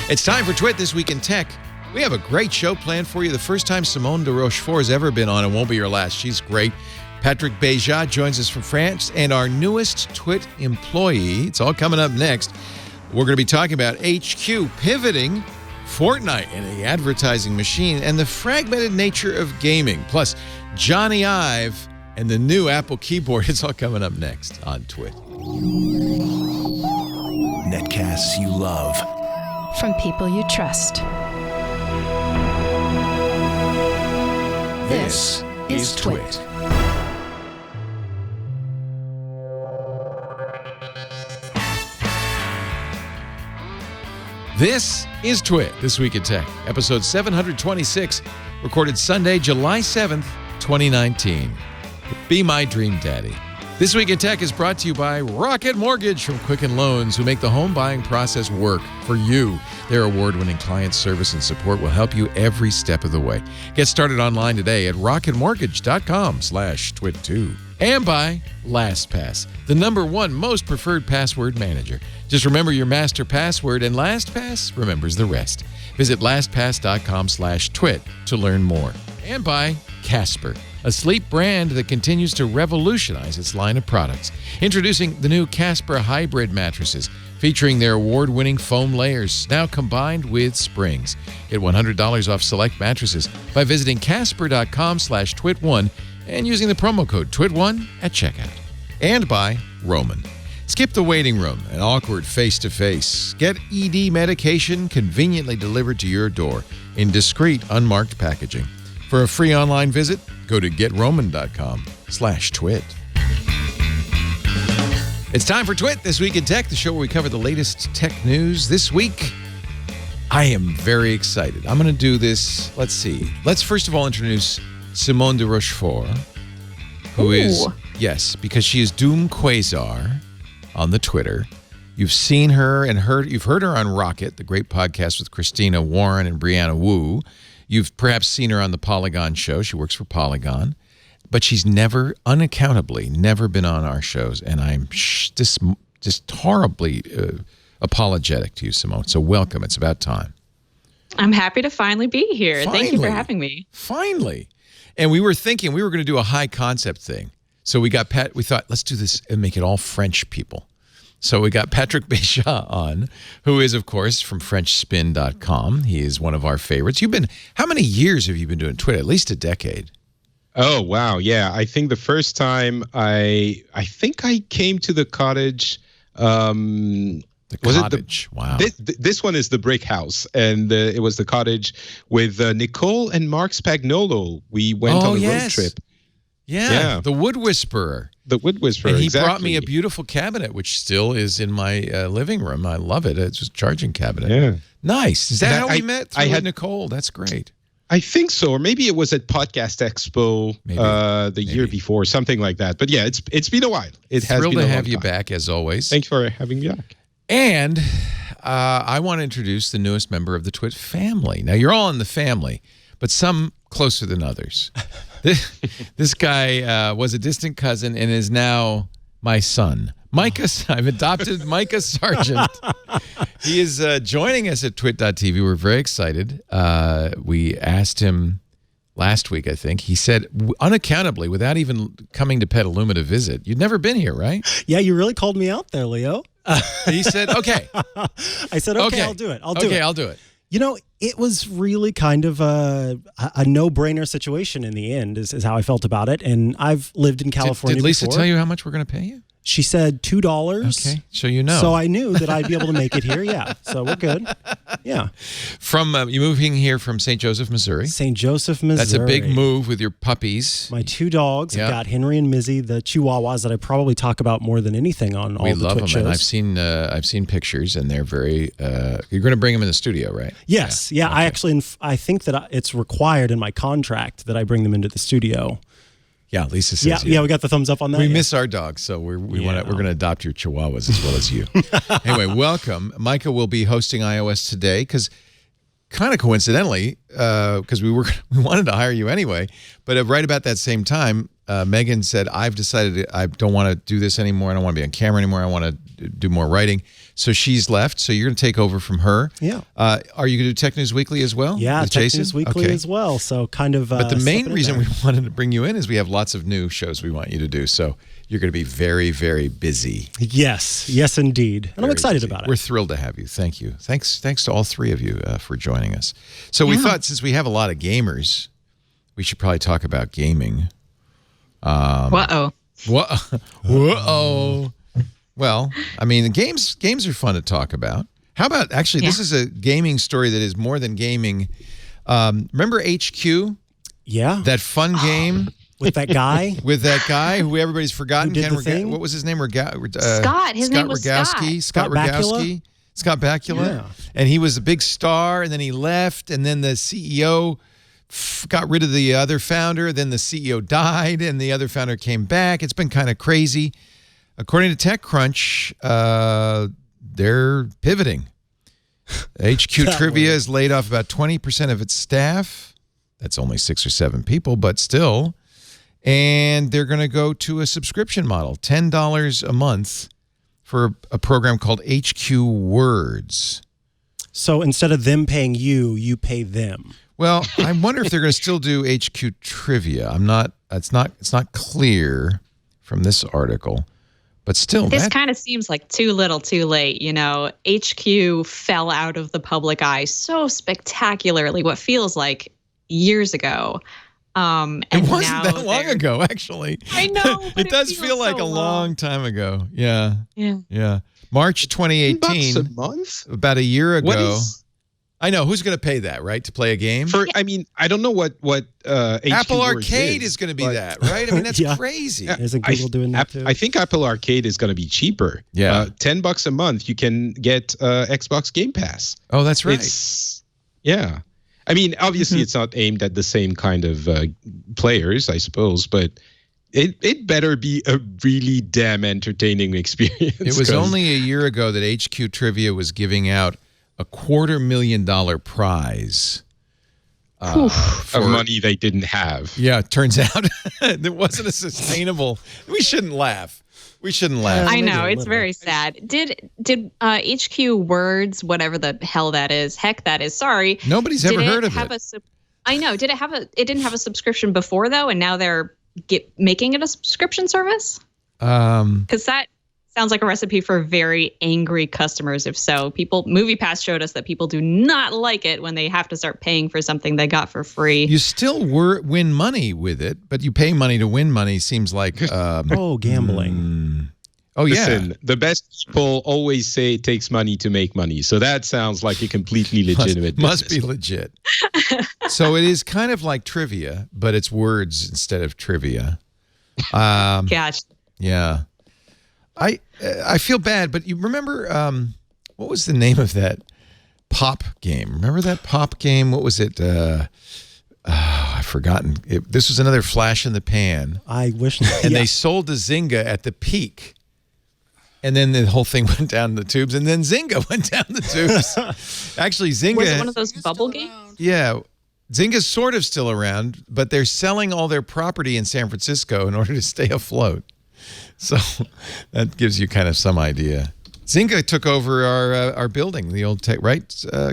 It's time for Twit This Week in Tech. We have a great show planned for you. The first time Simone de Rochefort has ever been on. It won't be her last. She's great. Patrick Béja joins us from France, and our newest Twit employee. It's all coming up next. We're going to be talking about HQ pivoting, Fortnite and the advertising machine, and the fragmented nature of gaming. Plus, Jony Ive and the new Apple keyboard. It's all coming up next on Twit. Netcasts you love. From people you trust. This is Twit. This is Twit, This Week in Tech, episode 726, recorded Sunday, July 7th, 2019. Be my dream daddy. This Week in Tech is brought to you by Rocket Mortgage from Quicken Loans, who make the home buying process work for you. Their award-winning client service and support will help you every step of the way. Get started online today at rocketmortgage.com/twit2. And by Lastpass, the #1 most preferred password manager. Just remember your master password, and LastPass remembers the rest. Visit lastpass.com/twit to learn more. And by Casper, a sleep brand that continues to revolutionize its line of products. Introducing the new Casper Hybrid mattresses, featuring their award-winning foam layers, now combined with springs. Get $100 off select mattresses by visiting casper.com/twit1 and using the promo code TWIT1 at checkout. And by Roman. Skip the waiting room and awkward face-to-face. Get ED medication conveniently delivered to your door in discreet, unmarked packaging. For a free online visit, go to getroman.com/twit. It's time for Twit This Week in Tech, the show where we cover the latest tech news. This week, I am very excited. I'm going to do this. Let's see. Let's first of all introduce Simone de Rochefort, who is, yes, because she is Doom Quasar on the Twitter. You've seen her and you've heard her on Rocket, the great podcast with Christina Warren and Brianna Wu. You've perhaps seen her on the Polygon show. She works for Polygon. But she's unaccountably, never been on our shows. And I'm just horribly apologetic to you, Simone. So welcome. It's about time. I'm happy to finally be here. Thank you for having me. Finally. And we were thinking we were going to do a high concept thing. So we thought, let's do this and make it all French people. So we got Patrick Béja on, who is, of course, from FrenchSpin.com. He is one of our favorites. How many years have you been doing Twitter? At least a decade. Oh, wow. Yeah. I think the first time I came to the cottage. The cottage. Wow. This one is the brick house. And it was the cottage with Nicole and Mark Spagnolo. We went on a road trip. Yeah. The Wood Whisperer. The Wood Whisperer, and he brought me a beautiful cabinet, which still is in my living room. I love it. It's just a charging cabinet. Yeah. Nice. Is that how we met? Through Nicole. That's great. I think so, or maybe it was at Podcast Expo the year before, something like that. But yeah, it's been a while. It has been a long time. Thrilled to have you back, as always. Thanks for having me back. And I want to introduce the newest member of the Twit family. Now, you're all in the family, but some closer than others. This guy was a distant cousin and is now my son. I've adopted Micah Sargent. He is joining us at twit.tv. We're very excited. We asked him last week, I think. He said, unaccountably, without even coming to Petaluma to visit, you'd never been here, right? Yeah, you really called me out there, Leo. He said, okay. I said, okay, I'll do it. I'll do it. You know, it was really kind of a no-brainer situation in the end, is how I felt about it. And I've lived in California Did Lisa before. tell you how much we're going to pay you? She said $2. Okay, so you know. So I knew that I'd be able to make it here, yeah. So we're good. Yeah. From you moving here from St. Joseph, Missouri. St. Joseph, Missouri. That's a big move with your puppies. My 2 dogs. Yep. I've got Henry and Mizzy, the Chihuahuas that I probably talk about more than anything on all the Twitch shows. We love them, and I've seen pictures, and they're very. You're going to bring them in the studio, right? Yes. Yeah. Okay. I think that it's required in my contract that I bring them into the studio. Yeah, Lisa says yeah, we got the thumbs up on that. We miss our dogs, so we're going to adopt your Chihuahuas as well as you. Anyway, welcome. Micah will be hosting iOS today because kind of coincidentally, because we wanted to hire you anyway, but right about that same time, Megan said, I've decided I don't want to do this anymore. I don't want to be on camera anymore. I want to do more writing. So she's left. So you're going to take over from her. Yeah. Are you going to do Tech News Weekly as well? Yeah, with Tech Jason? News Weekly as well. So kind of. But the main reason we wanted to bring you in is we have lots of new shows we want you to do. So you're going to be very, very busy. Yes, indeed. And I'm excited about it. We're thrilled to have you. Thank you. Thanks to all three of you for joining us. So we thought, since we have a lot of gamers, we should probably talk about gaming. Whoa. Well, I mean, games are fun to talk about. How about, actually, this is a gaming story that is more than gaming. Remember HQ? Yeah. That fun game? With that guy? With that guy who everybody's forgotten. Who did the thing? What was his name? Scott. His name was Rogowski. Scott Rogowski. Scott Bakula. Yeah. And he was a big star, and then he left, and then the CEO got rid of the other founder. Then the CEO died, and the other founder came back. It's been kind of crazy. According to TechCrunch, they're pivoting. HQ Trivia has laid off about 20% of its staff. That's only 6 or 7 people, but still. And they're going to go to a subscription model, $10 a month for a program called HQ Words. So instead of them paying you, you pay them. Well, I wonder if they're going to still do HQ Trivia. It's not clear from this article. But still, this kind of seems like too little, too late. You know, HQ fell out of the public eye so spectacularly, what feels like years ago. And it wasn't that long ago, actually. I know. It does feel like a long time ago. Yeah. Yeah. March 2018. $10 a month? About a year ago. What is... I know. Who's going to pay that, right, to play a game? I mean, I don't know what Apple Arcade is going to be that, right? I mean, that's crazy. Isn't Google doing that too? I think Apple Arcade is going to be cheaper. Yeah. $10 a month, you can get Xbox Game Pass. Oh, that's right. Yeah. I mean, obviously, it's not aimed at the same kind of players, I suppose, but it better be a really damn entertaining experience. It was only a year ago that HQ Trivia was giving out a $250,000 prize of money they didn't have. Yeah, it turns out it wasn't a sustainable. We shouldn't laugh. I know, it's very sad. Did HQ Words, whatever the hell that is, heck that is, sorry. Nobody's ever heard of it. I know. It didn't have a subscription before though, and now they're making it a subscription service? Because that sounds like a recipe for very angry customers. If so, MoviePass showed us that people do not like it when they have to start paying for something they got for free. You still win money with it, but you pay money to win money. Seems like gambling. Listen, the best people always say it takes money to make money. So that sounds like a completely legitimate must be legit. So it is kind of like trivia, but it's words instead of trivia. Gosh. Yeah. I feel bad, but you remember what was the name of that pop game? Remember that pop game? What was it? I've forgotten. This was another flash in the pan. I wish. And they sold to Zynga at the peak. And then the whole thing went down the tubes, and then Zynga went down the tubes. Actually, Zynga was it one of those bubble games? Yeah. Zynga's sort of still around, but they're selling all their property in San Francisco in order to stay afloat. So that gives you kind of some idea. Zynga took over our building, the old Tech, right,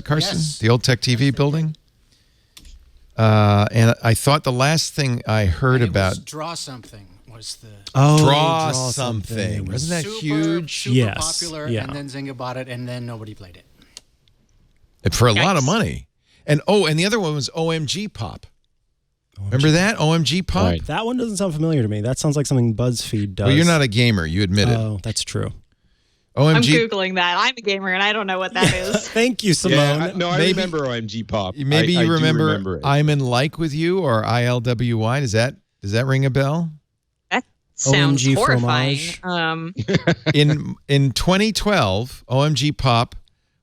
Carson? Yes. The old Tech TV building. And I thought the last thing I heard about Draw Something was the Draw Something. Wasn't that huge? Super popular, and then Zynga bought it, and then nobody played it. For a lot of money. And the other one was OMG Pop. Remember that? OMG Pop? Right. That one doesn't sound familiar to me. That sounds like something BuzzFeed does. Well, you're not a gamer. You admit it. Oh, that's true. I'm Googling that. I'm a gamer, and I don't know what that is. Thank you, Simone. I remember OMG Pop. Maybe you remember I'm in Like With You or ILWY. Does that ring a bell? That sounds OMG horrifying. In 2012, OMG Pop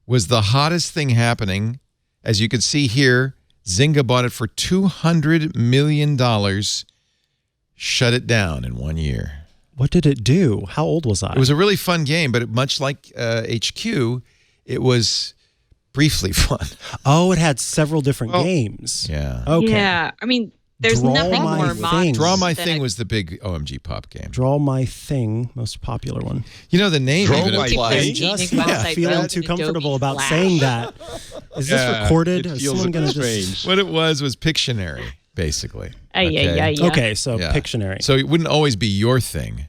was the hottest thing happening. As you can see here, Zynga bought it for $200 million, shut it down in 1 year. What did it do? How old was I? It was a really fun game, but much like HQ, it was briefly fun. Oh, it had several different games. Yeah. Okay. Yeah. I mean, There's nothing more modern. Draw My Thing was the big OMG Pop game. Draw My Thing, most popular one. You know, the name Draw even My applies. Thing? Just not feeling too comfortable about saying that. Is this recorded? It Is feels someone a bit gonna strange. What it was Pictionary, basically. Yeah. Okay, so Pictionary. So it wouldn't always be your thing.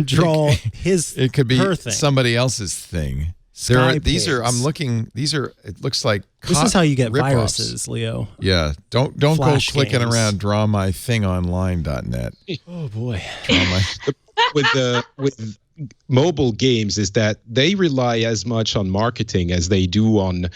Draw his. It could be her thing. somebody else's thing. These are. I'm looking. These are. It looks like. This is how you get rip-offs. viruses, Leo. Yeah. Don't go clicking games. around drawmythingonline.net. Oh boy. with mobile games is that they rely as much on marketing as they do on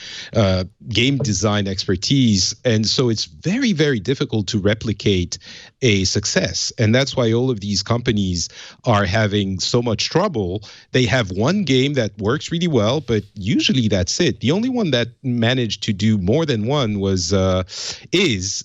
game design expertise, and so it's very, very difficult to replicate a success. And that's why all of these companies are having so much trouble. They have one game that works really well, but usually that's it. The only one that managed to do more than one is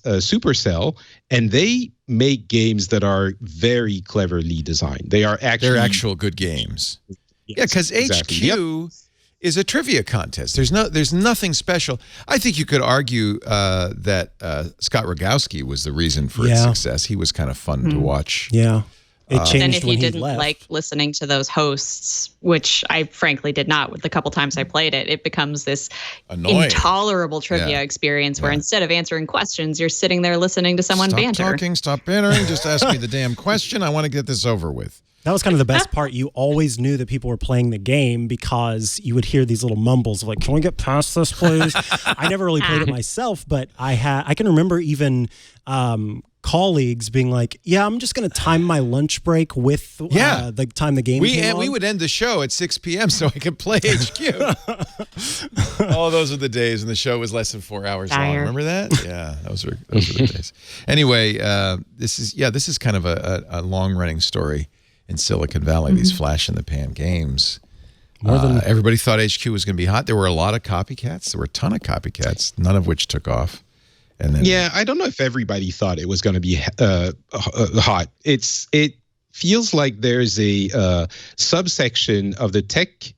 Supercell, and they make games that are very cleverly designed. They're actual good games. Yeah, because HQ is a trivia contest. There's nothing special. I think you could argue that Scott Rogowski was the reason for its success. He was kind of fun to watch. Yeah. It changed and if when you he didn't left. like listening to those hosts, which I frankly did not with the couple times I played it, it becomes this intolerable trivia experience where instead of answering questions, you're sitting there listening to someone banter. Stop bantering. Just ask me the damn question. I want to get this over with. That was kind of the best part. You always knew that people were playing the game because you would hear these little mumbles of like, "Can we get past this, please?" I never really played it myself, but I can remember even colleagues being like, "Yeah, I'm just going to time my lunch break with the time the game came on." We would end the show at 6 p.m. so I could play HQ. Oh, those were the days when the show was less than 4 hours long. Remember that? Yeah, those were the days. Anyway, this is kind of a long-running story in Silicon Valley, these flash-in-the-pan games. Everybody thought HQ was going to be hot. There were a lot of copycats. There were a ton of copycats, none of which took off. And then, I don't know if everybody thought it was going to be hot. It feels like there's a subsection of the tech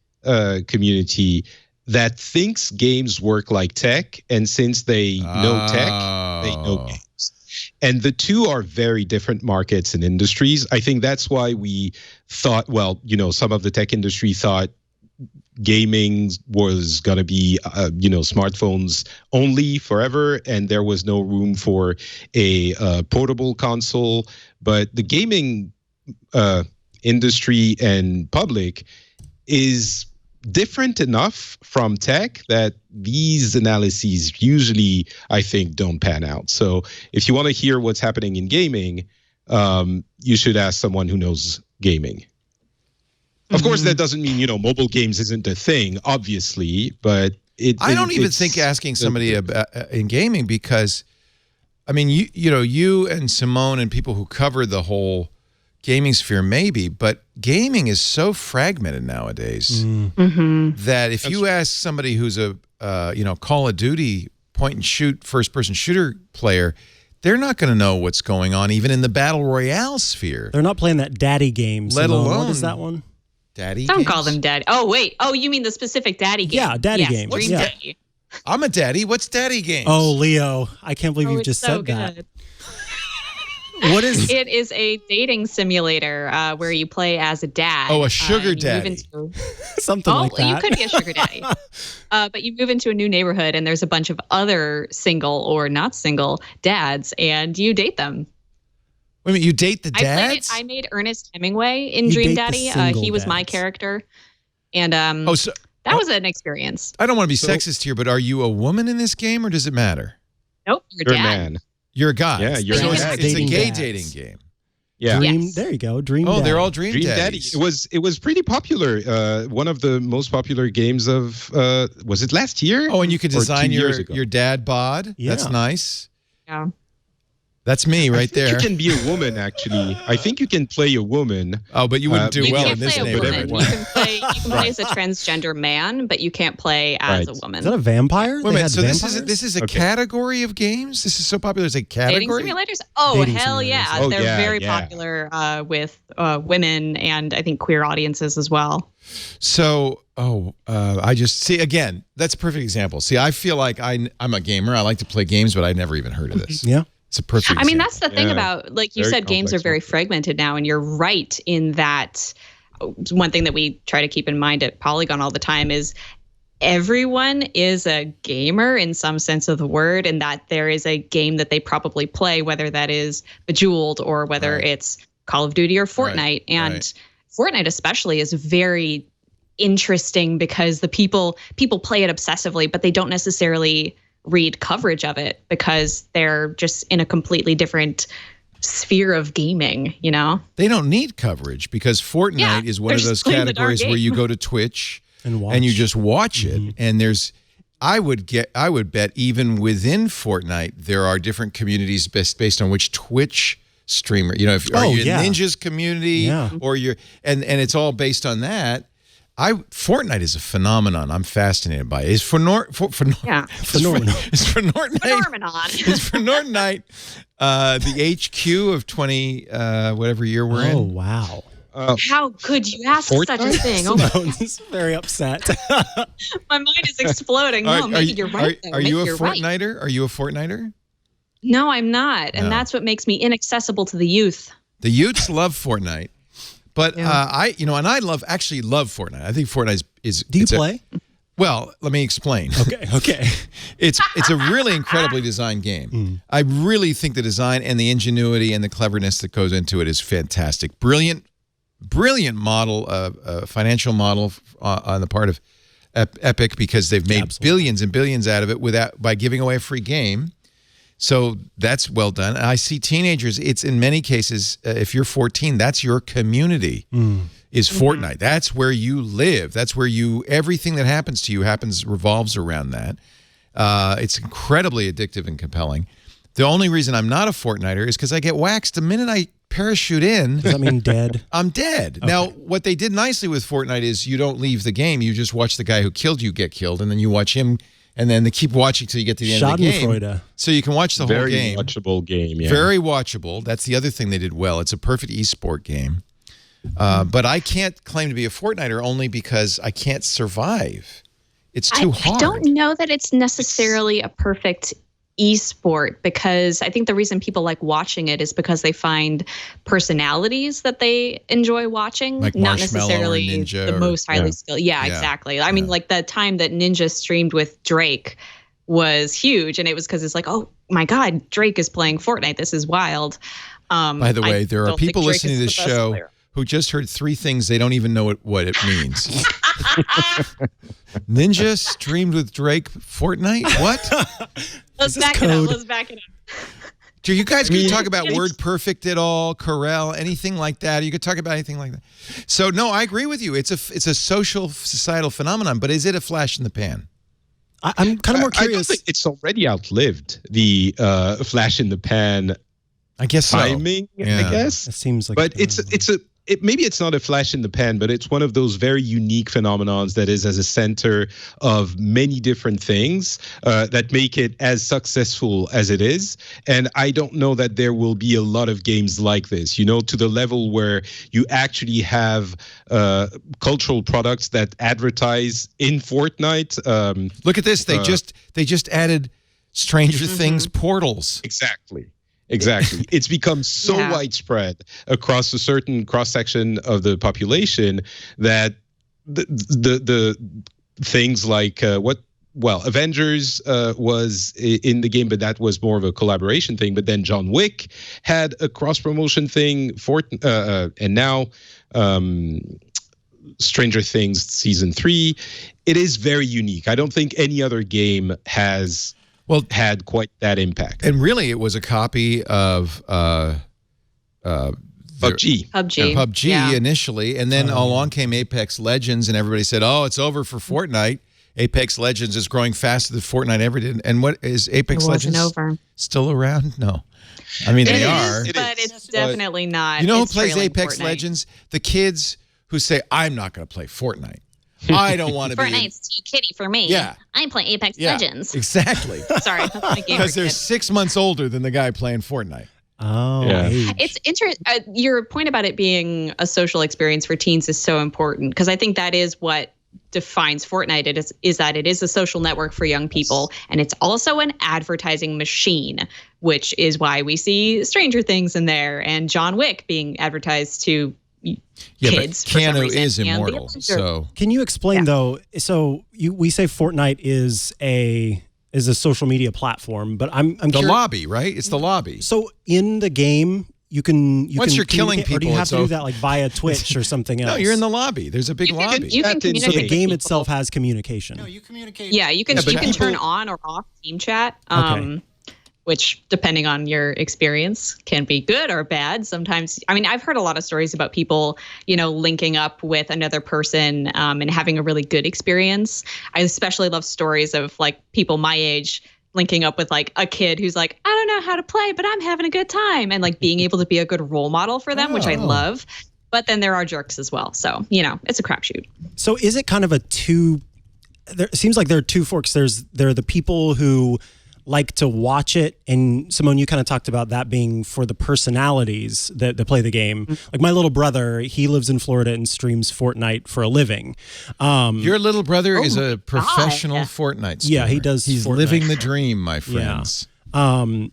community that thinks games work like tech, and since they know tech, they know games. And the two are very different markets and industries. I think that's why we thought, some of the tech industry thought gaming was going to be, smartphones only forever, and there was no room for a portable console. But the gaming industry and public is different enough from tech that these analyses usually, I think, don't pan out. So if you want to hear what's happening in gaming, you should ask someone who knows gaming. Of course, that doesn't mean, mobile games isn't a thing, obviously, but I don't even think asking somebody about in gaming, because, I mean, you and Simone and people who cover the whole gaming sphere maybe, but gaming is so fragmented nowadays that if you ask somebody who's a Call of Duty point and shoot first-person shooter player, they're not going to know what's going on even in the battle royale sphere. They're not playing that daddy game. Let alone, what is that one? Daddy Don't games? call them daddy. Oh, wait. Oh, you mean the specific daddy game? Yeah, daddy games. Dream Yeah. Daddy. I'm a daddy. What's daddy games? Oh, Leo, I can't believe you just said that. What is it? Is a dating simulator where you play as a dad. Oh, a sugar daddy. Something like that. You could be a sugar daddy. But you move into a new neighborhood and there's a bunch of other single or not single dads, and you date them. Wait a minute, you date the dads? I made Ernest Hemingway in Dream Daddy. He was my character. And that was an experience. I don't want to be sexist here, but are you a woman in this game, or does it matter? Nope, you're a man. You're a guy. Yeah, you're a dad. It's a gay dating game. Yeah. There you go. Dream. Oh, Daddy. they're all Dream Daddies. It was pretty popular. One of the most popular games of was it last year? Oh, and you could design your dad bod. Yeah. That's nice. Yeah. That's me right there. You can be a woman, actually. I think you can play a woman. Oh, but you wouldn't do well in this neighborhood. neighborhood. You can play as a transgender man, but you can't play as a woman. Is that a vampire? Wait a minute, so this is a category of games? This is so popular as a category? Dating simulators? Oh, Dating hell simulators. yeah. Oh, They're very popular with women and I think queer audiences as well. So, I just see, again, that's a perfect example. See, I feel like I'm a gamer. I like to play games, but I never even heard of this. Yeah. It's a perfect I mean, example. that's the thing about, like you Very said, games are complex very market. fragmented now, and you're right in that. One thing that we try to keep in mind at Polygon all the time is everyone is a gamer in some sense of the word, and that there is a game that they probably play, whether that is Bejeweled or whether it's Call of Duty or Fortnite. And Fortnite especially is very interesting because the people play it obsessively, but they don't necessarily read coverage of it because they're just in a completely different sphere of gaming, you know? They don't need coverage because Fortnite is one of those categories where you go to Twitch and you just watch it. And I would bet even within Fortnite, there are different communities based on which Twitch streamer, you know, if are you in Ninja's community or you're, and it's all based on that. Fortnite is a phenomenon. I'm fascinated by it. It's for Fortnite. It's for Nortonite, the HQ of 20 whatever year we're in. Oh wow! How could you ask such a thing? Oh, Simone's very upset. my mind is exploding. No, maybe you're right. Are you a Fortniter? Are you a Fortniter? No, I'm not, and that's what makes me inaccessible to the youth. The youths love Fortnite. But I actually love Fortnite. I think Fortnite is. Do you play? Well, let me explain. Okay. It's a really incredibly designed game. I really think the design and the ingenuity and the cleverness that goes into it is fantastic. Brilliant model, financial model on the part of Epic because they've made billions and billions out of it by giving away a free game. So that's well done. I see teenagers, it's in many cases, if you're 14, that's your community is Fortnite. That's where you live. That's where everything that happens to you revolves around that. It's incredibly addictive and compelling. The only reason I'm not a Fortniter is because I get waxed the minute I parachute in. Does that mean dead? I'm dead. Okay. Now, what they did nicely with Fortnite is you don't leave the game. You just watch the guy who killed you get killed, and then you watch him. And then they keep watching till you get to the end of the game. So you can watch the whole game. Very watchable game, yeah. Very watchable. That's the other thing they did well. It's a perfect esport game. But I can't claim to be a Fortniter only because I can't survive. It's too hard. I don't know that it's necessarily a perfect esport because I think the reason people like watching it is because they find personalities that they enjoy watching, like not necessarily the most highly skilled. Yeah, exactly. I mean, like the time that Ninja streamed with Drake was huge, and it was because it's like, oh my God, Drake is playing Fortnite. This is wild. By the way, there are people listening to this show who just heard 3 things they don't even know what it means. Ninja streamed with Drake Fortnite? What? Let's back it up. Do you guys can talk about word perfect at all, Corel, anything like that? You could talk about anything like that. So no, I agree with you. It's a social societal phenomenon, but is it a flash in the pan? I'm kind of more curious. I think it's already outlived the flash in the pan. I guess timing. I guess it seems like, but maybe it's not a flash in the pan, but it's one of those very unique phenomenons that is as a center of many different things that make it as successful as it is. And I don't know that there will be a lot of games like this, you know, to the level where you actually have cultural products that advertise in Fortnite. Look at this. They just added Stranger Things portals. Exactly. It's become so widespread across a certain cross-section of the population that the things like Avengers was in the game, but that was more of a collaboration thing. But then John Wick had a cross-promotion thing, and now Stranger Things Season 3. It is very unique. I don't think any other game has had quite that impact. And really, it was a copy of PUBG initially, and then along came Apex Legends, and everybody said, "Oh, it's over for Fortnite." Apex Legends is growing faster than Fortnite ever did. And what is Apex Legends still around? No, I mean they are, but it's definitely not. You know who plays Apex Legends? The kids who say, "I'm not going to play Fortnite. I don't want to be." Fortnite's too kiddie for me. Yeah, I play Apex Legends. Exactly. Sorry, that's my game. Because they're 6 months older than the guy playing Fortnite. Oh, yeah. It's interesting. Your point about it being a social experience for teens is so important because I think that is what defines Fortnite is that it is a social network for young people, and it's also an advertising machine, which is why we see Stranger Things in there and John Wick being advertised to kids. But Keanu is immortal. So can you explain though? So we say Fortnite is a social media platform, but I'm the lobby, right? It's the lobby. So in the game, you can once you're killing people, or do you have to do that like via Twitch or something else? No, you're in the lobby. There's a big lobby. You can communicate. So the game with itself has communication. No, you communicate. Yeah, you can turn on or off team chat. Which, depending on your experience, can be good or bad. Sometimes, I mean, I've heard a lot of stories about people, linking up with another person and having a really good experience. I especially love stories of like people my age linking up with like a kid who's like, I don't know how to play, but I'm having a good time, and like being able to be a good role model for them, which I love. But then there are jerks as well. So, it's a crapshoot. So is it kind of it seems like there are two forks. There are the people who like to watch it, and Simone, you kind of talked about that being for the personalities that play the game. Like my little brother, he lives in Florida and streams Fortnite for a living. Your little brother is a professional Fortnite streamer. Yeah, he does. He's Fortnite. living the dream, my friends. Living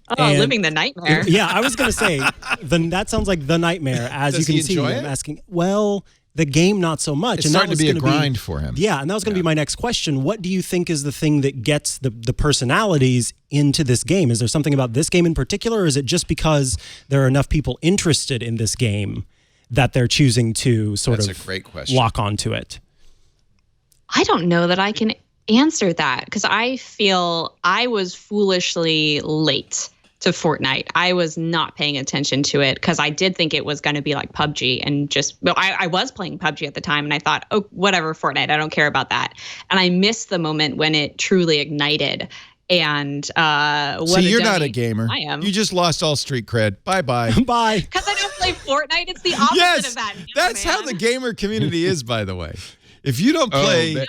the nightmare. Yeah, I was gonna say, that sounds like the nightmare. As Does you he can see, enjoy I'm it? asking. Well, the game not so much. It's and starting that was to be a gonna grind for him. Yeah, and that was going to be my next question. What do you think is the thing that gets the personalities into this game? Is there something about this game in particular, or is it just because there are enough people interested in this game that they're choosing to That's a great question. lock onto it? I don't know that I can answer that, because I feel I was foolishly late to Fortnite. I was not paying attention to it because I did think it was going to be like PUBG, and I was playing PUBG at the time, and I thought, oh, whatever, Fortnite, I don't care about that. And I missed the moment when it truly ignited. And so you're not a gamer. I am. You just lost all street cred. Bye. Bye. Because I don't play Fortnite. It's the opposite of that. That's how the gamer community is, by the way. If you don't play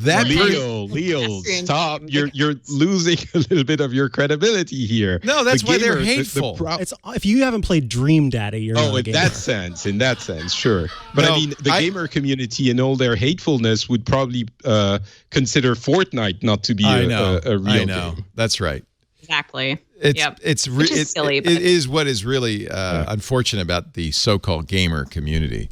Leo, stop! You're losing a little bit of your credibility here. No, that's why they're hateful. It's if you haven't played Dream Daddy, you're not a gamer. in that sense, sure. But I mean, the gamer community and all their hatefulness would probably consider Fortnite not to be a real game. That's right. Exactly. It's silly. It is what is really unfortunate about the so-called gamer community.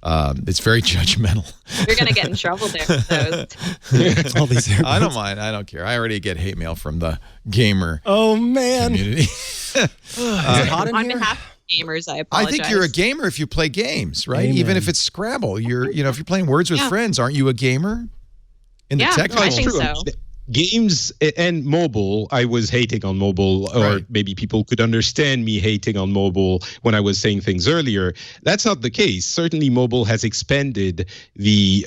It's very judgmental. You're going to get in trouble there with those. All these I don't mind. I don't care. I already get hate mail from the gamer community. Is it hot in On here? behalf of gamers, I apologize. I think you're a gamer if you play games, right? Amen. Even if it's Scrabble. If you're playing Words with Friends, aren't you a gamer? In the technical I think so. Games and mobile, I was hating on mobile, or maybe people could understand me hating on mobile when I was saying things earlier. That's not the case. Certainly, mobile has expanded the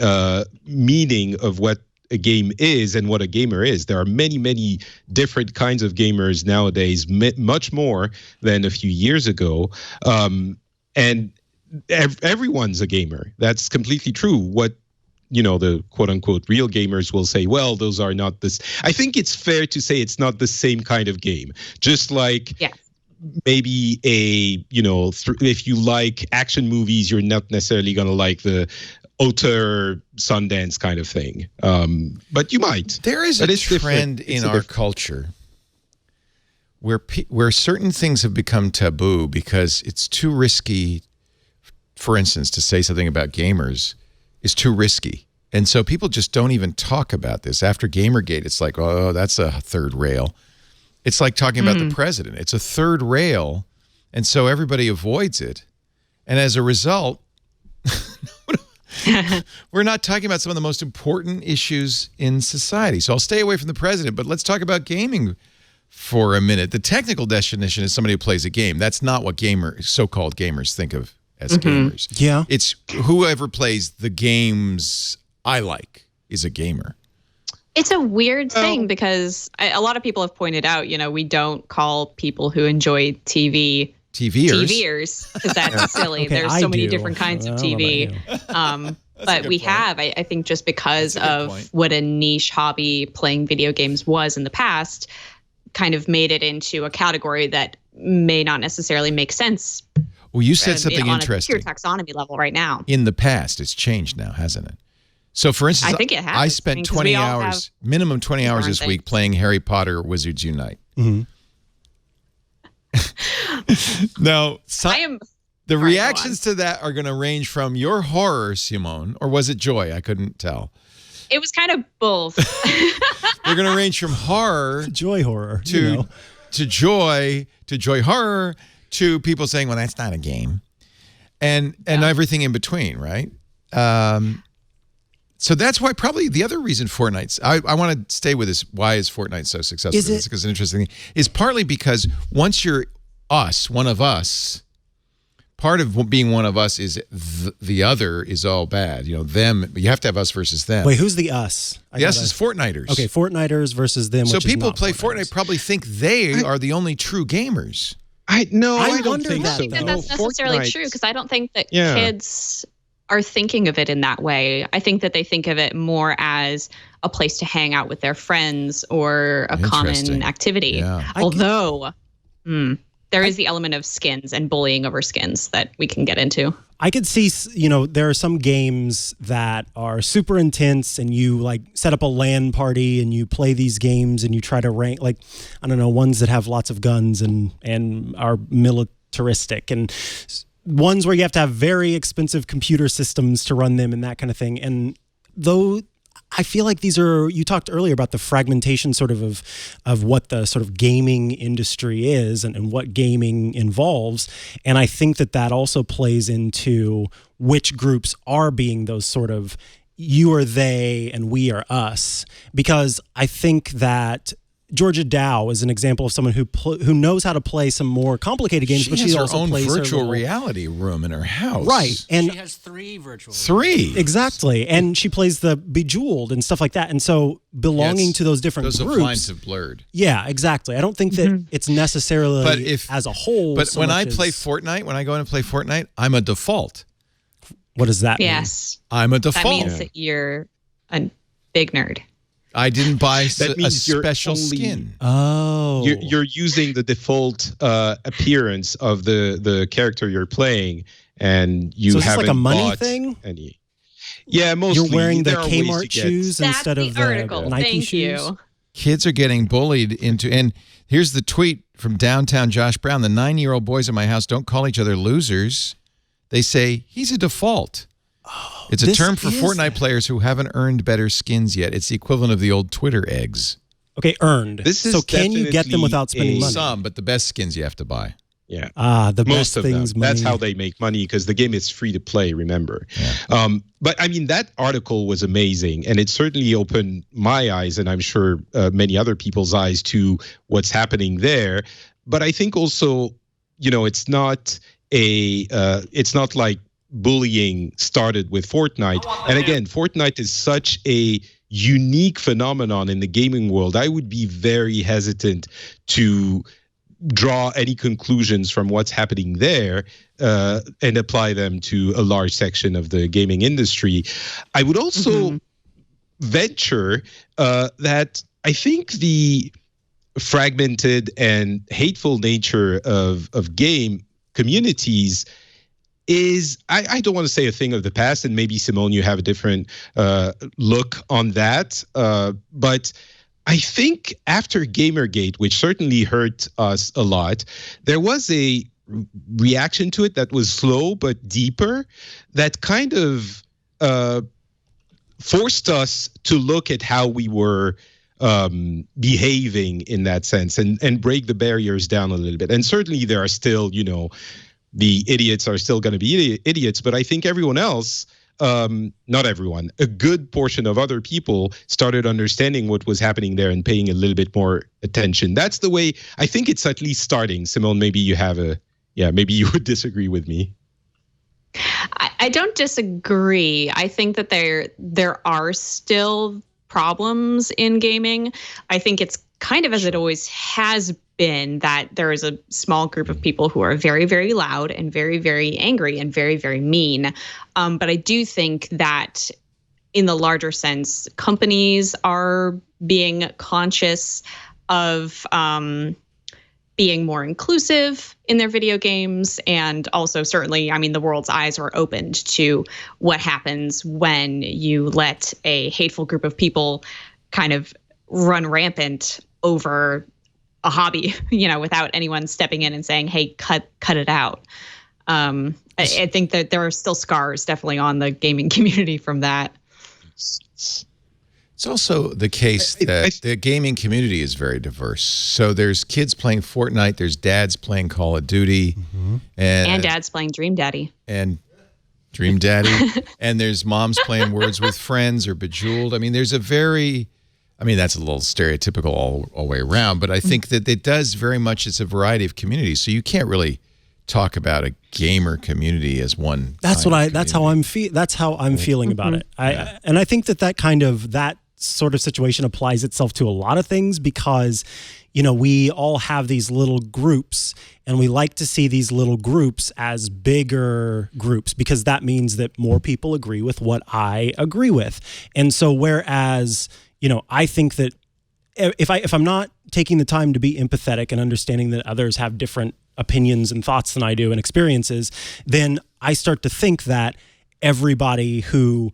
meaning of what a game is and what a gamer is. There are many, many different kinds of gamers nowadays, much more than a few years ago. And everyone's a gamer. That's completely true. What the quote unquote real gamers will say, well, those are not this. I think it's fair to say it's not the same kind of game. Just like maybe if you like action movies, you're not necessarily going to like the auteur Sundance kind of thing. But you might. There is a trend in our culture where certain things have become taboo because it's too risky. For instance, to say something about gamers is too risky. And so people just don't even talk about this. After Gamergate, it's like, oh, that's a third rail. It's like talking about the president. It's a third rail, and so everybody avoids it. And as a result, we're not talking about some of the most important issues in society. So I'll stay away from the president, but let's talk about gaming for a minute. The technical definition is somebody who plays a game. That's not what so-called gamers think of as gamers. Yeah. It's whoever plays the games I like is a gamer. It's a weird thing because a lot of people have pointed out, we don't call people who enjoy TVers because that's silly. Okay, There's so many different kinds of TV. But we have, I think, just because of what a niche hobby playing video games was in the past, kind of made it into a category that may not necessarily make sense. Well, you said something interesting. On a pure taxonomy level right now. In the past, it's changed now, hasn't it? So, for instance, I think it has. I spent 20 hours, minimum 20 hours this week playing Harry Potter Wizards Unite. Mm-hmm. Now, the reactions to that are going to range from your horror, Simone, or was it joy? I couldn't tell. It was kind of both. They're going to range from horror, joy horror, to joy, to joy horror, to people saying, "Well, that's not a game," and everything in between, right? So that's why probably the other reason Fortnite's, I want to stay with this, why is Fortnite so successful? Because it's an interesting thing, is partly because once you're one of us, part of being one of us is the other is all bad. You know, them, you have to have us versus them. Wait, who's the us? The us is Fortniters. Okay, Fortniters versus them. So people play Fortnite probably think they are the only true gamers. I don't think so. I don't think that that's necessarily true, because I don't think that kids are thinking of it in that way. I think that they think of it more as a place to hang out with their friends or a common activity. Yeah. Although there is the element of skins and bullying over skins that we can get into. I could see, there are some games that are super intense and you like set up a LAN party and you play these games and you try to rank, like, I don't know, ones that have lots of guns and are militaristic, and ones where you have to have very expensive computer systems to run them and that kind of thing. And though I feel like these are, you talked earlier about the fragmentation sort of what the sort of gaming industry is and what gaming involves. And I think that also plays into which groups are being those sort of you are they and we are us. Because I think that Georgia Dow is an example of someone who knows how to play some more complicated games, but she also plays her own virtual reality room in her house. Right. And she has 3 virtual rooms. Exactly. And she plays the Bejeweled and stuff like that. And so belonging to those different groups. Those lines have blurred. Yeah, exactly. I don't think that it's necessarily as a whole. But when I play Fortnite, when I go in and play Fortnite, I'm a default. What does that mean? Yes. I'm a default. That means that you're a big nerd. I didn't buy a special skin. Oh. You're using the default appearance of the character you're playing, and you haven't like a money bought thing? any. Yeah, mostly. You're wearing the Kmart shoes instead of the Nike shoes? Kids are getting bullied into, and here's the tweet from downtown Josh Brown. The 9-year-old boys in my house don't call each other losers. They say, he's a default. Oh, it's a term for Fortnite players who haven't earned better skins yet. It's the equivalent of the old Twitter eggs. Okay, earned. So can you get them without spending money? Some, but the best skins you have to buy. Yeah. The most best of things. Them. Money. That's how they make money, because the game is free to play, remember. Yeah. But I mean, that article was amazing, and it certainly opened my eyes, and I'm sure many other people's eyes, to what's happening there. But I think also, it's not like bullying started with Fortnite. And again, Fortnite is such a unique phenomenon in the gaming world. I would be very hesitant to draw any conclusions from what's happening there and apply them to a large section of the gaming industry. I would also venture that I think the fragmented and hateful nature of game communities is, I don't want to say a thing of the past, and maybe, Simone, you have a different look on that. But I think after Gamergate, which certainly hurt us a lot, there was a reaction to it that was slow but deeper, that kind of forced us to look at how we were behaving in that sense, and break the barriers down a little bit. And certainly there are still, the idiots are still going to be idiots, but I think everyone else, not everyone, a good portion of other people started understanding what was happening there and paying a little bit more attention. That's the way I think it's at least starting. Simone, maybe you have maybe you would disagree with me. I don't disagree. I think that there are still problems in gaming. I think it's kind of as it always has been, that there is a small group of people who are very, very loud and very, very angry and very, very mean. But I do think that in the larger sense, companies are being conscious of being more inclusive in their video games. And also, certainly, I mean, the world's eyes are opened to what happens when you let a hateful group of people kind of run rampant over a hobby, without anyone stepping in and saying, hey, cut it out. I think that there are still scars definitely on the gaming community from that. It's also the case that the gaming community is very diverse. So there's kids playing Fortnite, there's dads playing Call of Duty, and dads playing Dream Daddy. And there's moms playing Words with Friends or Bejeweled. I mean, that's a little stereotypical all the way around, but I think that it does very much, it's a variety of communities. So you can't really talk about a gamer community as one. That's how I'm feeling about it. And I think that sort of situation applies itself to a lot of things because, we all have these little groups and we like to see these little groups as bigger groups because that means that more people agree with what I agree with. And so whereas, I think that if I'm not taking the time to be empathetic and understanding that others have different opinions and thoughts than I do and experiences, then I start to think that everybody who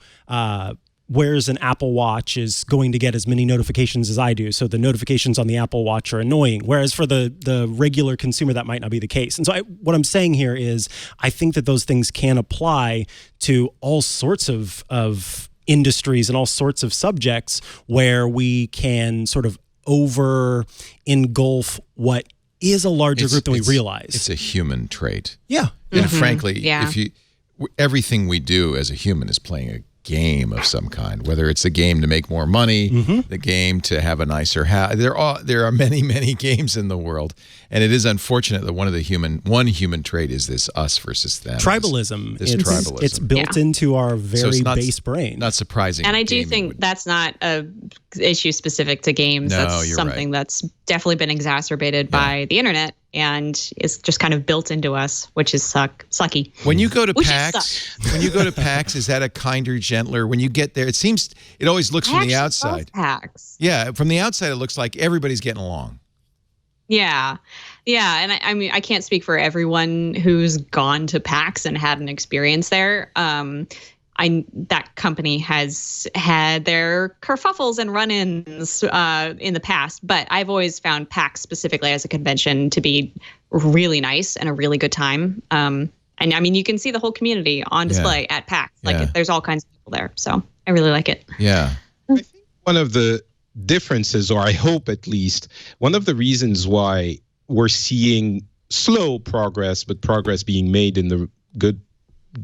wears an Apple Watch is going to get as many notifications as I do. So the notifications on the Apple Watch are annoying. Whereas for the regular consumer, that might not be the case. And so what I'm saying here is I think that those things can apply to all sorts of industries and all sorts of subjects where we can sort of over engulf what is a larger group than we realize. It's a human trait. Yeah. And frankly, everything we do as a human is playing a game of some kind, whether it's a game to make more money, the game to have a nicer house. There are many, many games in the world, and it is unfortunate that one human trait is this us versus them. Tribalism. Tribalism. It's built into our very base brain. Not surprising. And I do think that's not a issue specific to games. That's something that's definitely been exacerbated by the internet. And it's just kind of built into us, which is sucky. When you go to PAX, is that a kinder, gentler? When you get there, it always looks from the outside. PAX. Yeah, from the outside, it looks like everybody's getting along. Yeah. And I mean, I can't speak for everyone who's gone to PAX and had an experience there. That company has had their kerfuffles and run-ins in the past, but I've always found PAX specifically as a convention to be really nice and a really good time. And I mean, you can see the whole community on display at PAX. There's all kinds of people there, so I really like it. Yeah. I think one of the differences, or I hope at least, one of the reasons why we're seeing slow progress, but progress being made in the good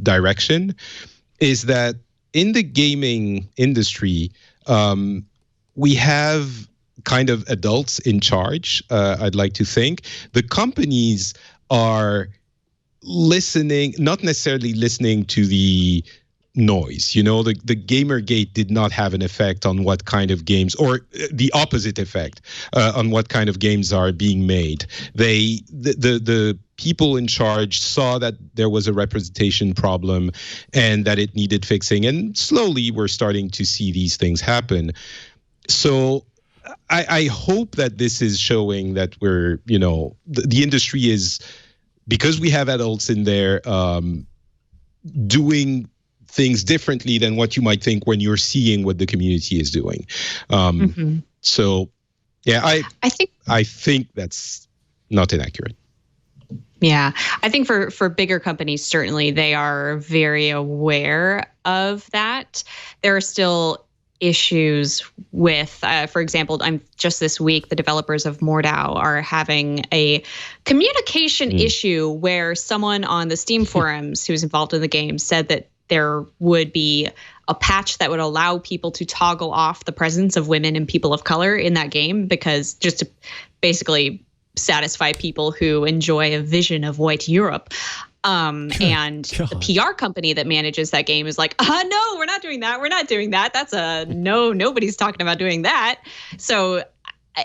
direction, is that in the gaming industry, we have kind of adults in charge, I'd like to think. The companies are listening, not necessarily listening to the noise. The Gamergate did not have an effect on what kind of games, or the opposite effect on what kind of games are being made. The people in charge saw that there was a representation problem and that it needed fixing, and slowly we're starting to see these things happen. So I hope that this is showing that we're, the industry is, because we have adults in there doing things differently than what you might think when you're seeing what the community is doing. So, yeah, I think that's not inaccurate. Yeah, I think for bigger companies, certainly they are very aware of that. There are still issues with, for example, just this week, the developers of Mordau are having a communication issue where someone on the Steam forums who's involved in the game said that there would be a patch that would allow people to toggle off the presence of women and people of color in that game, because just to basically satisfy people who enjoy a vision of white Europe. And the PR company that manages that game is like, no, we're not doing that. We're not doing that. That's nobody's talking about doing that. So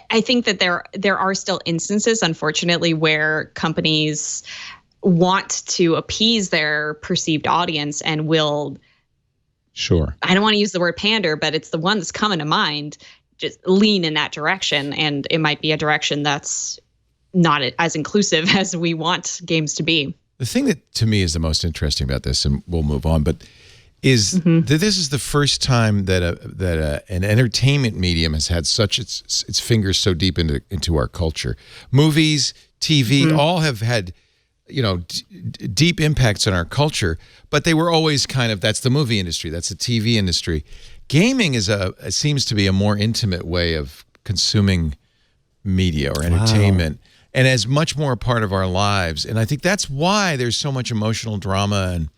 I think that there are still instances, unfortunately, where companies want to appease their perceived audience and will, I don't want to use the word pander, but it's the one that's coming to mind, just lean in that direction. And it might be a direction that's not as inclusive as we want games to be. The thing that to me is the most interesting about this, and we'll move on, but is that this is the first time that an entertainment medium has had such its fingers so deep into our culture. Movies, TV, all have had, you know, deep impacts on our culture, but they were always kind of, that's the movie industry, that's the TV industry. Gaming is seems to be a more intimate way of consuming media or entertainment. Wow. And as much more a part of our lives. And I think that's why there's so much emotional drama and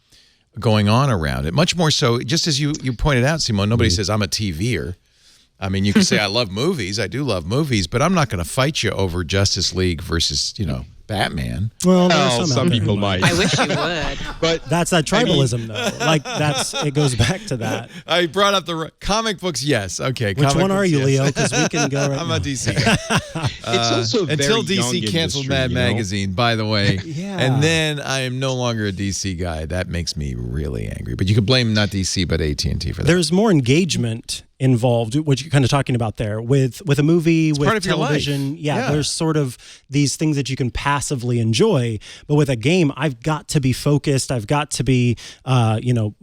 going on around it. Much more so, just as you pointed out, Simone, nobody says, I'm a TVer. I mean, you can say, I love movies. I do love movies, but I'm not going to fight you over Justice League versus, you know, Batman. Well, some people might. I wish you would. But that's that tribalism, though. Like, it goes back to that. I brought up the comic books, yes. Okay. Which one are you, Leo? Because we can go right I'm now. a DC guy. It's also a until very DC young canceled industry, Mad you know? Magazine, by the way. Yeah. And then I am no longer a DC guy. That makes me really angry. But you could blame not DC, but AT&T for that. There's more engagement involved, what you're kind of talking about there, with a movie, with part of your television. life. Yeah, there's sort of these things that you can passively enjoy, but with a game, I've got to be focused. I've got to be,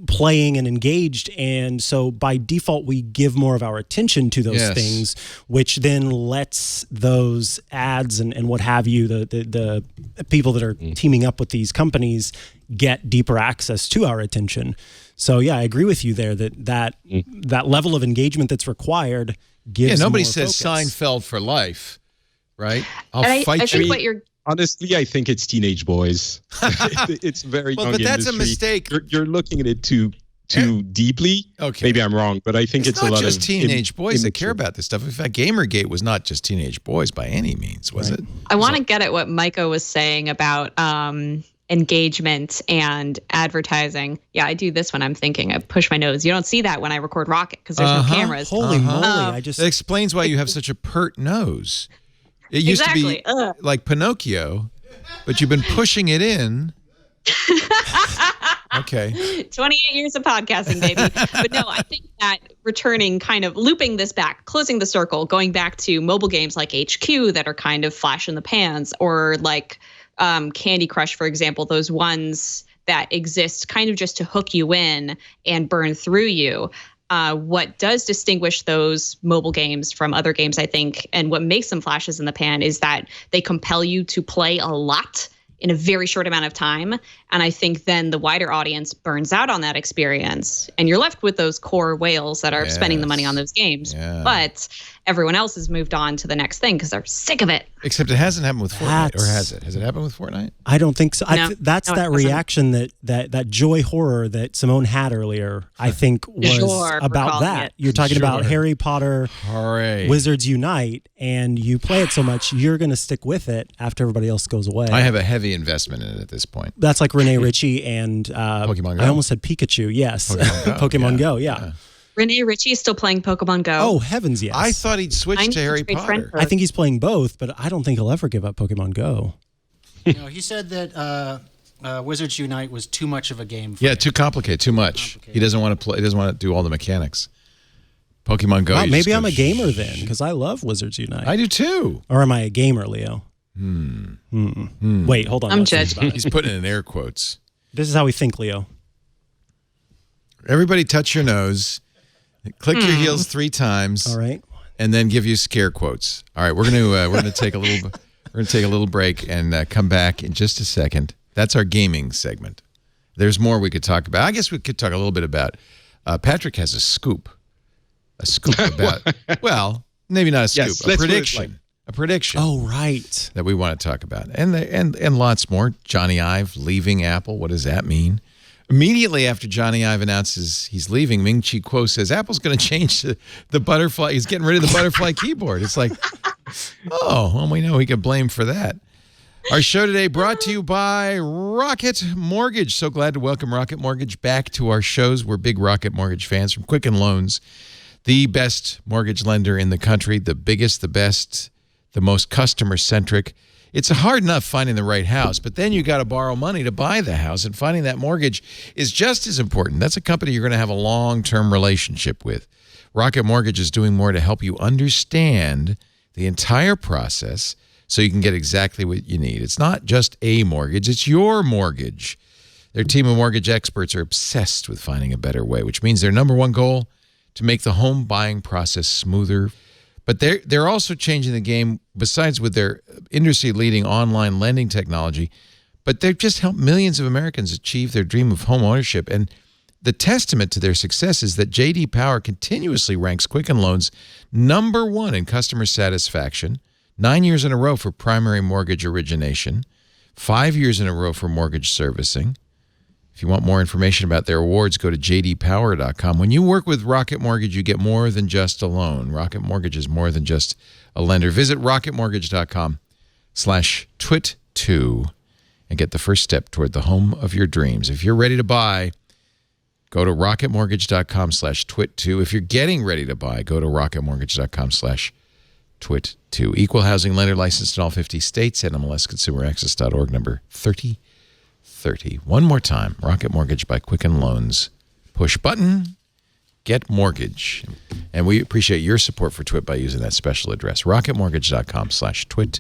playing and engaged, and so by default, we give more of our attention to those things, which then lets those ads and what have you, the people that are teaming up with these companies, get deeper access to our attention. So yeah, I agree with you there that level of engagement that's required gives. Yeah, nobody more says focus. Seinfeld for life, right? I fight think you. what you're honestly, I think it's teenage boys. It's very young but that's industry. a mistake. You're looking at it too deeply. Okay, maybe I'm wrong, but I think it's a lot not just of teenage boys that care about this stuff. In fact, Gamergate was not just teenage boys by any means, was it? I want to get at what Micah was saying about engagement and advertising. Yeah, I do this when I'm thinking. I push my nose. You don't see that when I record Rocket because there's no cameras. Holy moly! That explains why you have such a pert nose. It used to be like Pinocchio, but you've been pushing it in. Okay. 28 years of podcasting, baby. But no, I think that returning, kind of looping this back, closing the circle, going back to mobile games like HQ that are kind of flash in the pans, or like Candy Crush, for example, those ones that exist kind of just to hook you in and burn through you. What does distinguish those mobile games from other games, I think, and what makes them flashes in the pan is that they compel you to play a lot in a very short amount of time. And I think then the wider audience burns out on that experience. And you're left with those core whales that are spending the money on those games. Yeah. But everyone else has moved on to the next thing because they're sick of it. Except it hasn't happened with Fortnite, or has it? Has it happened with Fortnite? I don't think so. No, that's that reaction that joy horror that Simone had earlier, I think was about that. You're talking about Harry Potter, Wizards Unite, and you play it so much, you're going to stick with it after everybody else goes away. I have a heavy investment in it at this point. That's like Renee Ritchie and Pokemon Go. I almost said Pikachu. Yes. Pokemon Go. Yeah. Renee Ritchie is still playing Pokemon Go. Oh, heavens, yes. I thought he'd switched to Harry Potter. I think he's playing both, but I don't think he'll ever give up Pokemon Go. No, he said that Wizards Unite was too much of a game for him. Too complicated, too much. He doesn't want to play. He doesn't want to do all the mechanics. Pokemon Go. Wow, maybe I'm a gamer then, because I love Wizards Unite. I do too. Or am I a gamer, Leo? Wait, hold on. I'm judged. He's putting it in air quotes. This is how we think, Leo. Everybody touch your nose. Click your heels 3 times. All right. And then give you scare quotes. All right, we're gonna take a little break and come back in just a second. That's our gaming segment. There's more we could talk about. I guess we could talk a little bit about. Patrick has a scoop about. Well, maybe not a scoop. Yes, a prediction. A prediction. Oh, right. That we want to talk about, and lots more. Jony Ive leaving Apple. What does that mean? Immediately after Jony Ive announces he's leaving, Ming-Chi Kuo says Apple's going to change the butterfly. He's getting rid of the butterfly keyboard. It's like, oh, well, we know we could blame for that. Our show today brought to you by Rocket Mortgage. So glad to welcome Rocket Mortgage back to our shows. We're big Rocket Mortgage fans from Quicken Loans, the best mortgage lender in the country, the biggest, the best, the most customer-centric. It's hard enough finding the right house, but then you got to borrow money to buy the house, and finding that mortgage is just as important. That's a company you're going to have a long-term relationship with. Rocket Mortgage is doing more to help you understand the entire process so you can get exactly what you need. It's not just a mortgage, it's your mortgage. Their team of mortgage experts are obsessed with finding a better way, which means their number one goal, to make the home buying process smoother. But they're also changing the game, besides with their industry-leading online lending technology, but they've just helped millions of Americans achieve their dream of home ownership. And the testament to their success is that J.D. Power continuously ranks Quicken Loans #1 in customer satisfaction, 9 years in a row for primary mortgage origination, 5 years in a row for mortgage servicing. If you want more information about their awards, go to jdpower.com. When you work with Rocket Mortgage, you get more than just a loan. Rocket Mortgage is more than just a lender. Visit rocketmortgage.com/twit2 and get the first step toward the home of your dreams. If you're ready to buy, go to rocketmortgage.com/twit2. If you're getting ready to buy, go to rocketmortgage.com/twit2. Equal housing lender, licensed in all 50 states, NMLSconsumeraccess.org, number 3030. One more time, Rocket Mortgage by Quicken Loans. Push button, get mortgage. And we appreciate your support for Twit by using that special address, rocketmortgage.com/twit,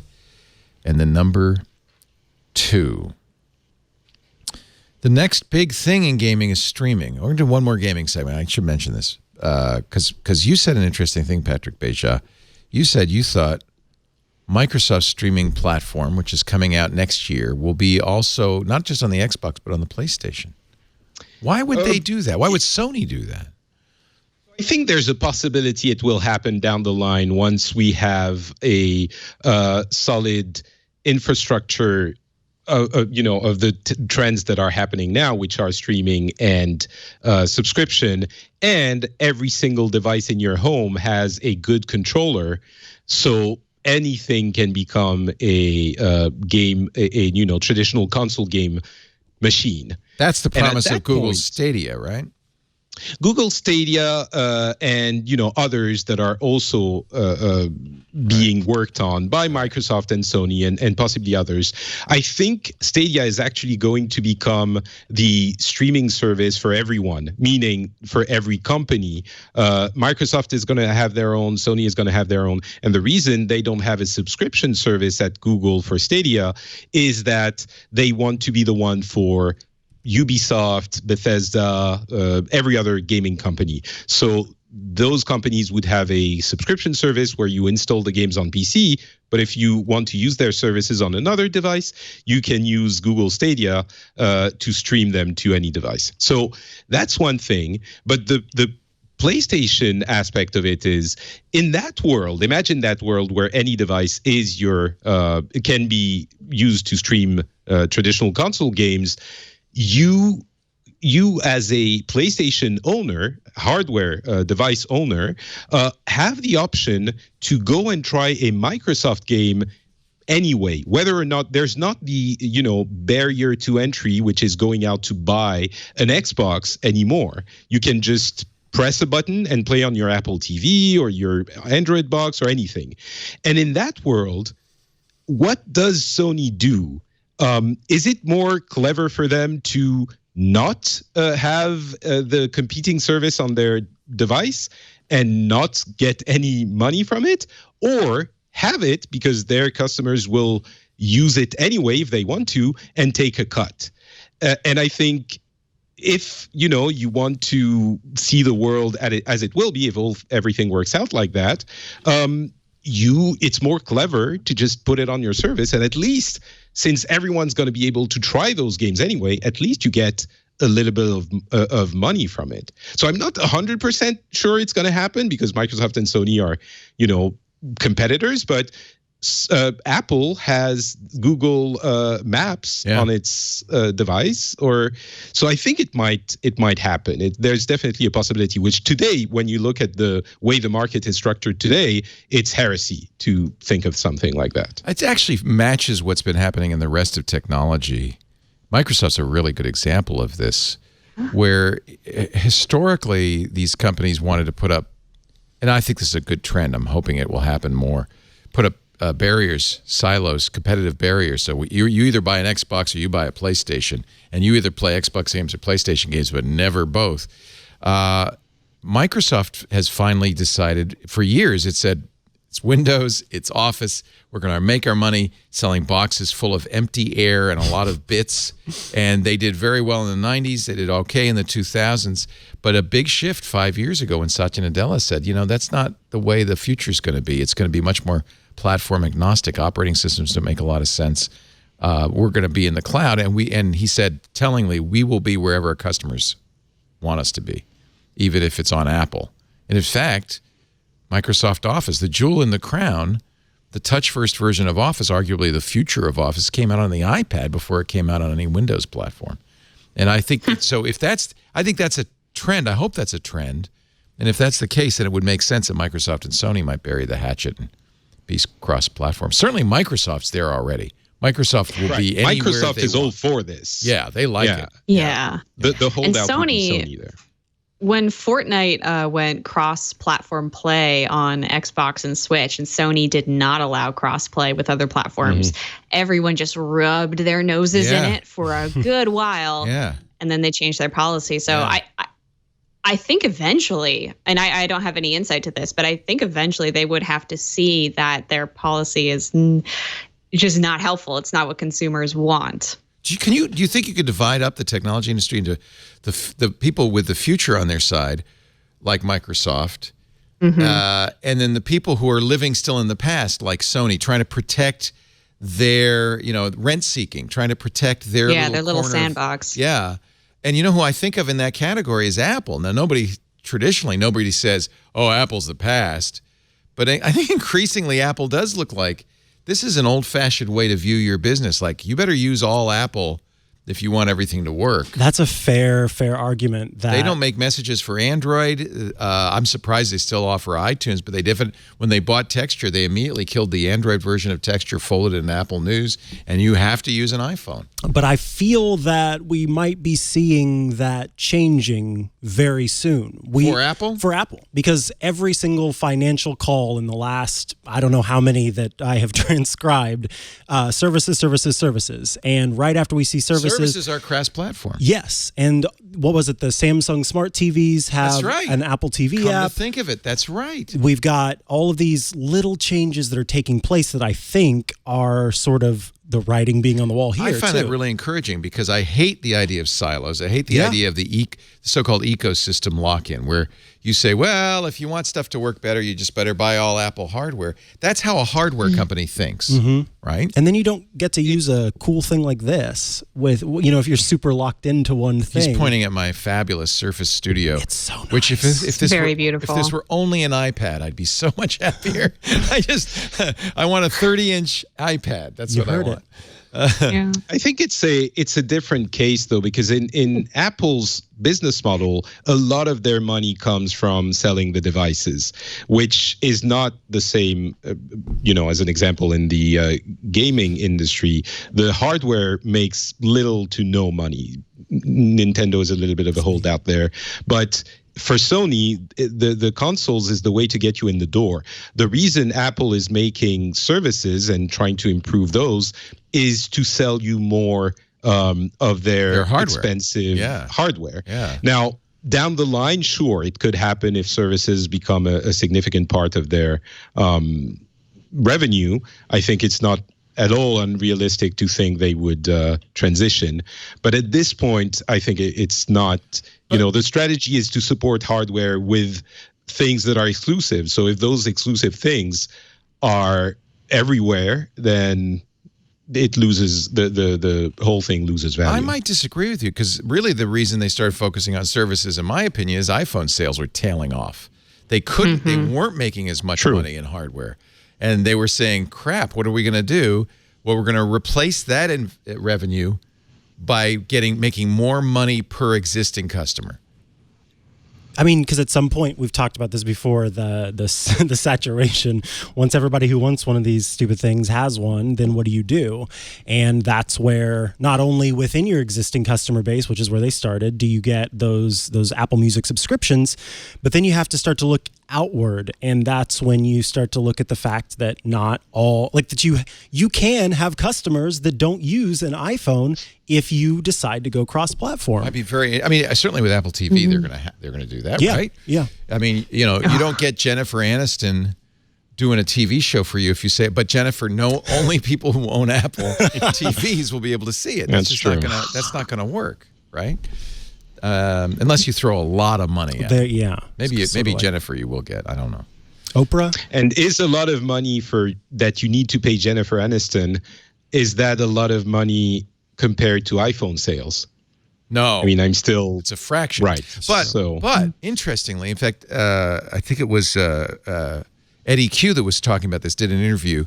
and the number 2. The next big thing in gaming is streaming. We're going to do one more gaming segment. I should mention this because you said an interesting thing, Patrick Beja. You said you thought Microsoft's streaming platform, which is coming out next year, will be also not just on the Xbox, but on the PlayStation. Why would they do that? Why would Sony do that? I think there's a possibility it will happen down the line once we have a solid infrastructure of the trends that are happening now, which are streaming and subscription, and every single device in your home has a good controller. So anything can become a game, a traditional console game machine. That's the promise of Google's Stadia, right? Google Stadia and others that are also being worked on by Microsoft and Sony and possibly others. I think Stadia is actually going to become the streaming service for everyone, meaning for every company. Microsoft is going to have their own, Sony is going to have their own. And the reason they don't have a subscription service at Google for Stadia is that they want to be the one for Ubisoft, Bethesda, every other gaming company. So those companies would have a subscription service where you install the games on PC, but if you want to use their services on another device, you can use Google Stadia to stream them to any device. So that's one thing. But the PlayStation aspect of it is, in that world, imagine that world where any device is can be used to stream traditional console games. You as a PlayStation owner, hardware device owner, have the option to go and try a Microsoft game anyway, whether or not there's not the barrier to entry, which is going out to buy an Xbox anymore. You can just press a button and play on your Apple TV or your Android box or anything. And in that world, what does Sony do? Is it more clever for them to not have the competing service on their device and not get any money from it, or have it because their customers will use it anyway if they want to and take a cut? And I think if you want to see the world as it will be if everything works out like that, it's more clever to just put it on your service, and at least, since everyone's going to be able to try those games anyway, at least you get a little bit of money from it. So I'm not 100% sure it's going to happen because Microsoft and Sony are, competitors, but Apple has Google Maps on its device, so I think it might happen. There's definitely a possibility. Which today, when you look at the way the market is structured today, it's heresy to think of something like that. It actually matches what's been happening in the rest of technology. Microsoft's a really good example of this, where historically these companies wanted to put up, and I think this is a good trend. I'm hoping it will happen more. Put up barriers, silos, competitive barriers. So you either buy an Xbox or you buy a PlayStation, and you either play Xbox games or PlayStation games, but never both. Microsoft has finally decided, for years it said It's Windows, it's Office. We're going to make our money selling boxes full of empty air and a lot of bits. And they did very well in the 90s. They did okay in the 2000s. But a big shift 5 years ago when Satya Nadella said, that's not the way the future is going to be. It's going to be much more platform agnostic. Operating systems don't make a lot of sense. We're going to be in the cloud. And he said, tellingly, we will be wherever our customers want us to be, even if it's on Apple. And in fact, Microsoft Office, the jewel in the crown, the touch-first version of Office, arguably the future of Office, came out on the iPad before it came out on any Windows platform. And I think so. I think that's a trend. I hope that's a trend. And if that's the case, then it would make sense that Microsoft and Sony might bury the hatchet and be cross-platform. Certainly, Microsoft's there already. Microsoft will be anywhere Microsoft they is want. all for this. Yeah, they like it. Yeah. The holdout would be Sony Sony there. When Fortnite went cross-platform play on Xbox and Switch, and Sony did not allow cross-play with other platforms, everyone just rubbed their noses in it for a good while. Yeah. And then they changed their policy. So I think eventually, and I don't have any insight to this, but I think eventually they would have to see that their policy is just not helpful. It's not what consumers want. Do you think you could divide up the technology industry into the people with the future on their side, like Microsoft, and then the people who are living still in the past, like Sony, trying to protect their, rent seeking, trying to protect their little sandbox. And who I think of in that category is Apple. Now, nobody says, "Oh, Apple's the past," but I think increasingly Apple does look like this is an old-fashioned way to view your business. Like, you better use all Apple if you want everything to work. That's a fair argument. That they don't make messages for Android. I'm surprised they still offer iTunes, but when they bought Texture, they immediately killed the Android version of Texture, folded it in Apple News, and you have to use an iPhone. But I feel that we might be seeing that changing very soon. For Apple? For Apple. Because every single financial call in the last, I don't know how many that I have transcribed, services. And right after we see services are cross-platform. Yes. And what was it? The Samsung Smart TVs have an Apple TV app. Come to think of it, that's right. We've got all of these little changes that are taking place that I think are sort of the writing being on the wall here. I find that really encouraging because I hate the idea of silos. I hate the idea of the so-called ecosystem lock-in, where you say, well, if you want stuff to work better, you just better buy all Apple hardware. That's how a hardware company thinks, right? And then you don't get to use a cool thing like this with, if you're super locked into one thing. He's pointing at my fabulous Surface Studio. It's so nice. Which if this Very were, beautiful. If this were only an iPad, I'd be so much happier. I want a 30-inch iPad. That's what I want. I think it's a different case though, because in Apple's business model, a lot of their money comes from selling the devices, which is not the same, as an example in the gaming industry. The hardware makes little to no money. Nintendo is a little bit of a holdout there, but for Sony, the consoles is the way to get you in the door. The reason Apple is making services and trying to improve those is to sell you more of their hardware. Expensive hardware. Yeah. Now, down the line, sure, it could happen if services become a significant part of their revenue. I think it's not at all unrealistic to think they would transition. But at this point, I think it's not... the strategy is to support hardware with things that are exclusive. So if those exclusive things are everywhere, then it loses the whole thing loses value. I might disagree with you because really the reason they started focusing on services, in my opinion, is iPhone sales were tailing off. They couldn't. They weren't making as much money in hardware, and they were saying, "Crap, what are we going to do?" Well, we're going to replace that revenue by making more money per existing customer. I mean, because at some point we've talked about this before, the saturation. Once everybody who wants one of these stupid things has one, then what do you do? And that's where not only within your existing customer base, which is where they started, do you get those Apple Music subscriptions, but then you have to start to look outward, and that's when you start to look at the fact that not all, like that you can have customers that don't use an iPhone if you decide to go cross-platform. I'd be certainly with Apple TV, they're gonna do that, right? Yeah. I mean, you don't get Jennifer Aniston doing a TV show for you if you say it. But Jennifer, no, only people who own Apple TVs will be able to see it. That's just true. That's not gonna work, right? Unless you throw a lot of money at it. Yeah. Maybe Jennifer you will get. I don't know. Oprah? And is a lot of money that you need to pay Jennifer Aniston, is that a lot of money compared to iPhone sales? No. I mean, it's a fraction. Right. But interestingly, in fact, I think it was Eddie Q that was talking about this, did an interview.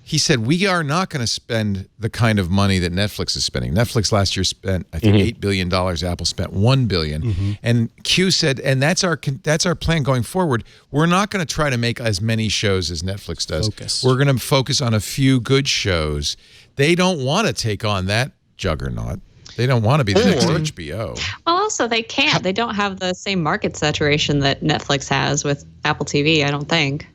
He said, we are not going to spend the kind of money that Netflix is spending. Netflix last year spent, I think, $8 billion. Apple spent $1 billion. And Q said, and that's our plan going forward. We're not going to try to make as many shows as Netflix does. We're going to focus on a few good shows. They don't want to take on that juggernaut. They don't want to be the next HBO. Well, also, they can't. They don't have the same market saturation that Netflix has with Apple TV, I don't think.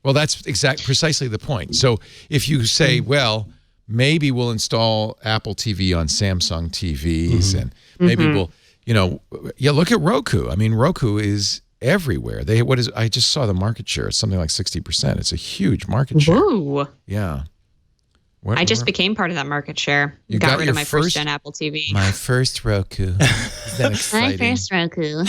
Well, that's precisely the point. So if you say, well, maybe we'll install Apple TV on Samsung TVs and maybe we'll, look at Roku. I mean, Roku is everywhere. I just saw the market share. It's something like 60%. It's a huge market share. Ooh. Yeah. I just became part of that market share. You got rid of my first-gen Apple TV. My first Roku. Is that exciting? My first Roku.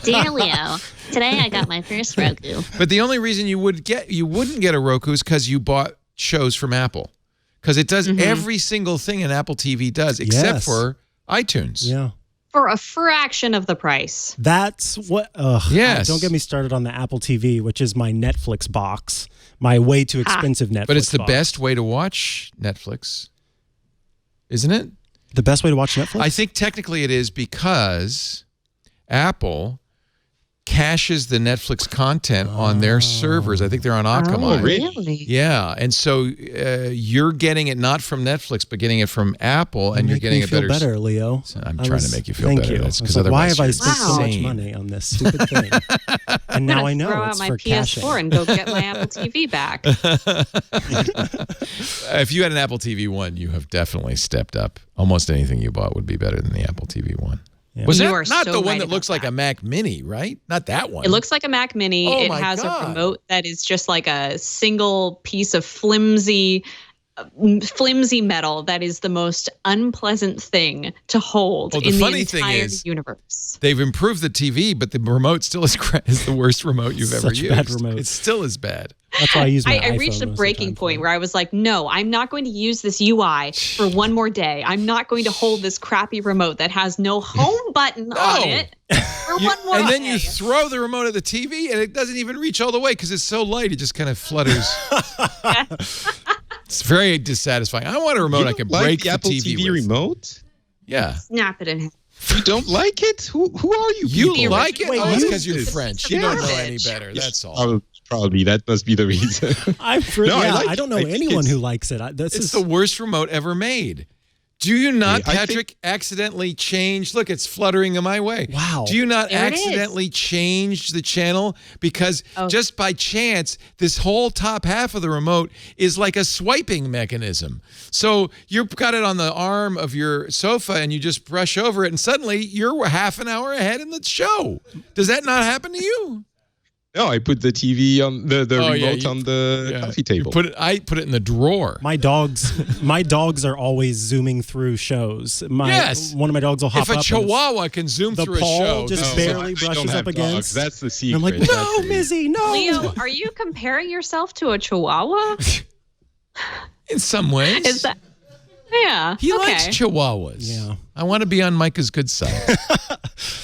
Dear Leo, today I got my first Roku. But the only reason you wouldn't get a Roku is because you bought shows from Apple. Because it does every single thing an Apple TV does, except for iTunes. Yeah. For a fraction of the price. That's what. Yes. Don't get me started on the Apple TV, which is my Netflix box, my way too expensive Netflix. But it's the box. best way to watch Netflix, isn't it? The best way to watch Netflix? I think technically it is because Apple caches the Netflix content on their servers. I think they're on Akamai. Oh, really? Yeah, and so you're getting it not from Netflix, but getting it from Apple, and you're getting a better. Better, Leo. So I'm trying to make you feel thank better. You. That's because why have I you're spent so much insane. money on this stupid thing? And now I know throw it's out my for PS4 caching. and go get my Apple TV back. If you had an Apple TV One, you have definitely stepped up. Almost anything you bought would be better than the Apple TV One. Yeah. Was You that are not so the one right that about looks like a Mac Mini, right? Not that one. It looks like a Mac Mini. Oh It my has God. a remote that is just like a single piece of flimsy metal that is the most unpleasant thing to hold Well, the in the funny thing entire is, universe. They've improved the TV, but the remote still is the worst remote you've ever Such used. bad remote. It's still as bad. That's why I use my I iPhone reached a most of the breaking time point for. where I was like, no, I'm not going to use this UI for one more day. I'm not going to hold this crappy remote that has no home button on it for one more day. And then you throw the remote at the TV, and it doesn't even reach all the way because it's so light. It just kind of flutters. It's very dissatisfying. I want a remote I can break the Apple TV TV with. remote? Yeah. Snap it in half. You don't like it? Who are you? You people? like it? Wait, Oh, it's you- because you're French. You don't know any better. That's all. Probably that must be the reason. I don't know I think anyone it's- who likes it. It's the worst remote ever made. Do you not, I think- Patrick, accidentally change? Look, it's fluttering in my way. Wow. Do you not There it is. accidentally change the channel? Because just by chance, this whole top half of the remote is like a swiping mechanism. So you've got it on the arm of your sofa and you just brush over it and suddenly you're half an hour ahead in the show. Does that not happen to you? No, I put the TV on the Oh, yeah, remote on the coffee table. I put it in the drawer. My dogs are always zooming through shows. Yes. One of my dogs will hop If a up. and chihuahua can zoom the through a paw show, just no. barely I brushes don't up have against. dogs. That's the And secret. I'm like, no, Mizzy, no. Leo, are you comparing yourself to a chihuahua? In some ways. Is that? Yeah. He okay. likes chihuahuas. Yeah. I want to be on Micah's good side.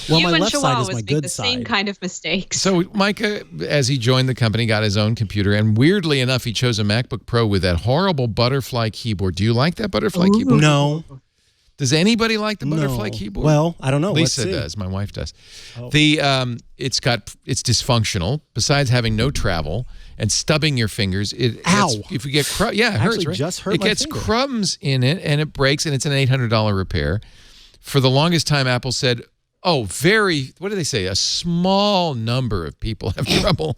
Well, you my and left side is chihuahuas my make good the side. same kind of mistakes. So Micah, as he joined the company, got his own computer, and weirdly enough, he chose a MacBook Pro with that horrible butterfly keyboard. Do you like that butterfly keyboard? No. Does anybody like the butterfly No. keyboard? Well, I don't know. Lisa Let's see. does. My wife does. Oh. It's dysfunctional. Besides having no travel and stubbing your fingers, Ow. if you get it hurts. Actually Right? just hurt it my gets finger. crumbs in it and it breaks, and it's an $800 repair. For the longest time, Apple said, what do they say? A small number of people have trouble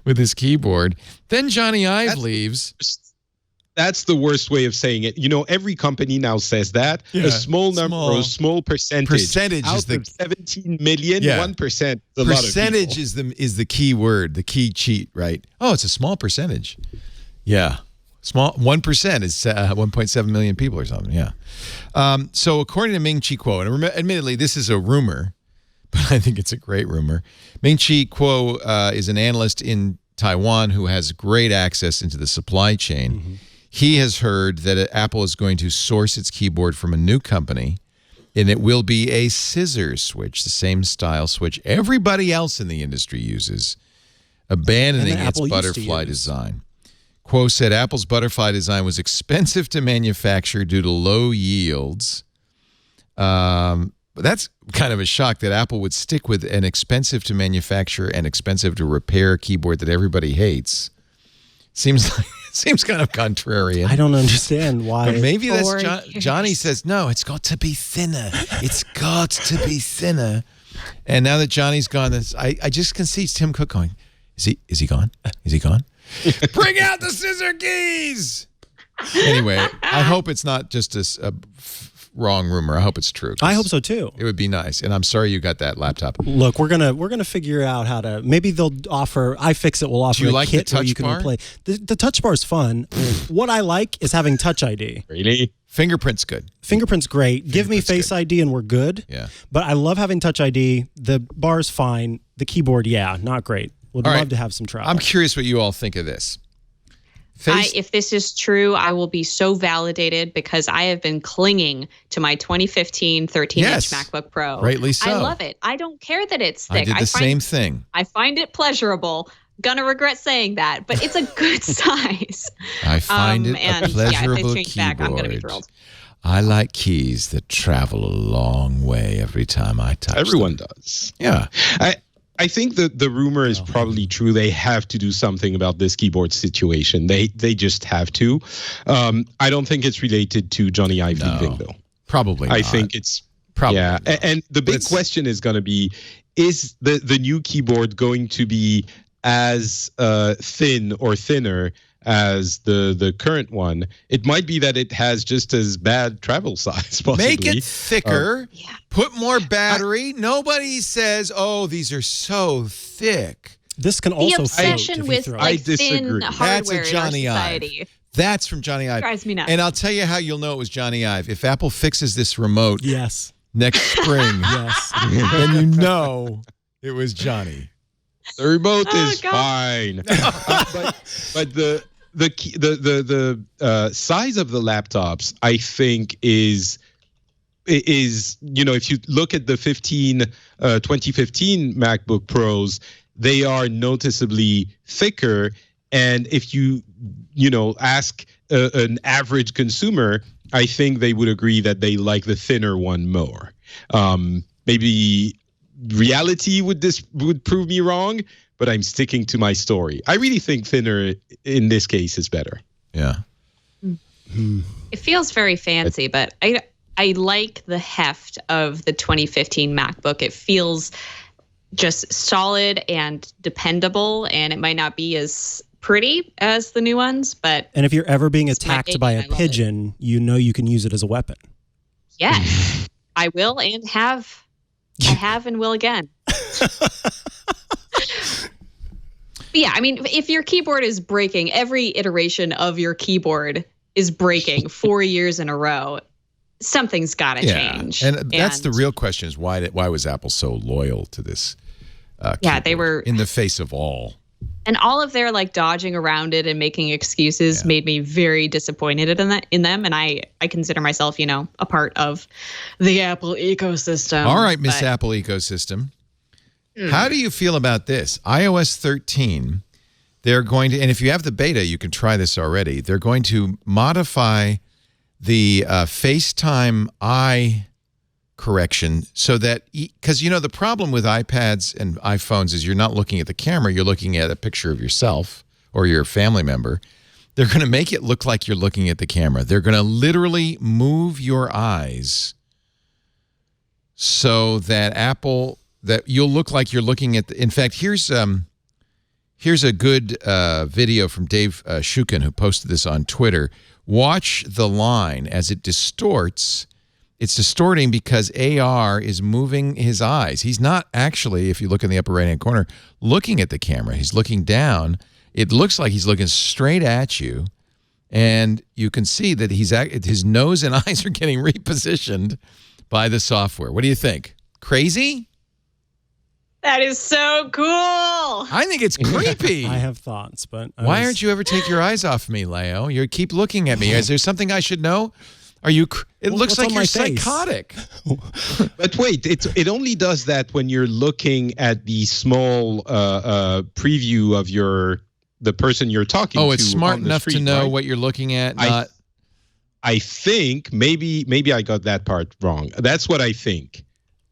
with this keyboard. Then Jony Ive leaves. That's the worst way of saying it. You know, every company now says that. A small number or a small percentage. Percentage out is the of 17 million, 1%. A lot of percentage people. is the key word, the key cheat, right? Oh, it's a small percentage. Yeah. Small 1% is 1.7 million people or something. Yeah. So according to Ming-Chi Kuo, and admittedly, this is a rumor, but I think it's a great rumor. Ming-Chi Kuo is an analyst in Taiwan who has great access into the supply chain. Mm-hmm. He has heard that Apple is going to source its keyboard from a new company, and it will be a scissor switch, the same style switch everybody else in the industry uses, abandoning its butterfly design. Kuo said Apple's butterfly design was expensive to manufacture due to low yields. But that's kind of a shock that Apple would stick with an expensive to manufacture and expensive to repair keyboard that everybody hates. Seems kind of contrarian. I don't understand why. But maybe that's Jony says, no, it's got to be thinner. It's got to be thinner. And now that Johnny's gone, I just can see Tim Cook going, is he gone? Is he gone? Bring out the scissor keys! Anyway, I hope it's not just a wrong rumor. I hope it's true. I hope so too. It would be nice. And I'm sorry you got that laptop. Look, we're gonna figure out how to. Maybe they'll offer. iFixit will offer a kit where you can replay. The touch bar is fun. What I like is having Touch ID. Really? Fingerprint's good. Fingerprint's great. Give me Face ID and we're good. Yeah. But I love having Touch ID. The bar's fine. The keyboard, not great. Would love to have some travel. I'm curious what you all think of this. If this is true, I will be so validated because I have been clinging to my 2015 13-inch MacBook Pro. Rightly so. I love it. I don't care that it's thick. I did the same thing. I find it pleasurable. Gonna regret saying that, but it's a good size. I find it a pleasurable if they change keyboard. Back, I'm gonna be thrilled. I like keys that travel a long way every time I touch Everyone them. does. Yeah. I think that the rumor is probably true. They have to do something about this keyboard situation. They just have to. I don't think it's related to Jony Ive leaving, though. Probably not. I think it's probably not. And the big question is going to be: is the new keyboard going to be as thin or thinner as the current one? It might be that it has just as bad travel size, possibly. Make it thicker. Put more battery. Nobody says, "Oh, these are so thick." This can also the obsession with thin hardware That's a Jony Ive. That's from Jony Ive. Drives me nuts. And I'll tell you how you'll know it was Jony Ive. If Apple fixes this remote next spring, then you know it was Jony. The remote is fine. But the size of the laptops, I think, is if you look at the 2015 MacBook Pros, they are noticeably thicker. And if you ask an average consumer, I think they would agree that they like the thinner one more. Maybe reality would prove me wrong, but I'm sticking to my story. I really think thinner in this case is better. Yeah. It feels very fancy, but I like the heft of the 2015 MacBook. It feels just solid and dependable, and it might not be as pretty as the new ones, but... And if you're ever being attacked by a pigeon, you know you can use it as a weapon. Yes, I will and have. I have and will again. But yeah, I mean, if your keyboard is breaking, every iteration of your keyboard is breaking 4 years in a row, something's got to change. And that's the real question: is why was Apple so loyal to this? They were in the face of all. And all of their dodging around it and making excuses made me very disappointed in them. And I consider myself, a part of the Apple ecosystem. All right, Miss Apple ecosystem. How do you feel about this? iOS 13, they're going to, and if you have the beta, you can try this already. They're going to modify the Facetime Eye Correction so that, because the problem with iPads and iPhones is you're not looking at the camera, you're looking at a picture of yourself or your family member. They're going to make it look like you're looking at the camera. They're going to literally move your eyes so that you'll look like you're looking at in fact, here's Here's a good video from Dave Shukin, who posted this on Twitter. Watch the line as it distorts. It's distorting because AR is moving his eyes. He's not actually, if you look in the upper right-hand corner, looking at the camera. He's looking down. It looks like he's looking straight at you. And you can see that his nose and eyes are getting repositioned by the software. What do you think? Crazy? That is so cool. I think it's creepy. I have thoughts, but why aren't you ever take your eyes off me, Leo? You keep looking at me. Is there something I should know? Are you? It looks like you're psychotic. But wait, it only does that when you're looking at the small preview of the person you're talking to. Oh, it's smart enough street, to know right? what you're looking at. I think maybe I got that part wrong. That's what I think.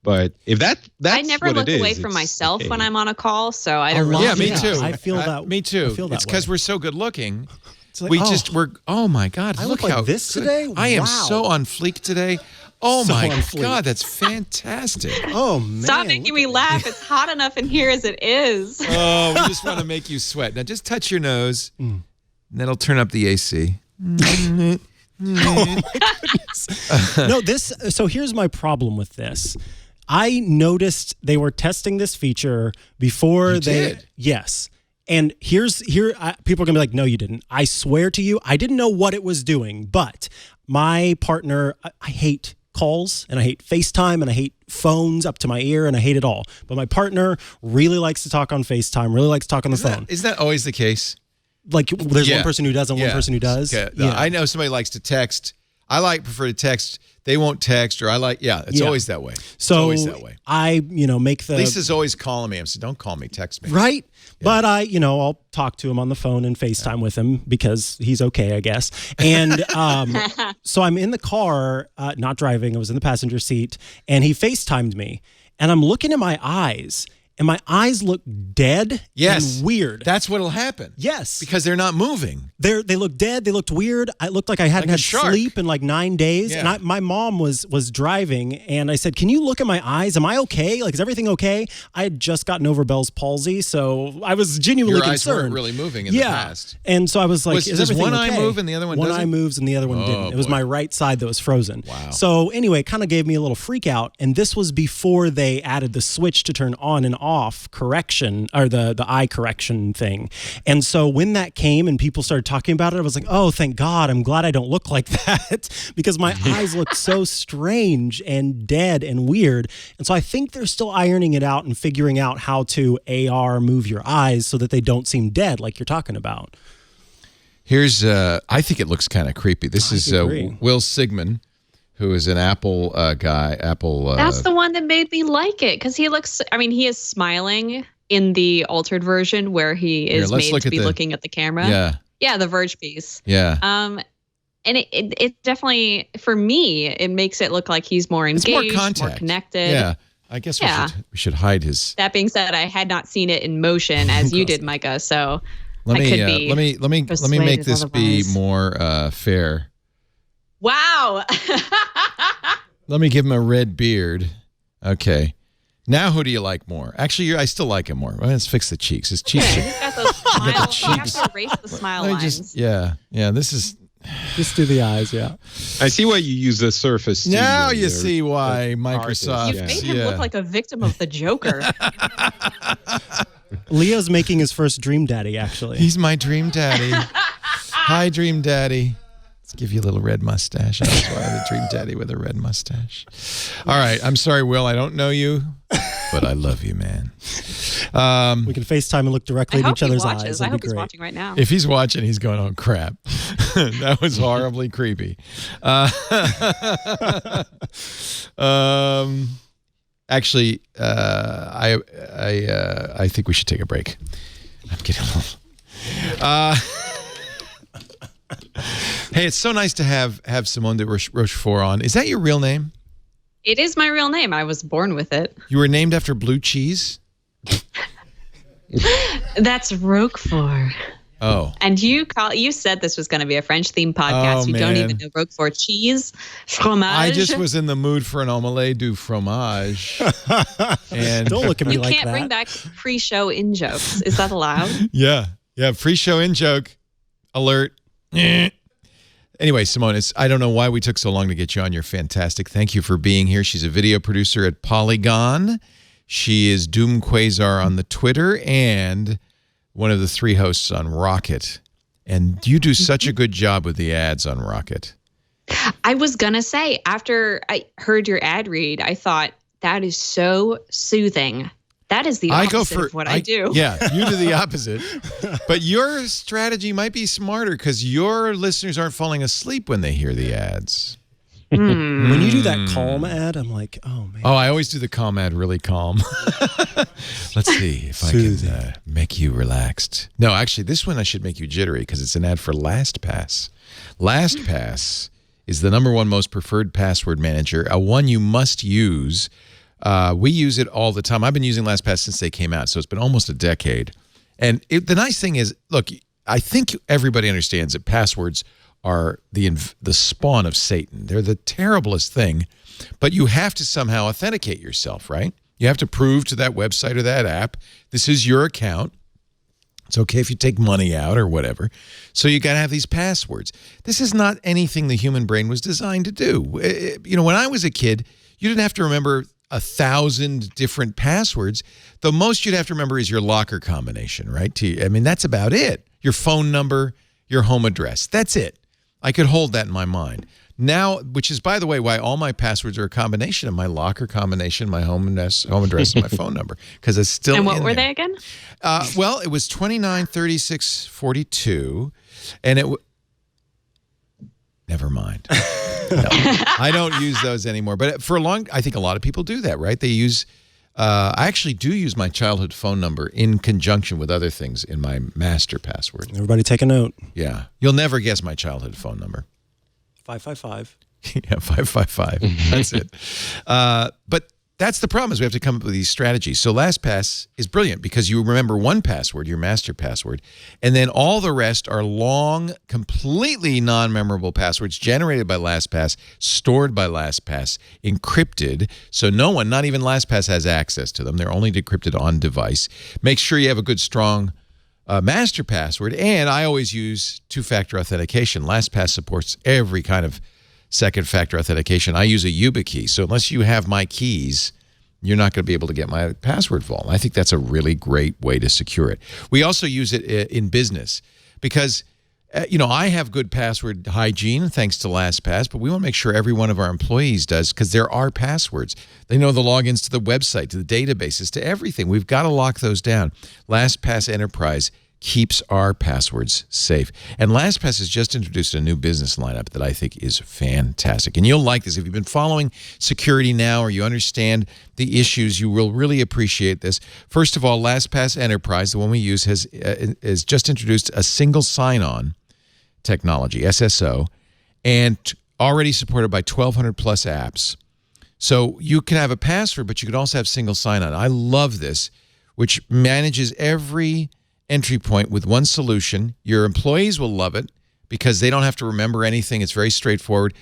But if that's I never what look it is, away from it's myself okay. when I'm on a call, so I don't really. Yeah, me too. I feel that. Me too. I feel that it's because way. we're so good looking. It's like, We're. Oh my God! I look look like how this good. today? I am Wow. so on fleek today. Oh So my on fleek. God, that's fantastic. Oh man! Stop making me laugh. It's hot enough in here as it is. Oh, we just want to make you sweat. Now just touch your nose, and that'll turn up the AC. Oh my goodness. No, so here's my problem with this. I noticed they were testing this feature before did? Yes. And people are going to be like, no, you didn't. I swear to you, I didn't know what it was doing, but my partner, I hate calls and I hate FaceTime and I hate phones up to my ear and I hate it all. But my partner really likes to talk on FaceTime, really likes to talk on the phone. Isn't that always the case? Like there's one person who does and one person who does. Okay. Yeah. I know somebody likes to text. I prefer to text. They won't text, or it's always that way. It's always that way. I, make the... Lisa's always calling me. I'm saying, don't call me, text me. Right? Yeah. But I'll talk to him on the phone and FaceTime with him because he's okay, I guess. And so I'm in the car, not driving. I was in the passenger seat, and he FaceTimed me. And I'm looking at my eyes, and my eyes look dead and weird. That's what'll happen. Yes. Because they're not moving. They looked dead. They looked weird. It looked like I hadn't had sleep in like 9 days. Yeah. And my mom was driving, and I said, "Can you look at my eyes? Am I okay? Like, is everything okay?" I had just gotten over Bell's palsy, so I was genuinely Your eyes concerned. weren't really moving in the past. And so I was like, does everything one eye okay? move and the other one One doesn't? eye moves and the other one didn't. It was boy. my right side that was frozen. Wow. So anyway, it kind of gave me a little freak out. And this was before they added the switch to turn on and off correction, or the eye correction thing. And so when that came and people started talking about it, I was like, oh, thank God. I'm glad I don't look like that because my eyes look so strange and dead and weird. And so I think they're still ironing it out and figuring out how to AR move your eyes so that they don't seem dead like you're talking about. Here's, I think it looks kind of creepy. This is Will Sigmund, who is an Apple guy. That's the one that made me like it because he is smiling in the altered version where he is made to be looking at the camera. Yeah. Yeah, the Verge piece. Yeah. And it definitely, for me, it makes it look like he's more engaged, more connected. Yeah. I guess we should hide his. That being said, I had not seen it in motion as you did, Micah. So let me make this be more fair. Wow. Let me give him a red beard. Okay. Now, who do you like more? Actually, I still like him more. Well, let's fix the cheeks. His cheeks. He's got those smiles. You have to erase the smile lines. Yeah. This is. Just do the eyes, yeah. I see why you use the Surface Studio. Now you see why Microsoft. You've made him look like a victim of the Joker. Leo's making his first Dream Daddy, actually. He's my Dream Daddy. Hi, Dream Daddy. Let's give you a little red mustache. That's why I'm a Dream Daddy with a red mustache. All right. I'm sorry, Will. I don't know you, but I love you, man. We can FaceTime and look directly at each other's eyes. I hope he's watching right now. If he's watching, he's going, oh, crap. That was horribly creepy. Actually, I think we should take a break. I'm getting a little... Hey, it's so nice to have Simone de Rochefort on. Is that your real name? It is my real name. I was born with it. You were named after blue cheese? That's Roquefort. Oh. And you said this was going to be a French themed podcast. Oh, you don't man. even know Roquefort cheese, fromage. I just was in the mood for an omelette du fromage. And Don't look at me You like can't that. bring back pre-show in jokes. Is that allowed? yeah, free show in joke alert. Anyway, Simone, I don't know why we took so long to get you on. You're fantastic. Thank you for being here. She's a video producer at Polygon. She is Doom Quasar on the Twitter and one of the 3 hosts on Rocket. And you do such a good job with the ads on Rocket. I was going to say, after I heard your ad read, I thought, that is so soothing. That is the opposite of what I do. Yeah, you do the opposite. But your strategy might be smarter because your listeners aren't falling asleep when they hear the ads. When you do that calm ad, I'm like, oh, man. Oh, I always do the calm ad really calm. Let's see if I can make you relaxed. No, actually, this one I should make you jittery because it's an ad for Lastpass. Lastpass is the #1 most preferred password manager, a one you must use. We use it all the time. I've been using LastPass since they came out, so it's been almost a decade. And the nice thing is, look, I think everybody understands that passwords are the spawn of Satan. They're the terriblest thing, but you have to somehow authenticate yourself, right? You have to prove to that website or that app, this is your account. It's okay if you take money out or whatever. So you got to have these passwords. This is not anything the human brain was designed to do. You know, when I was a kid, you didn't have to remember 1,000 different passwords. The most you'd have to remember is your locker combination, right? I mean, that's about it. Your phone number, your home address. That's it. I could hold that in my mind. Now, which is, by the way, why all my passwords are a combination of my locker combination, my home address, and my phone number, because it's still And what were there. they again? Well, it was 29, 36, 42, and it. Never mind. No, I don't use those anymore. But for a long, I think a lot of people do that, right? They use. I actually do use my childhood phone number in conjunction with other things in my master password. Everybody take a note. Yeah, you'll never guess my childhood phone number. 555. Yeah, 555. That's it. But that's the problem is we have to come up with these strategies. So LastPass is brilliant because you remember one password, your master password, and then all the rest are long, completely non-memorable passwords generated by LastPass, stored by LastPass, encrypted, so no one, not even LastPass, has access to them. They're only decrypted on device. Make sure you have a good, strong master password, and I always use two-factor authentication. LastPass supports every kind of second-factor authentication. I use a YubiKey, so unless you have my keys, you're not going to be able to get my password vault. I think that's a really great way to secure it. We also use it in business because, you know, I have good password hygiene thanks to LastPass, but we want to make sure every one of our employees does because there are passwords. They know the logins to the website, to the databases, to everything. We've got to lock those down. LastPass Enterprise keeps our passwords safe. And LastPass has just introduced a new business lineup that I think is fantastic. And you'll like this. If you've been following security now or you understand the issues, you will really appreciate this. First of all, LastPass Enterprise, the one we use, has just introduced a single sign-on technology, SSO, and already supported by 1,200 plus apps. So you can have a password, but you can also have single sign-on. I love this, which manages every entry point with one solution. Your employees will love it because they don't have to remember anything. It's very straightforward,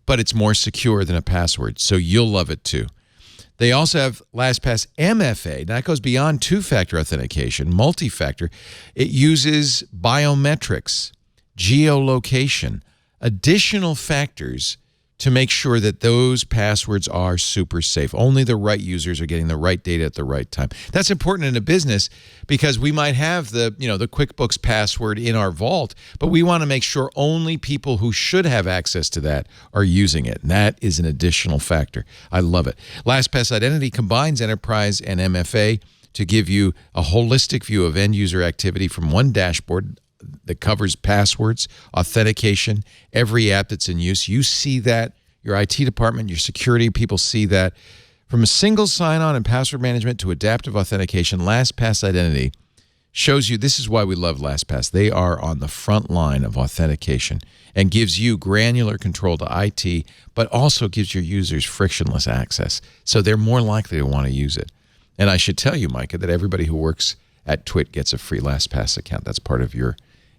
but it's more secure than a password, so you'll love it too. They also have LastPass Mfa. That goes beyond two-factor authentication, multi-factor. It uses biometrics, geolocation, additional factors to make sure that those passwords are super safe. Only the right users are getting the right data at the right time. That's important in a business because we might have the QuickBooks password in our vault, but we want to make sure only people who should have access to that are using it. And that is an additional factor. I love it. LastPass Identity combines Enterprise and MFA to give you a holistic view of end user activity from one dashboard that covers passwords, authentication, every app that's in use. You see that. Your IT department, your security people see that. From a single sign-on and password management to adaptive authentication, LastPass Identity shows you this is why we love LastPass. They are on the front line of authentication and gives you granular control to IT, but also gives your users frictionless access. So they're more likely to want to use it. And I should tell you, Micah, that everybody who works at Twit gets a free LastPass account. That's part of your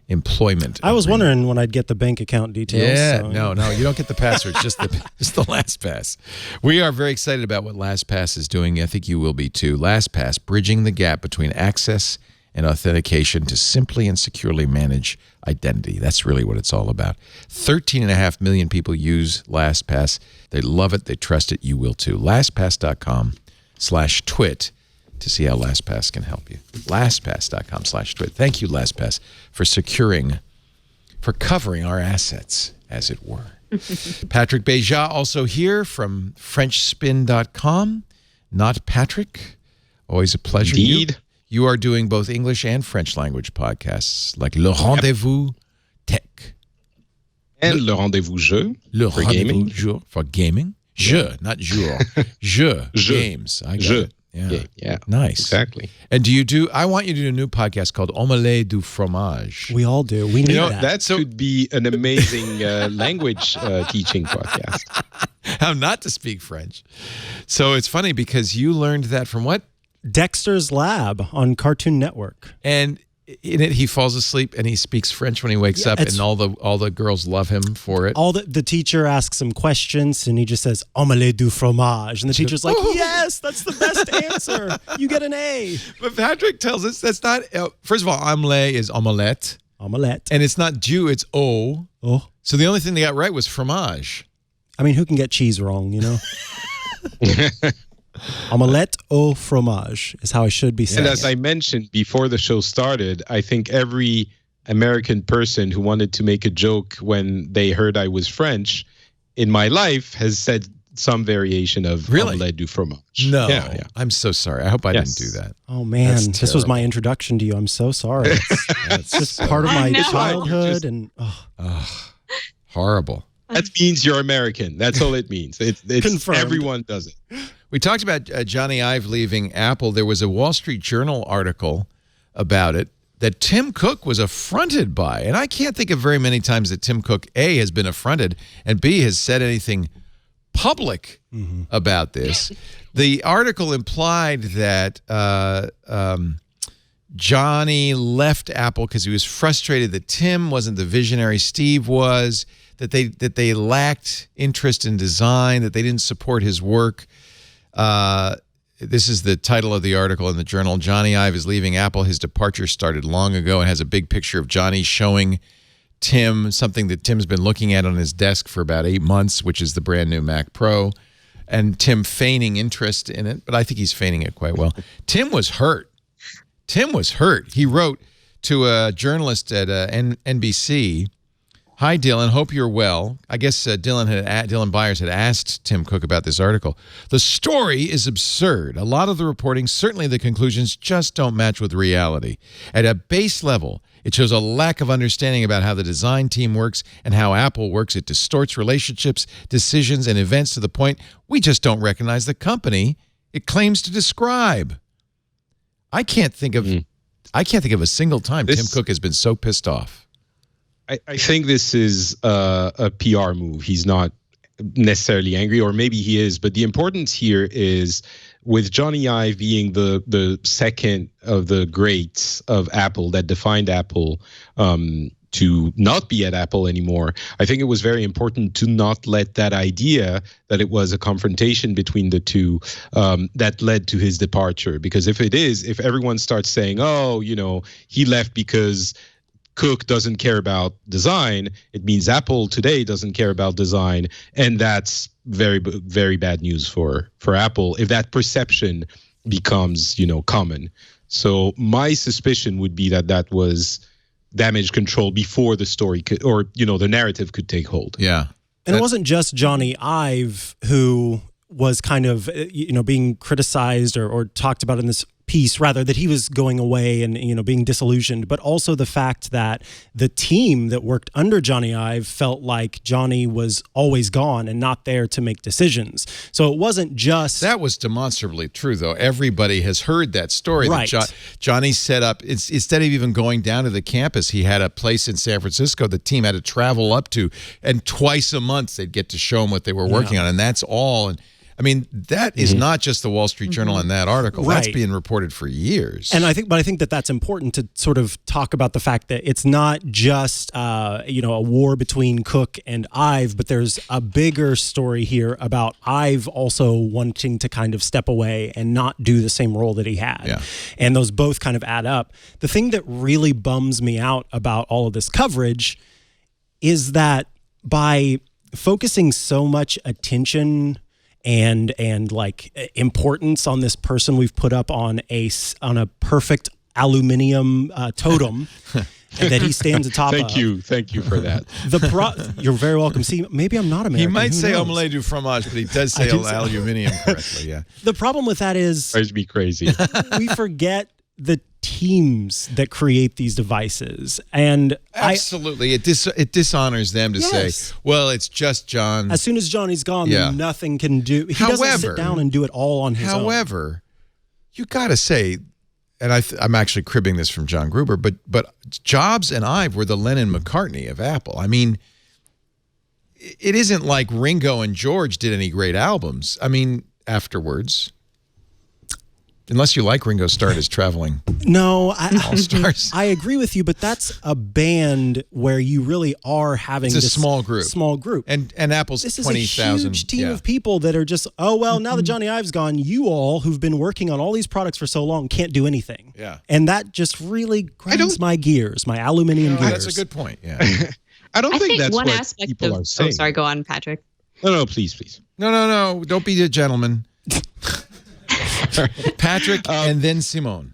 employment. I was wondering when I'd get the bank account details. Yeah, so. no, you don't get the password, just the LastPass. We are very excited about what LastPass is doing. I think you will be too. LastPass, bridging the gap between access and authentication to simply and securely manage identity. That's really what it's all about. 13.5 million people use LastPass. They love it. They trust it. You will too. LastPass.com/twit to see how LastPass can help you. LastPass.com/twit. Thank you, LastPass, for covering our assets, as it were. Patrick Beja also here from FrenchSpin.com. Not Patrick. Always a pleasure. Indeed. You are doing both English and French language podcasts like Le Rendezvous Tech. And Le Rendezvous Jeu for gaming. Jeu for gaming. Jeu, not jour. Jeu, games. I got it. Yeah. Nice. Exactly. And I want you to do a new podcast called Omelette du Fromage. We all do. We need that. That could be an amazing language teaching podcast. How not to speak French. So it's funny because you learned that from what? Dexter's Lab on Cartoon Network. And in it, he falls asleep and he speaks French when he wakes up, and all the girls love him for it. All the teacher asks him questions, and he just says omelette du fromage, and the teacher's like, "Yes, that's the best answer. You get an A." But Patrick tells us that's not. First of all, omelette is omelette, and it's not Jew, it's O. Oh, so the only thing they got right was fromage. I mean, who can get cheese wrong? You know. Omelette au fromage is how I should be saying And as I mentioned before the show started, I think every American person who wanted to make a joke when they heard I was French in my life has said some variation of omelette du fromage. No, yeah. I'm so sorry. I hope I didn't do that. Oh, man. This was my introduction to you. I'm so sorry. It's just part of my childhood. Horrible. That means you're American. That's all it means. It's Confirmed. Everyone does it. We talked about Jony Ive leaving Apple. There was a Wall Street Journal article about it that Tim Cook was affronted by. And I can't think of very many times that Tim Cook, A, has been affronted, and B, has said anything public about this. The article implied that Jony left Apple because he was frustrated that Tim wasn't the visionary Steve was, that they lacked interest in design, that they didn't support his work. This is the title of the article in the journal. Jony Ive is leaving Apple. His departure started long ago, and has a big picture of Jony showing Tim something that Tim's been looking at on his desk for about 8 months, which is the brand new Mac Pro, and Tim feigning interest in it, but I think he's feigning it quite well. Tim was hurt. He wrote to a journalist at NBC, "Hi, Dylan. Hope you're well." I guess Dylan Byers had asked Tim Cook about this article. "The story is absurd. A lot of the reporting, certainly the conclusions, just don't match with reality. At a base level, it shows a lack of understanding about how the design team works and how Apple works. It distorts relationships, decisions, and events to the point we just don't recognize the company it claims to describe." I can't think of a single time Tim Cook has been so pissed off. I think this is a PR move. He's not necessarily angry, or maybe he is. But the importance here is with Jony Ive being the second of the greats of Apple that defined Apple to not be at Apple anymore. I think it was very important to not let that idea that it was a confrontation between the two that led to his departure. Because if everyone starts saying, oh, he left because Cook doesn't care about design, it means Apple today doesn't care about design, and that's very, very bad news for Apple if that perception becomes common. So my suspicion would be that was damage control before the story could, or the narrative could take hold. Yeah, and it wasn't just Jony Ive who was kind of being criticized or talked about in this piece, rather, that he was going away and being disillusioned, but also the fact that the team that worked under Jony Ive felt like Jony was always gone and not there to make decisions. So it wasn't just that was demonstrably true, though. Everybody has heard that story. Right. That Jony set up, instead of even going down to the campus, he had a place in San Francisco the team had to travel up to, and twice a month they'd get to show him what they were working on, and that's all. And I mean, that is not just the Wall Street Journal in that article. That's Right. being reported for years. And I think that that's important to sort of talk about the fact that it's not just a war between Cook and Ive, but there's a bigger story here about Ive also wanting to kind of step away and not do the same role that he had. Yeah. And those both kind of add up. The thing that really bums me out about all of this coverage is that by focusing so much attention and like importance on this person we've put up on a perfect aluminium totem and that he stands atop of. Thank you for that. You're very welcome. See, maybe I'm not American. he might Who say knows? omelette du fromage, but he does say aluminium correctly. Yeah. The problem with that is Drives me crazy. we forget the teams that create these devices, and Absolutely. It dishonors them to say, well, it's just John. as soon as Johnny's gone, Yeah. then nothing can do. He doesn't sit However- down and do it all on his own. However, you got to say, and I'm actually cribbing this from John Gruber, but Jobs and Ive were the Lennon-McCartney of Apple. I mean, it isn't like Ringo and George did any great albums. I mean, afterwards. Unless you like Ringo Starr as traveling No, all-stars. I agree with you, but that's a band where you really are having It's a this small group. Small group. And Apple's This is 20,000. a huge team of people that are just, oh, well, now that Johnny Ive's gone, you all who've been working on all these products for so long can't do anything. Yeah. And that just really grinds my gears, my aluminium gears. That's a good point. Yeah. I don't I think think that's one what aspect people of. are saying. Oh, sorry. Go on, Patrick. No, please. No. Don't be a gentleman. Patrick and then Simone.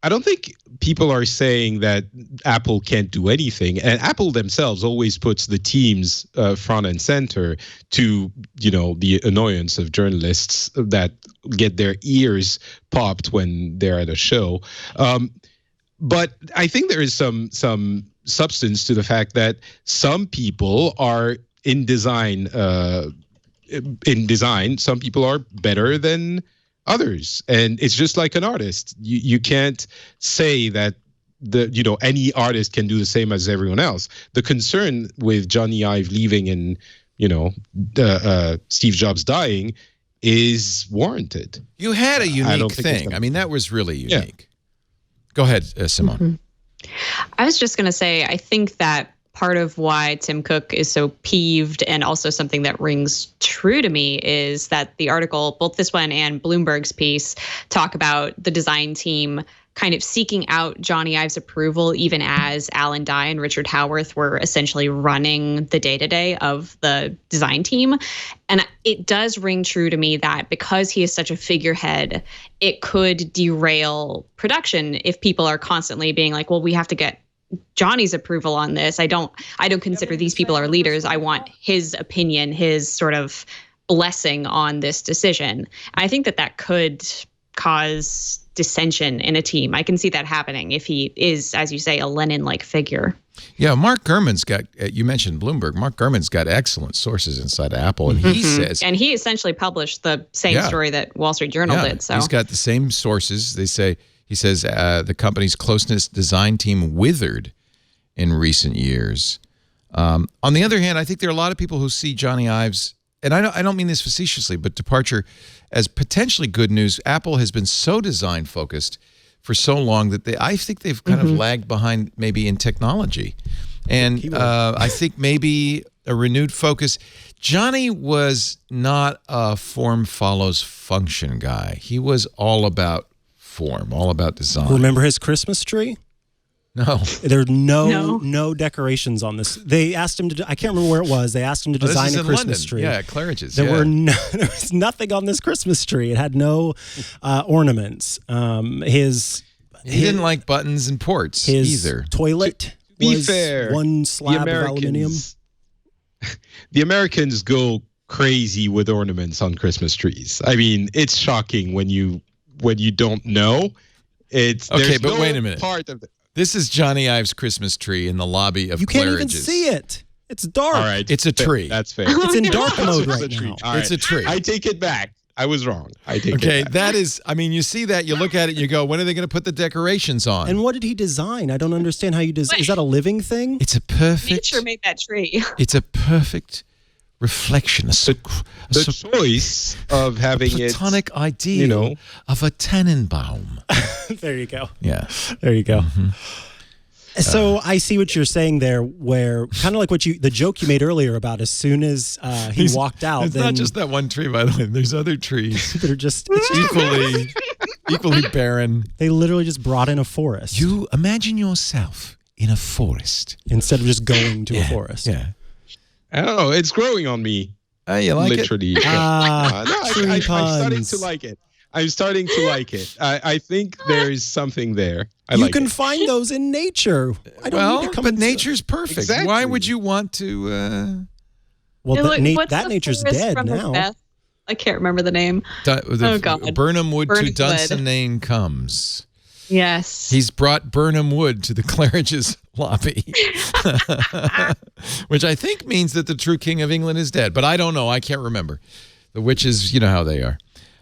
I don't think people are saying that Apple can't do anything, and Apple themselves always puts the teams front and center to, the annoyance of journalists that get their ears popped when they're at a show. But I think there is some substance to the fact that some people are in design. Some people are better than others, and it's just like an artist. You can't say that any artist can do the same as everyone else. The concern with Johnny Ive leaving and Steve Jobs dying is warranted. You had a unique thing. I mean, that was really unique. Go ahead, Simone. I was just going to say, I think that part of why Tim Cook is so peeved, and also something that rings true to me, is that the article, both this one and Bloomberg's piece, talk about the design team kind of seeking out Johnny Ive's approval, even as Alan Dye and Richard Howarth were essentially running the day-to-day of the design team. And it does ring true to me that because he is such a figurehead, it could derail production if people are constantly being like, well, we have to get Johnny's approval on this. I don't consider these people our leaders. I want his opinion, his sort of blessing on this decision. I think that could cause dissension in a team. I can see that happening if he is, as you say, a Lenin-like figure. Yeah, Mark Gurman's got, you mentioned Bloomberg, Mark Gurman's got excellent sources inside Apple, and he says... And he essentially published the same story that Wall Street Journal did. So he's got the same sources. He says the company's closeness design team withered in recent years. On the other hand, I think there are a lot of people who see Johnny Ive's, and I don't mean this facetiously, but departure as potentially good news. Apple has been so design focused for so long that I think they've kind of lagged behind maybe in technology. And I think maybe a renewed focus. Johnny was not a form follows function guy. He was all about form, all about design. Remember his Christmas tree? No. There are no decorations on this. They asked him to, I can't remember where it was. They asked him to design a Christmas tree. Yeah, Claridge's. There was nothing on this Christmas tree. It had no ornaments. He didn't like buttons and ports either. Toilet was fair, one slab of aluminium. The Americans go crazy with ornaments on Christmas trees. I mean, it's shocking when you don't know. Okay, but wait a minute. Part of this is Johnny Ive's Christmas tree in the lobby of Claridge's. You can't even see it. It's dark. All right, it's a tree. That's fair. It's in dark mode right now. It's a tree. I take it back. I was wrong. Okay, that is, I mean, you see that, you look at it, and you go, when are they going to put the decorations on? And what did he design? I don't understand how you design. Is that a living thing? It's a perfect... Nature made that tree. It's a perfect reflection, the choice of having platonic ideal of a Tannenbaum. There you go. Yeah. There you go. So I see what you're saying there, where kind of like the joke you made earlier about as soon as he walked out. It's not just that one tree, by the way. There's other trees that are just equally barren. They literally just brought in a forest. You imagine yourself in a forest instead of just going to a forest. Yeah. I don't know. It's growing on me. You like literally. it? I'm starting to like it. I'm starting to like it. I think there's something there. You can find those in nature. I don't need to come but nature's perfect. Exactly. Why would you want to? Well, that nature's dead now. Beth? I can't remember the name. God. Burnham Wood Burning to Dunsinane comes. Yes. He's brought Burnham Wood to the Claridge's lobby, which I think means that the true king of England is dead. But I don't know. I can't remember. The witches, you know how they are.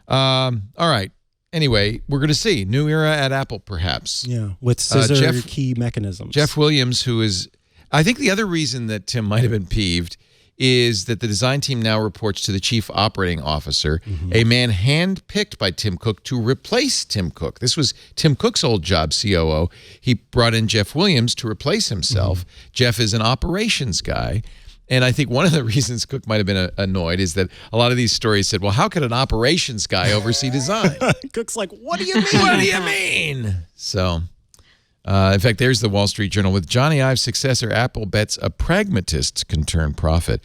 All right. Anyway, we're going to see. New era at Apple, perhaps. Yeah, with scissor key mechanisms. Jeff Williams, who is... I think the other reason that Tim might have been peeved is that the design team now reports to the chief operating officer, a man handpicked by Tim Cook to replace Tim Cook. This was Tim Cook's old job, COO. He brought in Jeff Williams to replace himself. Jeff is an operations guy. And I think one of the reasons Cook might have been annoyed is that a lot of these stories said, well, how could an operations guy oversee design? Cook's like, what do you mean? What do you mean? So, in fact, there's the Wall Street Journal. With Jony Ive's successor, Apple bets a pragmatist can turn profit.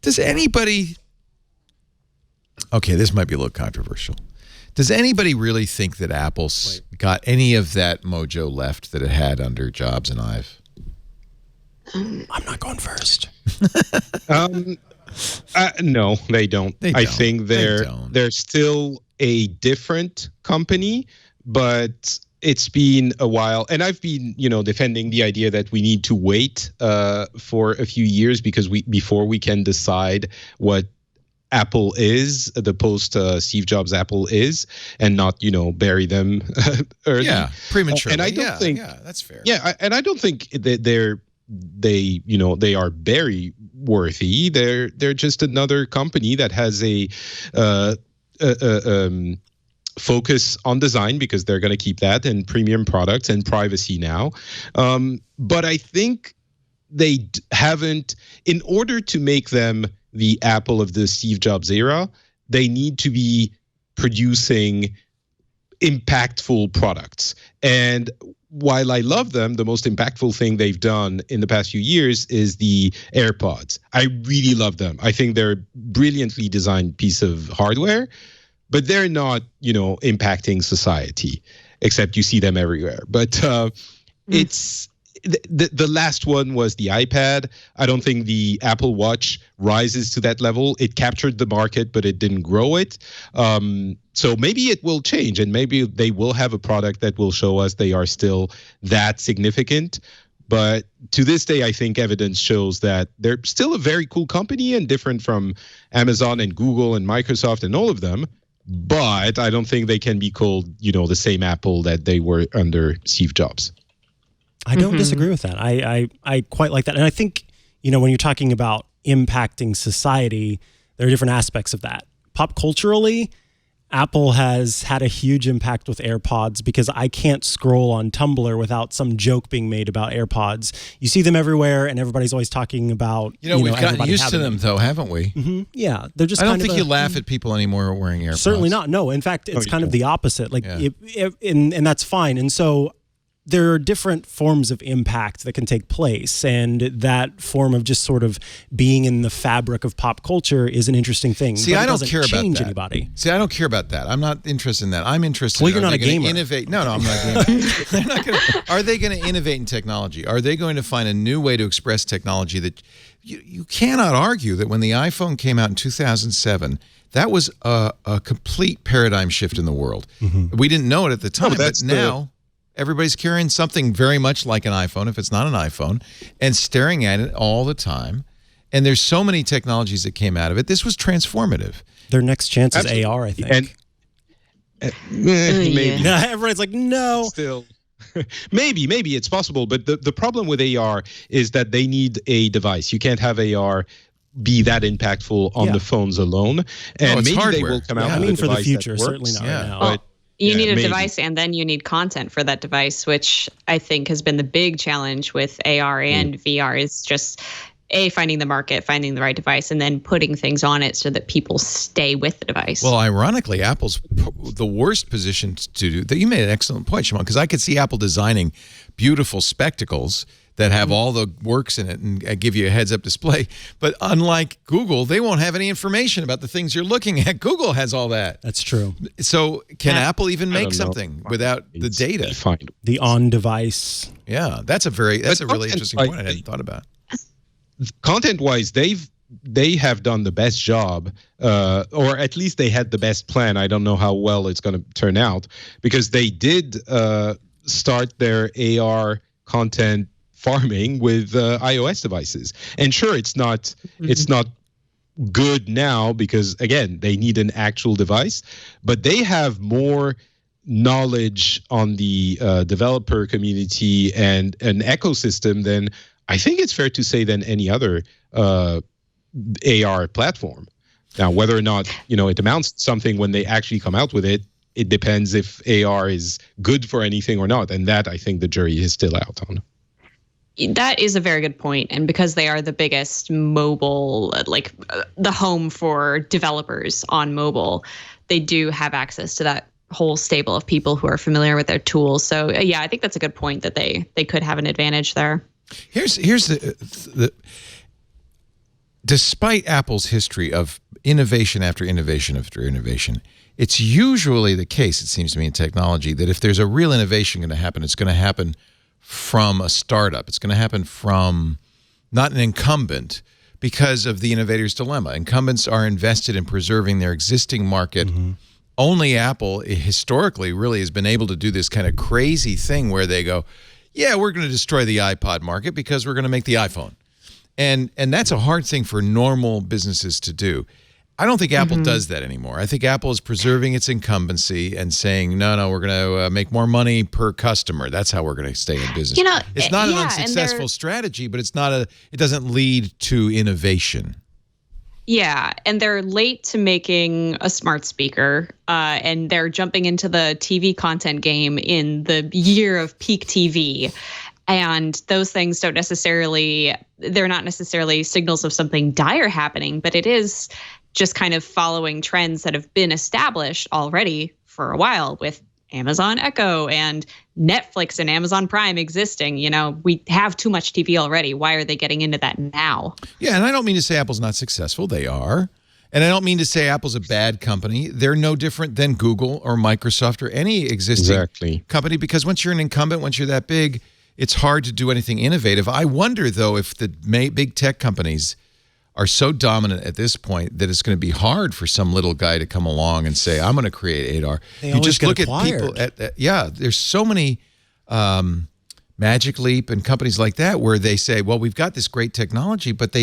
Does anybody... Okay, this might be a little controversial. Does anybody really think that Apple's got any of that mojo left that it had under Jobs and Ive? I'm not going first. No, they don't. I think they're still a different company, but it's been a while. And I've been, defending the idea that we need to wait for a few years before we can decide what Apple is, the post Steve Jobs Apple is, and not, bury them early. Yeah, prematurely. And I don't think that's fair. Yeah, and I don't think that they are very worthy. They're just another company that has a focus on design, because they're going to keep that, and premium products and privacy now. But I think they haven't, in order to make them the Apple of the Steve Jobs era, they need to be producing impactful products. And while I love them, the most impactful thing they've done in the past few years is the AirPods. I really love them. I think they're a brilliantly designed piece of hardware, but they're not, impacting society, except you see them everywhere. But it's the last one was the iPad. I don't think the Apple Watch rises to that level. It captured the market, but it didn't grow it. So maybe it will change, and maybe they will have a product that will show us they are still that significant. But to this day, I think evidence shows that they're still a very cool company and different from Amazon and Google and Microsoft and all of them. But I don't think they can be called, the same Apple that they were under Steve Jobs. I don't disagree with that. I quite like that. And I think, when you're talking about impacting society, there are different aspects of that. Pop culturally, Apple has had a huge impact with AirPods, because I can't scroll on Tumblr without some joke being made about AirPods. You see them everywhere, and everybody's always talking about. We've gotten used to them, though, haven't we? Yeah, they're just. I don't think you laugh at people anymore wearing AirPods. Certainly not. No, in fact, it's kind of the opposite. Like, and that's fine. And so, there are different forms of impact that can take place, and that form of just sort of being in the fabric of pop culture is an interesting thing. See, I don't care about change that. Anybody. See, I don't care about that. I'm not interested in that. I'm interested. Well, you're not a gamer. Innovate? No, I'm not a gamer. They're not gonna, are they going to innovate in technology? Are they going to find a new way to express technology that you cannot argue that when the iPhone came out in 2007? That was a complete paradigm shift in the world. We didn't know it at the time, but now everybody's carrying something very much like an iPhone, if it's not an iPhone, and staring at it all the time. And there's so many technologies that came out of it. This was transformative. Their next chance is AR, I think. And maybe. Everybody's like, no. Still. Maybe it's possible. But the problem with AR is that they need a device. You can't have AR be that impactful on the phones alone. And it's maybe hardware. they will come out I with mean, a for the device future, that works. certainly not right now. But You need a maybe. device, and then you need content for that device, which I think has been the big challenge with AR and VR is just finding the market, finding the right device, and then putting things on it so that people stay with the device. Well, ironically, Apple's the worst position to do that. You made an excellent point, Shimon, because I could see Apple designing beautiful spectacles that have all the works in it and give you a heads-up display. But unlike Google, they won't have any information about the things you're looking at. Google has all that. That's true. So can Apple even I make don't know. something without the data? Fine. The on-device. Yeah, that's a really content, interesting point I hadn't thought about. Content-wise, they have done the best job, or at least they had the best plan. I don't know how well it's going to turn out because they did start their AR content farming with iOS devices. And sure, it's not good now because again, they need an actual device, but they have more knowledge on the developer community and an ecosystem than I think it's fair to say than any other AR platform. Now, whether or not it amounts to something when they actually come out with it, it depends if AR is good for anything or not, and that I think the jury is still out on. That is a very good point. And because they are the biggest mobile, the home for developers on mobile, they do have access to that whole stable of people who are familiar with their tools. So yeah, I think that's a good point that they could have an advantage there. Here's the despite Apple's history of innovation after innovation after innovation, it's usually the case, it seems to me, in technology that if there's a real innovation going to happen, it's going to happen from a startup. It's going to happen from not an incumbent because of the innovator's dilemma. Incumbents are invested in preserving their existing market. Only Apple historically really has been able to do this kind of crazy thing where they go, yeah, we're going to destroy the iPod market because we're going to make the iPhone. And that's a hard thing for normal businesses to do. I don't think Apple does that anymore. I think Apple is preserving its incumbency and saying, no, we're going to make more money per customer. That's how we're going to stay in business. It's not an unsuccessful strategy, but it doesn't lead to innovation. Yeah, and they're late to making a smart speaker, and they're jumping into the TV content game in the year of peak TV. And those things they're not necessarily signals of something dire happening, but it is just kind of following trends that have been established already for a while with Amazon Echo and Netflix and Amazon Prime existing. We have too much TV already. Why are they getting into that now? Yeah, and I don't mean to say Apple's not successful. They are. And I don't mean to say Apple's a bad company. They're no different than Google or Microsoft or any existing company because once you're an incumbent, once you're that big, it's hard to do anything innovative. I wonder, though, if the big tech companies are so dominant at this point that it's going to be hard for some little guy to come along and say, I'm going to create AR. You just look at people there's so many Magic Leap and companies like that where they say, well, we've got this great technology, but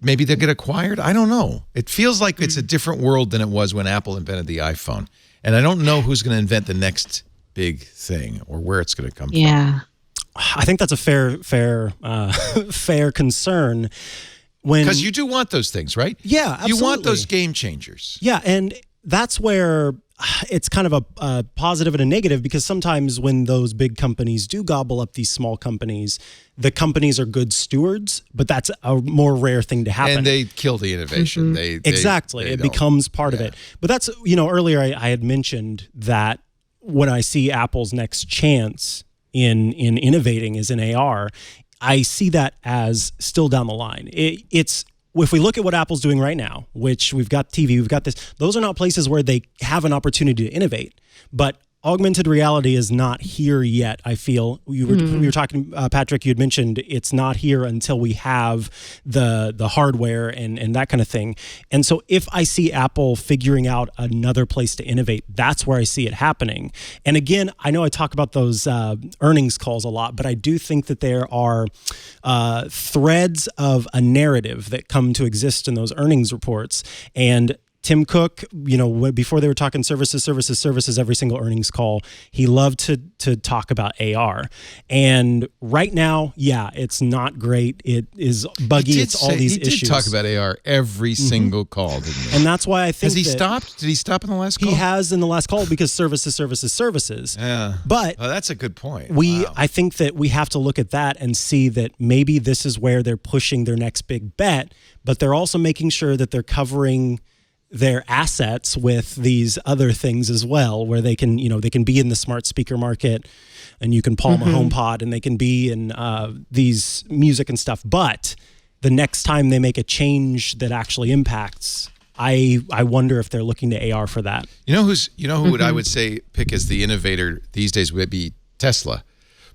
maybe they'll get acquired. I don't know. It feels like it's a different world than it was when Apple invented the iPhone. And I don't know who's going to invent the next big thing or where it's going to come from. Yeah. I think that's a fair concern. Because you do want those things, right? Yeah, absolutely. You want those game changers. Yeah, and that's where it's kind of a positive and a negative because sometimes when those big companies do gobble up these small companies, the companies are good stewards, but that's a more rare thing to happen. And they kill the innovation. Exactly. It becomes part of it. But that's, earlier I had mentioned that when I see Apple's next chance in innovating is in AR, I see that as still down the line. It's if we look at what Apple's doing right now, which we've got TV, we've got this, those are not places where they have an opportunity to innovate. But augmented reality is not here yet, I feel. We were talking, Patrick, you had mentioned it's not here until we have the hardware and that kind of thing. And so if I see Apple figuring out another place to innovate, that's where I see it happening. And again, I know I talk about those earnings calls a lot, but I do think that there are threads of a narrative that come to exist in those earnings reports. And Tim Cook, before they were talking services every single earnings call, he loved to talk about AR. And right now, it's not great. It is buggy. It's all these issues. He did talk about AR every single call, didn't he? And that's why I think Has he stopped? Did he stop in the last call? He has in the last call because services. Yeah. But that's a good point. I think that we have to look at that and see that maybe this is where they're pushing their next big bet, but they're also making sure that they're covering their assets with these other things as well, where they can be in the smart speaker market and you can palm a HomePod and they can be in these music and stuff. But the next time they make a change that actually impacts, I wonder if they're looking to AR for that. Who would I would say pick as the innovator these days would be Tesla.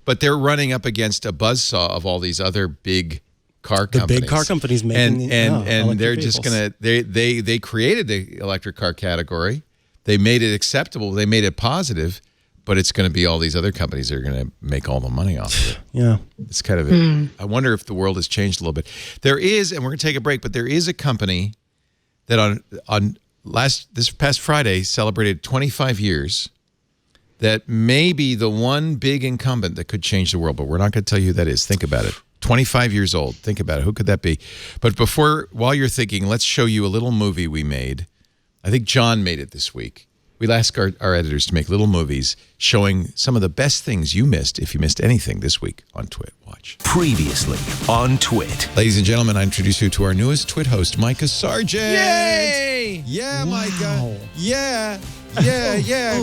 But they're running up against a buzzsaw of all these other big car companies. The big car companies making and they're vehicles. just gonna they created the electric car category. They made it acceptable. They made it positive, but it's going to be all these other companies that are going to make all the money off of it. Yeah, it's kind of it. I wonder if the world has changed a little bit. There is, and we're going to take a break, but there is a company that this past Friday celebrated 25 years. That may be the one big incumbent that could change the world, but we're not going to tell you who that is. Think about it. 25 years old. Think about it. Who could that be? But while you're thinking, let's show you a little movie we made. I think John made it this week. We asked our editors to make little movies showing some of the best things you missed, if you missed anything this week on Twit. Watch. Previously on Twit. Ladies and gentlemen, I introduce you to our newest Twit host, Micah Sargent. Yay! Yeah, Wow. Micah. Yeah,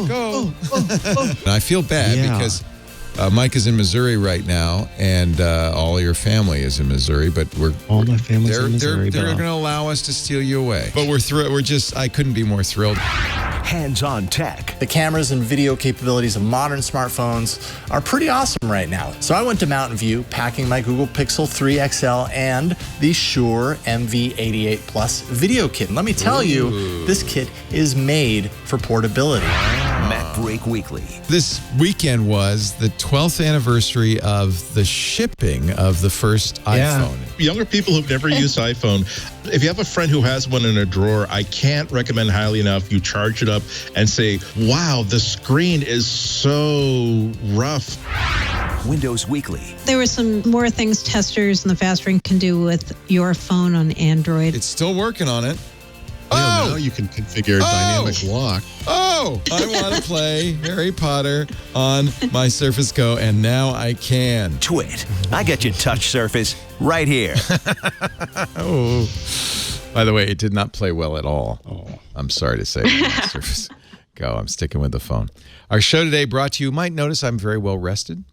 go. And I feel bad because Mike is in Missouri right now, and all your family is in Missouri. But all my family's in Missouri. They're going to allow us to steal you away. But we're thrilled. I couldn't be more thrilled. Hands-on tech. The cameras and video capabilities of modern smartphones are pretty awesome right now. So I went to Mountain View, packing my Google Pixel 3 XL and the Shure MV88 Plus video kit. And let me tell you, this kit is made for portability. Mac Break Weekly. This weekend was the 12th anniversary of the shipping of the first iPhone. Younger people who've never used iPhone, if you have a friend who has one in a drawer, I can't recommend highly enough you charge it up and say, wow, the screen is so rough. Windows Weekly. There were some more things testers and the Fast Ring can do with your phone on Android. It's still working on it. Now you can configure dynamic lock. I want to play Harry Potter on my Surface Go, and now I can. Twit. I got your touch surface right here. By the way, it did not play well at all. I'm sorry to say. Surface Go. I'm sticking with the phone. Our show today brought to you. You might notice I'm very well rested.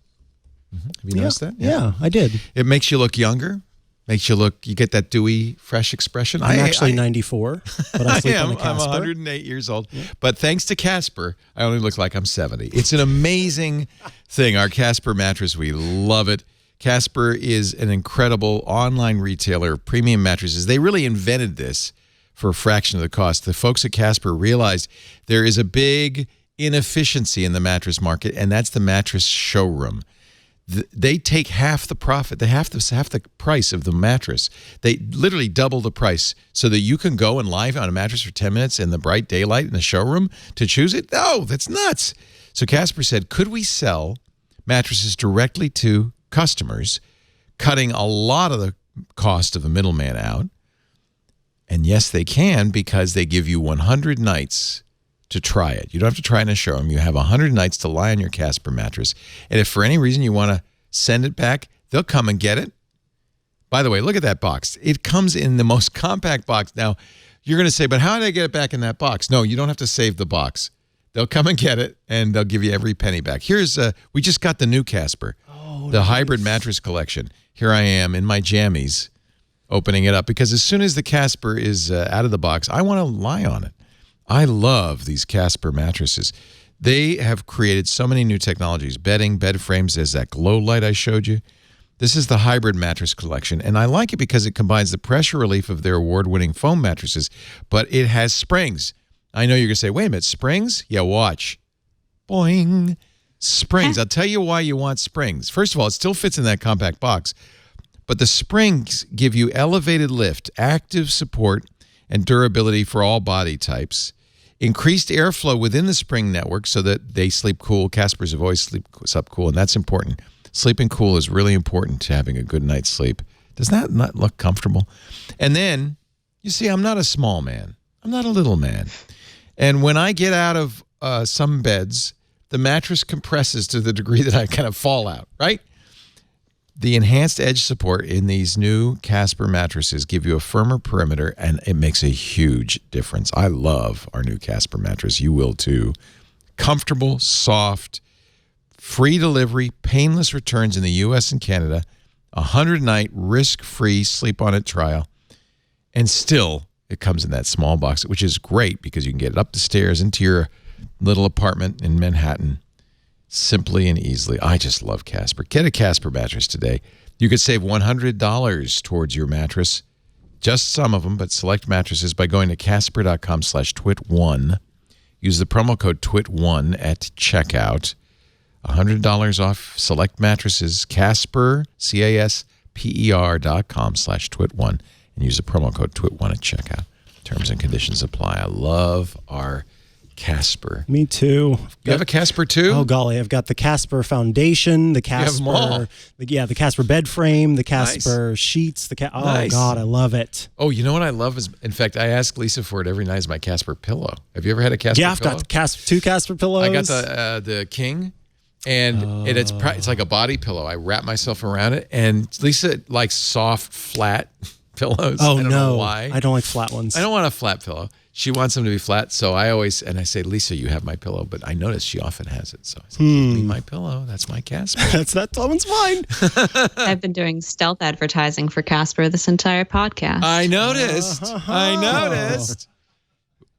Have you noticed that? Yeah, I did. It makes you look younger. Makes you get that dewy, fresh expression. I'm actually 94, but I sleep on the Casper. I'm 108 years old. Yeah. But thanks to Casper, I only look like I'm 70. It's an amazing thing. Our Casper mattress, we love it. Casper is an incredible online retailer of premium mattresses. They really invented this for a fraction of the cost. The folks at Casper realized there is a big inefficiency in the mattress market, and that's the mattress showroom. They take half the profit, half the price of the mattress. They literally double the price so that you can go and lie on a mattress for 10 minutes in the bright daylight in the showroom to choose it. No, that's nuts. So Casper said, could we sell mattresses directly to customers, cutting a lot of the cost of the middleman out? And yes, they can, because they give you 100 nights to try it. You don't have to try it in a showroom. You have 100 nights to lie on your Casper mattress. And if for any reason you want to send it back, they'll come and get it. By the way, look at that box. It comes in the most compact box. Now, you're going to say, but how did I get it back in that box? No, you don't have to save the box. They'll come and get it, and they'll give you every penny back. We just got the new Casper, the hybrid mattress collection. Here I am in my jammies opening it up, because as soon as the Casper is out of the box, I want to lie on it. I love these Casper mattresses. They have created so many new technologies. Bedding, bed frames, there's that glow light I showed you. This is the hybrid mattress collection, and I like it because it combines the pressure relief of their award-winning foam mattresses, but it has springs. I know you're going to say, wait a minute, springs? Yeah, watch. Boing. Springs. I'll tell you why you want springs. First of all, it still fits in that compact box, but the springs give you elevated lift, active support, and durability for all body types. Increased airflow within the spring network so that they sleep cool. Caspers have always slept cool, and that's important. Sleeping cool is really important to having a good night's sleep. Does that not look comfortable? And then, you see, I'm not a small man. I'm not a little man. And when I get out of some beds, the mattress compresses to the degree that I kind of fall out, right? The enhanced edge support in these new Casper mattresses give you a firmer perimeter, and it makes a huge difference. I love our new Casper mattress. You will too. Comfortable, soft, free delivery, painless returns in the U.S. and Canada, 100-night risk-free sleep-on-it trial, and still it comes in that small box, which is great because you can get it up the stairs into your little apartment in Manhattan simply and easily. I just love Casper. Get a Casper mattress today. You could save $100 towards your mattress. Just some of them, but select mattresses by going to casper.com/twit1. Use the promo code TWIT1 at checkout. $100 off select mattresses. Casper, CASPER.com/twit1. And use the promo code TWIT1 at checkout. Terms and conditions apply. I love our Casper. Me too. You have a Casper too? Oh golly, I've got the Casper foundation, the Casper, the Casper bed frame, the Casper sheets. Oh God, I love it. Oh, you know what I love is, in fact, I ask Lisa for it every night as my Casper pillow. Have you ever had a Casper pillow? Yeah, I've got two Casper pillows. I got the King, and it's like a body pillow. I wrap myself around it, and Lisa likes soft, flat pillows. Oh, I don't know why. I don't like flat ones. I don't want a flat pillow. She wants them to be flat, so I say, Lisa, you have my pillow, but I notice she often has it, so I say, give me my pillow. That's my Casper. That one's mine. I've been doing stealth advertising for Casper this entire podcast. I noticed.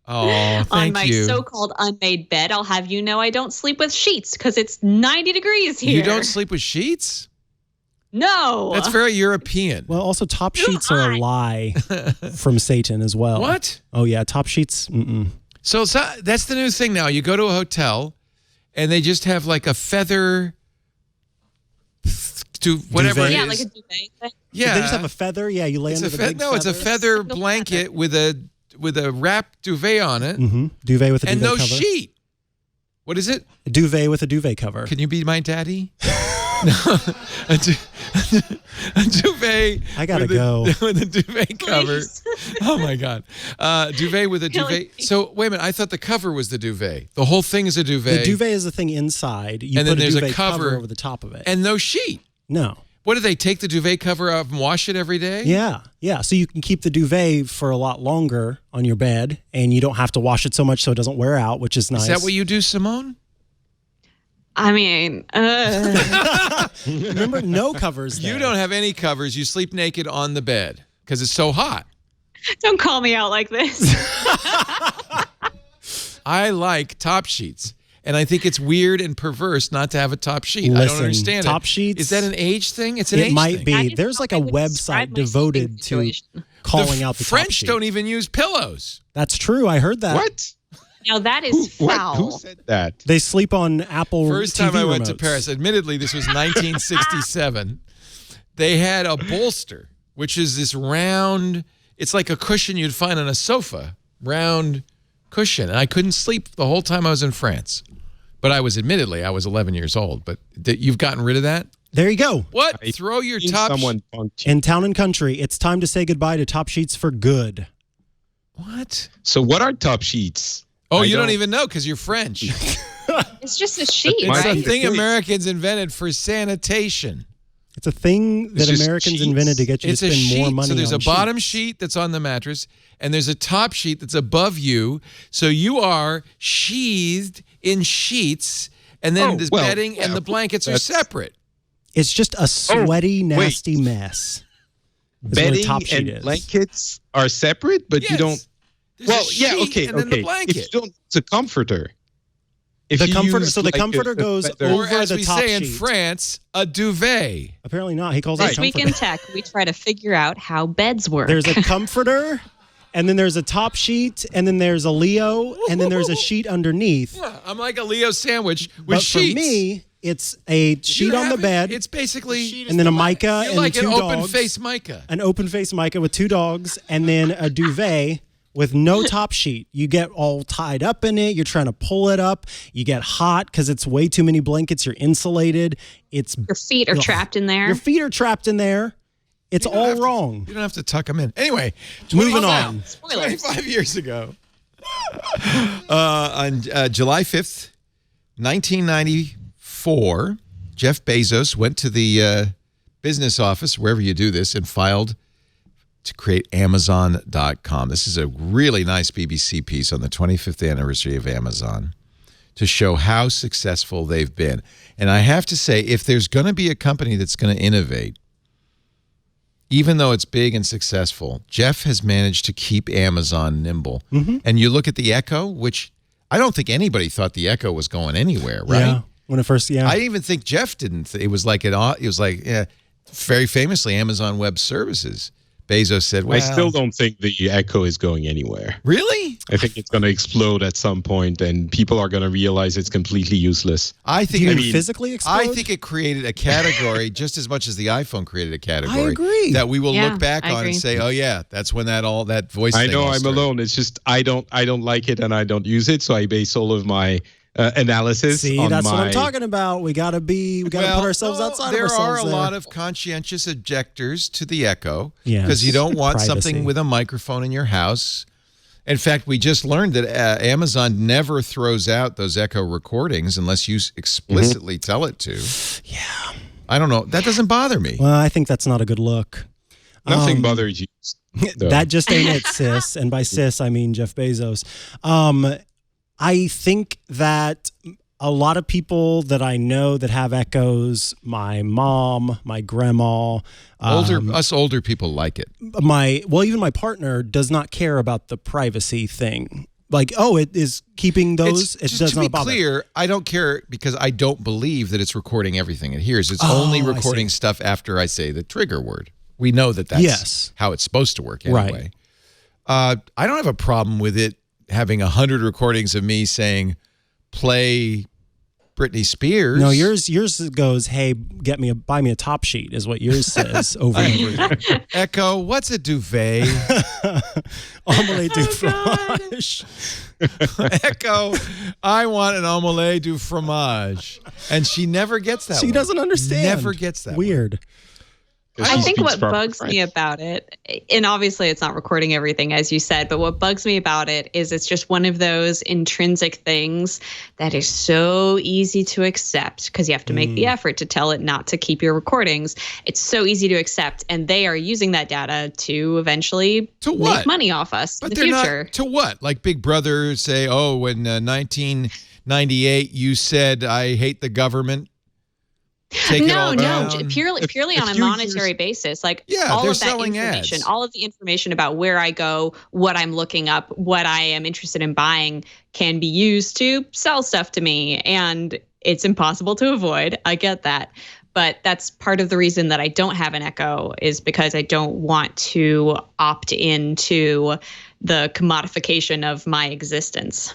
Oh, thank you. On my so-called unmade bed, I'll have you know I don't sleep with sheets because it's 90 degrees here. You don't sleep with sheets? No. That's very European. Well, also top sheets are a lie from Satan as well. What? Oh yeah, top sheets. So that's the new thing now. You go to a hotel, and they just have like a feather, whatever duvet? it is. Yeah, like a duvet thing. Yeah, they just have a feather. Yeah, you lay under the big it's a feather blanket with a wrapped duvet on it. Duvet with a and duvet no cover. sheet. What is it? A duvet with a duvet cover. Can you be my daddy? No, a duvet. I gotta go with a duvet cover. Oh my God, duvet with a duvet. So wait a minute, I thought the cover was the duvet. The whole thing is a duvet. The duvet is the thing inside. You and put then there's duvet a cover over the top of it, and no sheet. No. What do they take the duvet cover off and wash it every day? Yeah. So you can keep the duvet for a lot longer on your bed, and you don't have to wash it so much so it doesn't wear out, which is nice. Is that what you do, Simone? I mean, remember, no covers there. You don't have any covers. You sleep naked on the bed because it's so hot. Don't call me out like this. I like top sheets, and I think it's weird and perverse not to have a top sheet. I don't understand top it. sheets? Is that an age thing? It's an age It might thing. be. There's like a website devoted to calling out the top French sheet. don't even use pillows. That's true. I heard that. What? Now that is foul. Who said that? They sleep on Apple First TV time I went to remotes. Paris, admittedly, this was 1967. They had a bolster, which is this round, it's like a cushion you'd find on a sofa, round cushion. And I couldn't sleep the whole time I was in France. But I was 11 years old. But you've gotten rid of that? There you go. What? Throw your top In Town and Country, it's time to say goodbye to top sheets for good. What? So what are top sheets? Oh, you don't even know because you're French. It's just a sheet, It's right? a thing Americans invented for sanitation. It's a thing that Americans invented to get you to spend more money on So there's a sheets. bottom sheet that's on the mattress, and there's a top sheet that's above you. So you are sheathed in sheets, and then the bedding and the blankets are separate. It's just a sweaty, nasty mess. Is what a Bedding top sheet and is. blankets are separate, but you don't. There's a sheet and then the blanket. If you don't, it's a comforter. If The you comforter. use So the like comforter goes feather- over Or as the we top say in sheet. France, a duvet. Apparently not. He calls it a This week comforter. in tech, we try to figure out how beds work. There's a comforter, and then there's a top sheet, and then there's a Leo, and then there's a sheet underneath. Yeah, I'm like a Leo sandwich with But sheets. for me, it's a sheet on the bed, It's basically and then a mica you're and like two an dogs. open face mica. An open face mica with two dogs, and then a duvet with no top sheet. You get all tied up in it. You're trying to pull it up. You get hot because it's way too many blankets. You're insulated. Your feet are trapped in there. Your feet are trapped in there. It's all wrong. You don't have to tuck them in. Anyway, moving on. 25 years ago, on July 5th, 1994, Jeff Bezos went to the business office, wherever you do this, and filed to create Amazon.com. This is a really nice BBC piece on the 25th anniversary of Amazon to show how successful they've been. And I have to say, if there's going to be a company that's going to innovate, even though it's big and successful, Jeff has managed to keep Amazon nimble. And you look at the Echo, which I don't think anybody thought the Echo was going anywhere, right? Yeah. When it first, I even think Jeff didn't. It was like very famously Amazon Web Services. Bezos said, well, I still don't think the Echo is going anywhere. Really? I think it's going to explode at some point, and people are going to realize it's completely useless. I think physically explode? I think it created a category just as much as the iPhone created a category. I agree. That we will look back on and say, oh yeah, that's when that voice I thing know all I'm started. alone. It's just I don't like it and I don't use it, so I base all of my analysis. See, on that's my... what I'm talking about. We gotta put ourselves outside of ourselves. There are a lot of conscientious objectors to the Echo Yes. because you don't want Privacy. something with a microphone in your house. In fact, we just learned that Amazon never throws out those Echo recordings unless you explicitly tell it to. Yeah. I don't know. That doesn't bother me. Well, I think that's not a good look. Nothing bothers you. though. That just ain't it, sis. And by sis, I mean Jeff Bezos. I think that a lot of people that I know that have Echoes, my mom, my grandma, us older people like it. Even my partner does not care about the privacy thing. Like, it is keeping those. It does not bother. To be clear, I don't care because I don't believe that it's recording everything it hears. It's only recording stuff after I say the trigger word. We know that that's how it's supposed to work anyway. Right. I don't have a problem with it having 100 recordings of me saying, play Britney Spears. No, yours goes, hey, buy me a top sheet is what yours says over and over again. Echo, what's a duvet? Omelette du fromage. Echo, I want an omelette du fromage. And she never gets that She doesn't understand. Never gets that Weird. I think what bugs me about it, and obviously it's not recording everything as you said, but what bugs me about it is it's just one of those intrinsic things that is so easy to accept because you have to make the effort to tell it not to keep your recordings. It's so easy to accept, and they are using that data to eventually make money off us in the future. To what? Like Big Brother say, in 1998 you said, I hate the government. No, purely on a monetary basis. Like all of that information, all of the information about where I go, what I'm looking up, what I am interested in buying can be used to sell stuff to me. And it's impossible to avoid. I get that. But that's part of the reason that I don't have an Echo is because I don't want to opt into the commodification of my existence.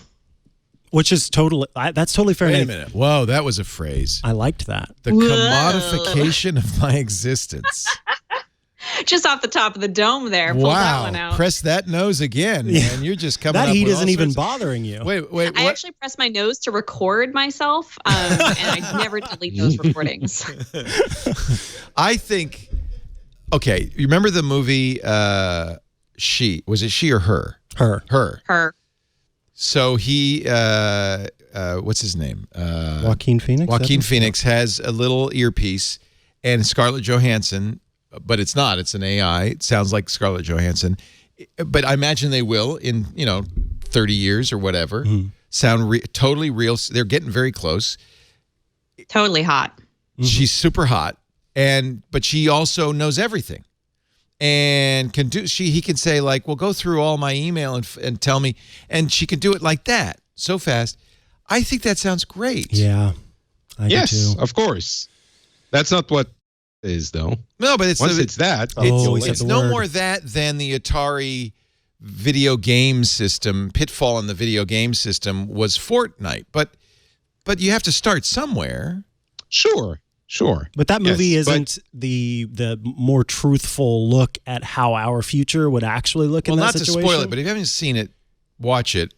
Which is that's totally fair. Wait a minute. Whoa, that was a phrase. I liked that. The commodification of my existence. Just off the top of the dome there. Pull that one out. Press that nose again, man. You're just coming that up heat with isn't even bothering you. Wait. I actually press my nose to record myself, and I never delete those recordings. I think, okay, you remember the movie She? Was it She or Her? Her. So he, what's his name? Joaquin Phoenix? Joaquin Phoenix has a little earpiece, and Scarlett Johansson, but it's not. It's an AI. It sounds like Scarlett Johansson. But I imagine they will in, 30 years or whatever, sound totally real. They're getting very close. Totally hot. She's super hot, but she also knows everything. And he can say like, well, go through all my email and tell me, and she can do it like that so fast. I think that sounds great. Yeah, I do too. Of course. That's not what it is though. No, but it's it's no more that than the Atari video game system. Pitfall in the video game system was Fortnite, but you have to start somewhere. Sure. Sure. But that movie Yes, isn't the more truthful look at how our future would actually look in that situation. Well, not to spoil it, but if you haven't seen it, watch it.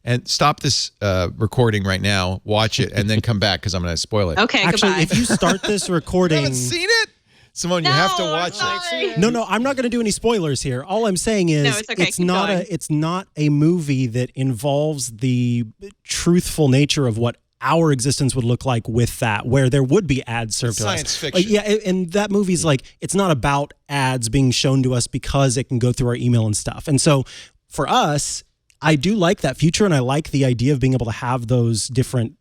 And stop this recording right now, watch it, and then come back because I'm going to spoil it. Okay, actually, goodbye. if you start this recording... You haven't seen it? Simone, you have to watch it. No, I'm not going to do any spoilers here. All I'm saying is it's okay. Keep not going. it's not a movie that involves the truthful nature of what our existence would look like with that, where there would be ads served to us. Science fiction. Yeah, and that movie's like, it's not about ads being shown to us because it can go through our email and stuff. And so for us, I do like that future, and I like the idea of being able to have those different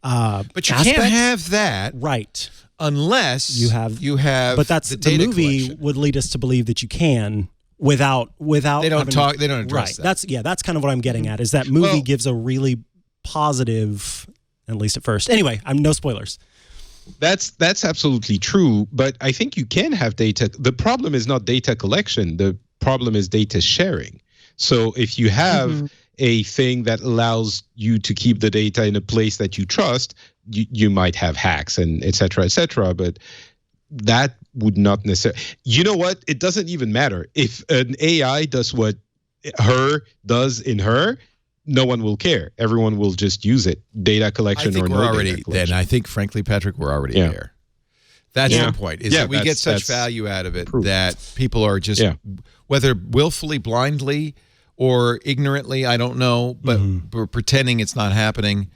But you aspects. can't have that Right. unless You have but that's the the data movie collection. would lead us to believe that you can without They don't having- they don't address right. that. That's kind of what I'm getting at, is that movie Well- gives a really positive, at least at first. Anyway, I'm no spoilers. That's absolutely true, but I think you can have data. The problem is not data collection. The problem is data sharing. So if you have a thing that allows you to keep the data in a place that you trust, you might have hacks and et cetera, but that would not necessarily. You know what? It doesn't even matter. If an AI does what her does in her, no one will care. Everyone will just use it. Data collection I think or we're no already data collection. then. I think, frankly, Patrick, we're already there. That's Yeah. the point, is Yeah, that we get such that's value out of it proof. that people are just, whether willfully, blindly, or ignorantly, I don't know, but we're pretending it's not happening.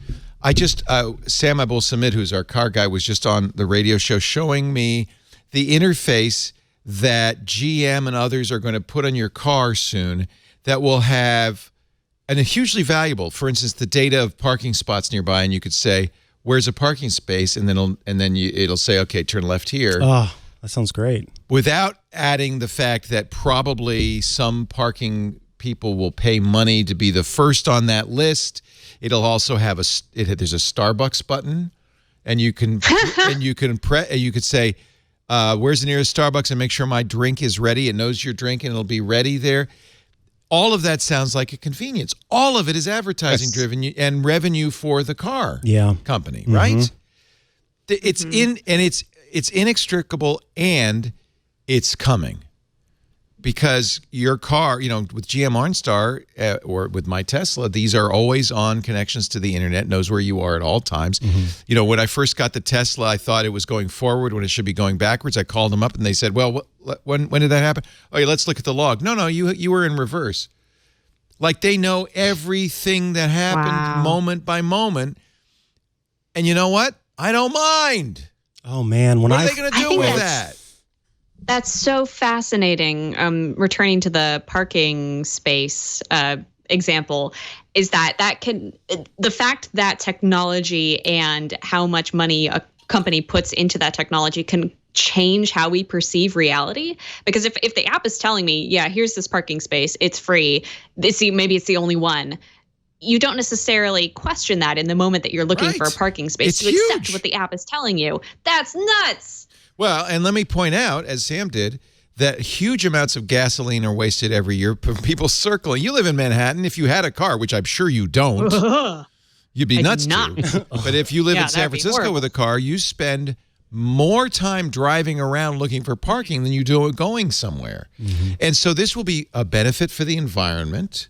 I just, Sam Abul Samid, who's our car guy, was just on the radio show showing me the interface that GM and others are going to put on your car soon that will have, and it's hugely valuable. For instance, the data of parking spots nearby, and you could say, "Where's a parking space?" And then it'll say, "Okay, turn left here." Oh, that sounds great. Without adding the fact that probably some parking people will pay money to be the first on that list. It'll also have there's a Starbucks button, and you can you could say, "Where's the nearest Starbucks?" and make sure my drink is ready. It knows your drink, and it'll be ready there. All of that sounds like a convenience. All of it is advertising driven and revenue for the car company, right? It's it's inextricable, and it's coming. Because your car, with GM OnStar or with my Tesla, these are always on connections to the internet, knows where you are at all times. When I first got the Tesla, I thought it was going forward when it should be going backwards. I called them up and they said, "Well, when did that happen?" "Oh, yeah, let's look at the log." No, you were in reverse. Like, they know everything that happened moment by moment. And you know what? I don't mind. Oh man, what are they going to do with that? That's so fascinating. Returning to the parking space example, is that the fact that technology and how much money a company puts into that technology can change how we perceive reality. Because if the app is telling me, yeah, here's this parking space, it's free, maybe it's the only one, you don't necessarily question that in the moment that you're looking for a parking space. You accept what the app is telling you. That's nuts. Well, and let me point out, as Sam did, that huge amounts of gasoline are wasted every year from people circling. You live in Manhattan. If you had a car, which I'm sure you don't, you'd be nuts to. But if you live in San Francisco with a car, you spend more time driving around looking for parking than you do going somewhere. And so this will be a benefit for the environment.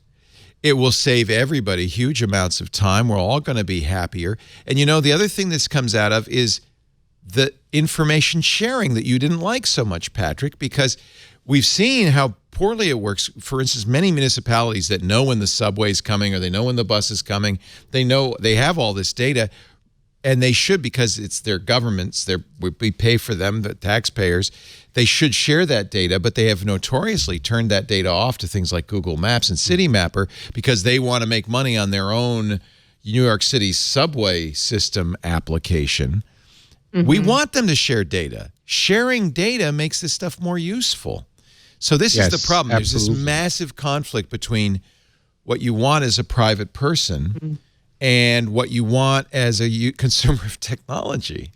It will save everybody huge amounts of time. We're all going to be happier. And the other thing this comes out of is the information sharing that you didn't like so much, Patrick, because we've seen how poorly it works. For instance, many municipalities that know when the subway's coming or they know when the bus is coming, they know they have all this data, and they should, because it's their governments, we pay for them, the taxpayers. They should share that data, but they have notoriously turned that data off to things like Google Maps and City Mapper because they want to make money on their own New York City subway system application. We want them to share data. Sharing data makes this stuff more useful. So this is the problem. There's this massive conflict between what you want as a private person and what you want as a consumer of technology.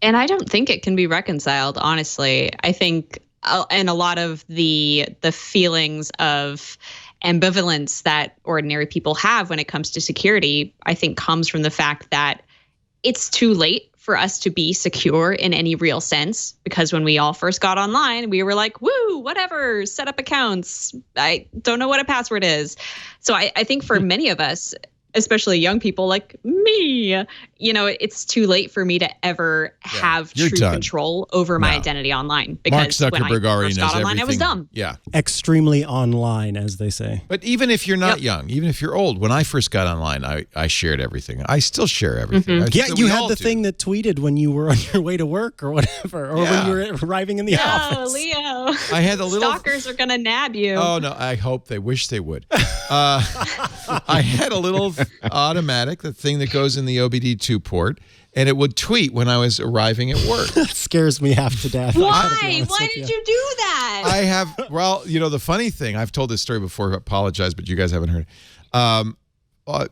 And I don't think it can be reconciled, honestly. I think, and a lot of the feelings of ambivalence that ordinary people have when it comes to security, I think comes from the fact that it's too late for us to be secure in any real sense, because when we all first got online, we were like, woo, whatever, set up accounts. I don't know what a password is. So I think for many of us, especially young people like me, it's too late for me to ever have true control over my identity online. Because Mark Zuckerberg when I already first knows got online, everything. I was dumb. Yeah. Extremely online, as they say. But even if you're not young, even if you're old, when I first got online, I shared everything. I still share everything. Yeah, you had the thing that tweeted when you were on your way to work or whatever, or when you were arriving in the office. Oh, Leo. I had a little... Stalkers are going to nab you. Oh, no, I hope they wish they would. I had a little automatic, the thing that goes in the OBD2 port, and it would tweet when I was arriving at work. That scares me half to death. Why? Why did you do that? I have, the funny thing, I've told this story before, I apologize, but you guys haven't heard it.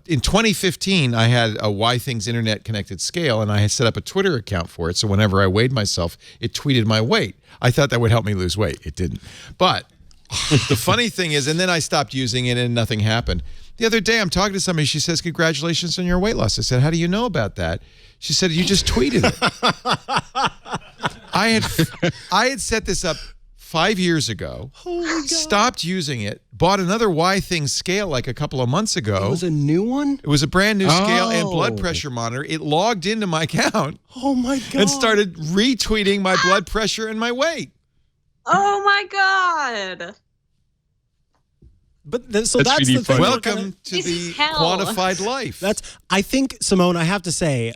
In 2015, I had a Why Things Internet Connected scale, and I had set up a Twitter account for it, so whenever I weighed myself, it tweeted my weight. I thought that would help me lose weight. It didn't. But the funny thing is, and then I stopped using it and nothing happened. The other day, I'm talking to somebody. She says, congratulations on your weight loss. I said, how do you know about that? She said, you just tweeted it. I had set this up 5 years ago, stopped using it, bought another Why Things scale like a couple of months ago. It was a new one? It was a brand new scale and blood pressure monitor. It logged into my account. Oh, my God. And started retweeting my blood pressure and my weight. Oh, my God. But that's really the thing. Welcome to the quantified life. I think, Simone, I have to say,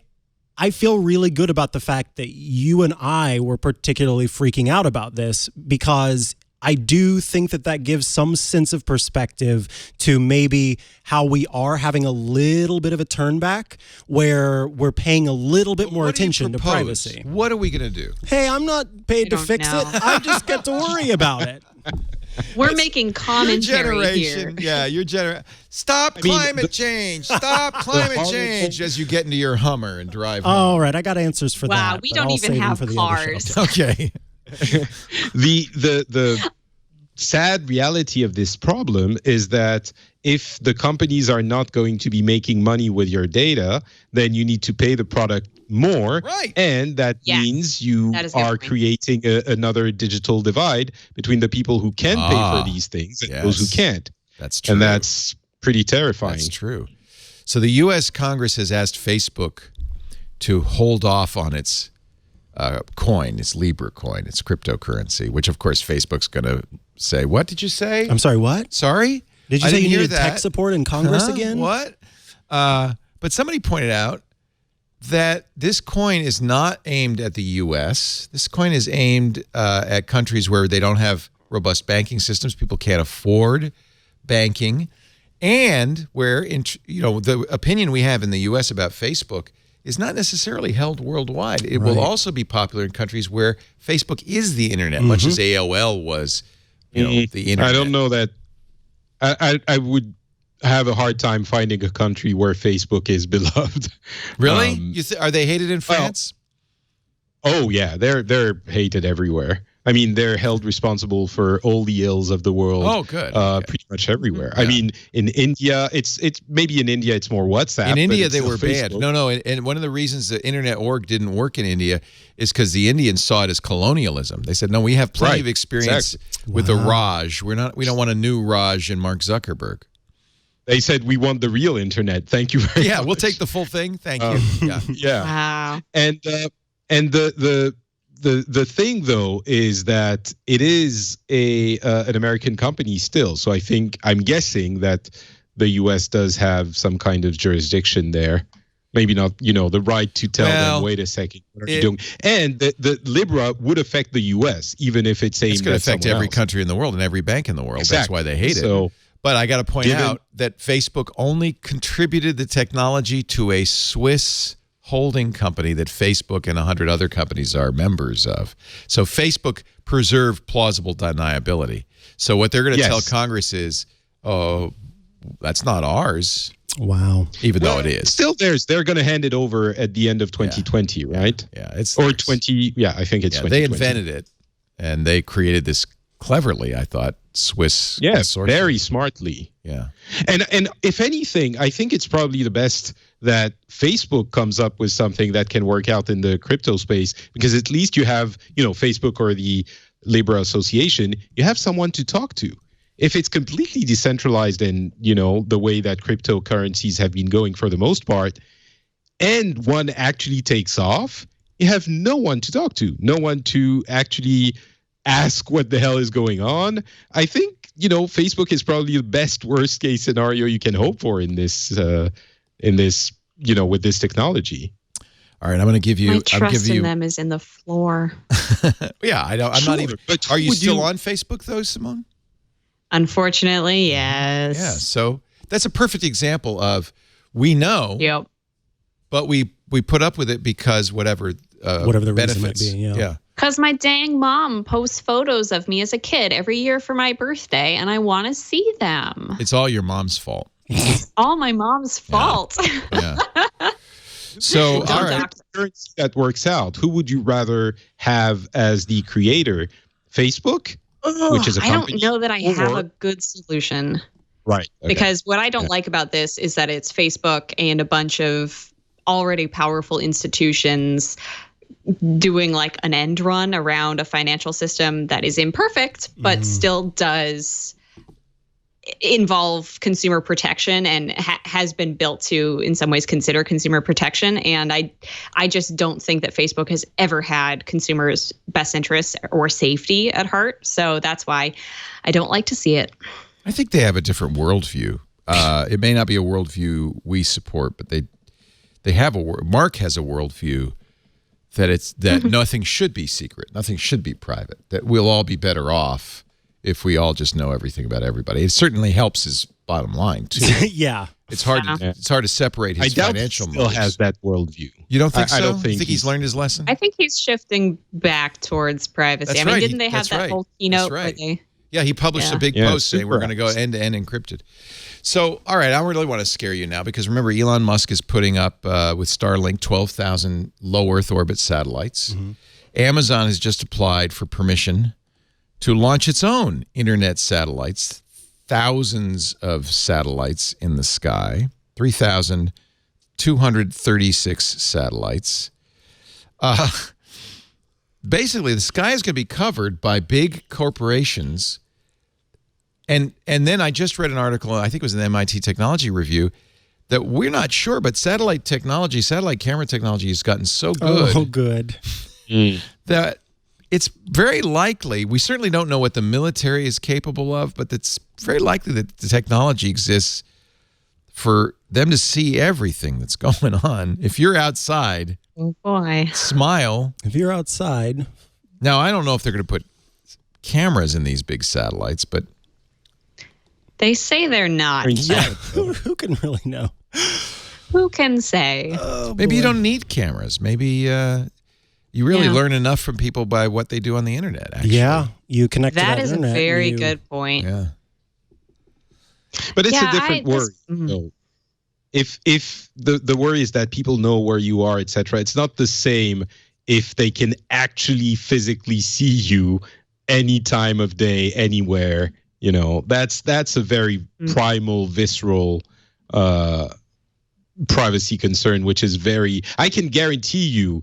I feel really good about the fact that you and I were particularly freaking out about this, because I do think that gives some sense of perspective to maybe how we are having a little bit of a turn back, where we're paying a little bit more attention to privacy. What are we going to do? Hey, I'm not paid to fix it. I just get to worry about it. We're making commentary here. Yeah, your generation. Stop climate change. Stop climate change as you get into your Hummer and drive home. All right, I got answers for that. Wow, we don't even have cars. Okay. The sad reality of this problem is that if the companies are not going to be making money with your data, then you need to pay the product more. Right. And that means you are creating another digital divide between the people who can pay for these things and those who can't. That's true. And that's pretty terrifying. That's true. So the U.S. Congress has asked Facebook to hold off on its coin, its Libra coin, its cryptocurrency, which, of course, Facebook's going to say, what did you say? I'm sorry, what? Sorry? Did you say you needed tech support in Congress again? What? But somebody pointed out that this coin is not aimed at the U.S. This coin is aimed at countries where they don't have robust banking systems. People can't afford banking. And where, the opinion we have in the U.S. about Facebook is not necessarily held worldwide. It will also be popular in countries where Facebook is the internet, much as AOL was, the internet. I don't know that. I would have a hard time finding a country where Facebook is beloved. Really? Are they hated in France? Oh yeah, they're hated everywhere. I mean, they're held responsible for all the ills of the world. Oh, good. Pretty much everywhere. Yeah. I mean, in India, it's maybe in India it's more WhatsApp. In India, they were banned. No, and one of the reasons the Internet Org didn't work in India is because the Indians saw it as colonialism. They said, no, we have plenty of experience with the Raj. We don't want a new Raj and Mark Zuckerberg. They said, we want the real internet. Thank you very much. Yeah, we'll take the full thing. Thank you. Yeah. Wow. And the thing, though, is that it is an American company still. So I'm guessing that the U.S. does have some kind of jurisdiction there. Maybe not, the right to tell them, wait a second, what are you doing? And the Libra would affect the U.S., even if it's aimed at someone else. It's going to affect every country in the world and every bank in the world. Exactly. That's why they hate it. But I got to point out that Facebook only contributed the technology to a Swiss holding company that Facebook and 100 other companies are members of. So Facebook preserved plausible deniability. So what they're going to tell Congress is, oh, that's not ours. Wow. Even though it is. Still they're going to hand it over at the end of 2020, right? Yeah. It's or 20, I think it's 2020. They invented it, and they created this cleverly, I thought, Swiss consortium. Very smartly. Yeah. And if anything, I think it's probably the best that Facebook comes up with something that can work out in the crypto space, because at least you have, Facebook or the Labor Association, you have someone to talk to. If it's completely decentralized and, the way that cryptocurrencies have been going for the most part, and one actually takes off, you have no one to talk to, no one to actually ask what the hell is going on. I think, Facebook is probably the best worst case scenario you can hope for in this, with this technology. All right, I'm going to give you. My trust in them is in the floor. Yeah, I'm not even. But are you still on Facebook though, Simone? Unfortunately, yes. Yeah. So that's a perfect example of we know. Yep. But we put up with it because whatever the benefits. reason might be. Yeah. Because my dang mom posts photos of me as a kid every year for my birthday, and I want to see them. It's all your mom's fault. It's all my mom's fault. Yeah. So, all right. That works out. Who would you rather have as the creator? Facebook, which is a company? I don't know that I have a good solution. Right. Okay. Because what I don't like about this is that it's Facebook and a bunch of already powerful institutions doing like an end run around a financial system that is imperfect, but still does involve consumer protection and has been built to, in some ways, consider consumer protection. And I just don't think that Facebook has ever had consumers' best interests or safety at heart. So that's why I don't like to see it. I think they have a different worldview. It may not be a worldview we support, but they have Mark has a worldview that nothing should be secret, nothing should be private, that we'll all be better off if we all just know everything about everybody. It certainly helps his bottom line too. Yeah. It's hard to separate his financial motives. I doubt he still has that worldview. You don't think so? I don't think you think he's learned his lesson? I think he's shifting back towards privacy. That's right. Didn't they have that whole keynote where they... Yeah, he published a big post saying we're going to go end-to-end encrypted. So, all right, I don't really want to scare you now because remember, Elon Musk is putting up with Starlink 12,000 low Earth orbit satellites. Amazon has just applied for permission to launch its own internet satellites, thousands of satellites in the sky, 3,236 satellites. Basically, the sky is going to be covered by big corporations. And then I just read an article, I think it was in the MIT Technology Review, that we're not sure, but satellite camera technology has gotten so good. Oh, good. That it's very likely, we certainly don't know what the military is capable of, but it's very likely that the technology exists for them to see everything that's going on. If you're outside, oh boy, smile. If you're outside. Now, I don't know if they're going to put cameras in these big satellites, but they say they're not. Who can really know? Who can say? Oh, maybe you don't need cameras. Maybe you really learn enough from people by what they do on the internet, actually. Yeah, you connect to that internet. That is a very good point. Yeah. But it's a different worry. So if the worry is that people know where you are, etc., it's not the same if they can actually physically see you any time of day, anywhere. That's a very primal, visceral privacy concern, which is I can guarantee you,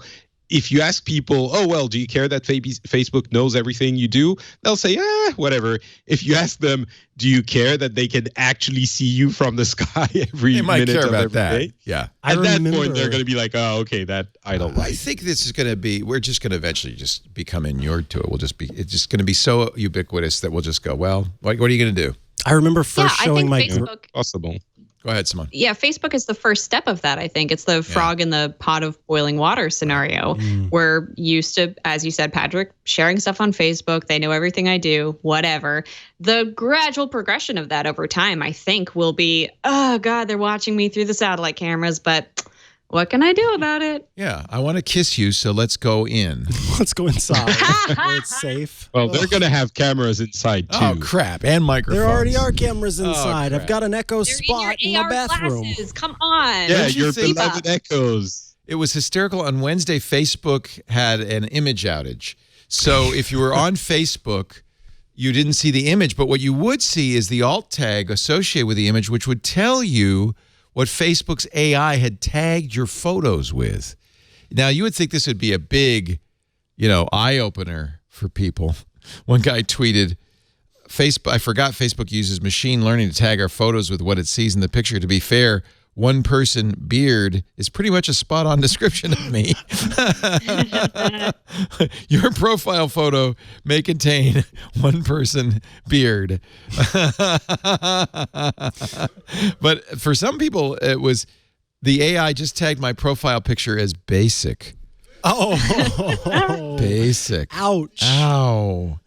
if you ask people, oh, well, do you care that Facebook knows everything you do? They'll say, whatever. If you ask them, do you care that they can actually see you from the sky every minute of every day? Yeah. At that point, they're going to be like, oh, okay, that I don't like. I think this is going to be, we're just going to eventually just become inured to it. It's just going to be so ubiquitous that we'll just go, well, what are you going to do? I remember first showing my Facebook, possible. Go ahead, Simone. Yeah, Facebook is the first step of that, I think. It's the frog in the pot of boiling water scenario. We're used to, as you said, Patrick, sharing stuff on Facebook. They know everything I do, whatever. The gradual progression of that over time, I think, will be, oh, God, they're watching me through the satellite cameras, but what can I do about it? Yeah, I want to kiss you, so let's go in. Let's go inside where it's safe. Well, they're going to have cameras inside, too. Oh, crap, and microphones. There already are cameras inside. I've got an Echo Spot in my bathroom. Glasses. Come on. Yeah, your beloved Echoes. It was hysterical. On Wednesday, Facebook had an image outage. So if you were on Facebook, you didn't see the image. But what you would see is the alt tag associated with the image, which would tell you what Facebook's AI had tagged your photos with. Now, you would think this would be a big, eye-opener for people. One guy tweeted, I forgot Facebook uses machine learning to tag our photos with what it sees in the picture. To be fair, one person beard is pretty much a spot-on description of me. Your profile photo may contain one person beard. But for some people, it was the AI just tagged my profile picture as basic. Oh, basic. Ouch. Ow.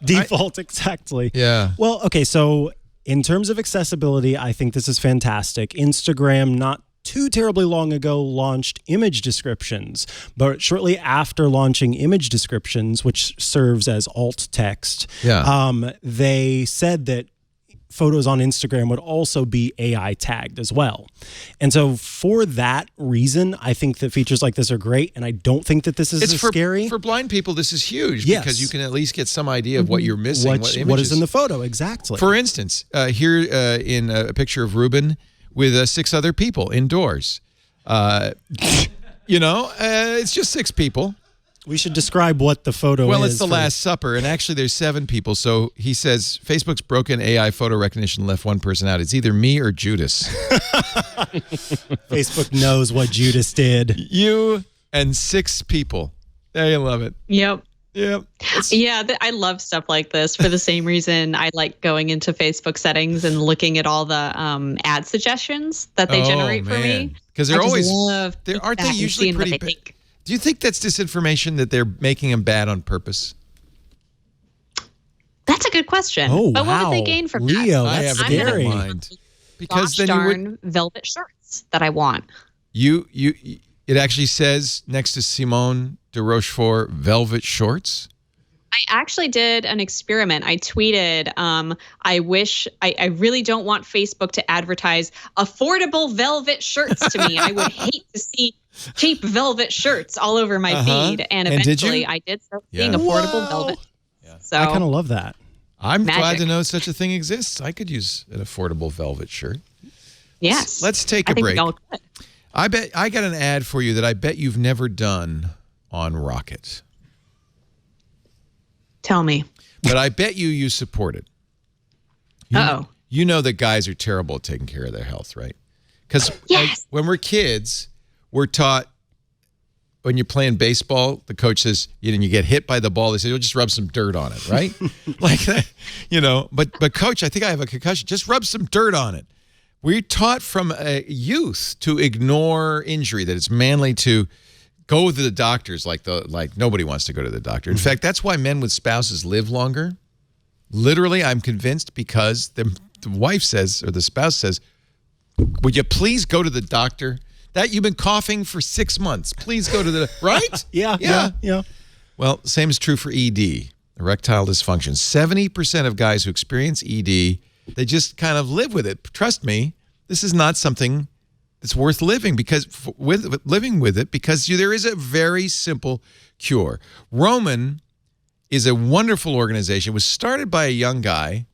Default, exactly. Yeah. Well, okay, so in terms of accessibility, I think this is fantastic. Instagram, not too terribly long ago, launched image descriptions, but shortly after launching image descriptions, which serves as alt text, they said that photos on Instagram would also be AI tagged as well. And so for that reason, I think that features like this are great, and I don't think that this is scary. For blind people, this is huge because you can at least get some idea of what you're missing, what is in the photo, exactly. For instance, here in a picture of Ruben with 6 other people indoors. It's just 6 people. We should describe what the photo is. Well, it's the Last Supper, and actually there's 7 people. So he says, Facebook's broken AI photo recognition left one person out. It's either me or Judas. Facebook knows what Judas did. You and 6 people. There, you love it. Yep. Yep. Yeah, I love stuff like this for the same reason I like going into Facebook settings and looking at all the ad suggestions that they generate for me. Because they're always, aren't they usually pretty big? Do you think that's disinformation, that they're making them bad on purpose? That's a good question. Oh, but what would they gain from Leo, that? that's scary. Because then darn velvet shirts that I want. It actually says next to Simone de Rochefort, velvet shorts. I actually did an experiment. I tweeted, I really don't want Facebook to advertise affordable velvet shirts to me. I would hate to see cheap velvet shirts all over my feed. And eventually I did start seeing affordable velvet. Yeah. So I kind of love that. I'm glad to know such a thing exists. I could use an affordable velvet shirt. Yes. Let's take a break. I bet I got an ad for you that I bet you've never done on Rocket. Tell me. But I bet you support it. You know that guys are terrible at taking care of their health, right? Because when we're kids, we're taught when you're playing baseball, the coach says, you get hit by the ball. They say, just rub some dirt on it, right? Like that, But coach, I think I have a concussion. Just rub some dirt on it. We're taught from youth to ignore injury, that it's manly to go to the doctors like nobody wants to go to the doctor. In fact, that's why men with spouses live longer. Literally, I'm convinced, because the wife says, or the spouse says, would you please go to the doctor? That you've been coughing for 6 months. Please go to the, right? Yeah. Well, same is true for ED, erectile dysfunction. 70% of guys who experience ED, they just kind of live with it. Trust me, this is not something that's worth living because there is a very simple cure. Roman is a wonderful organization. It was started by a young guy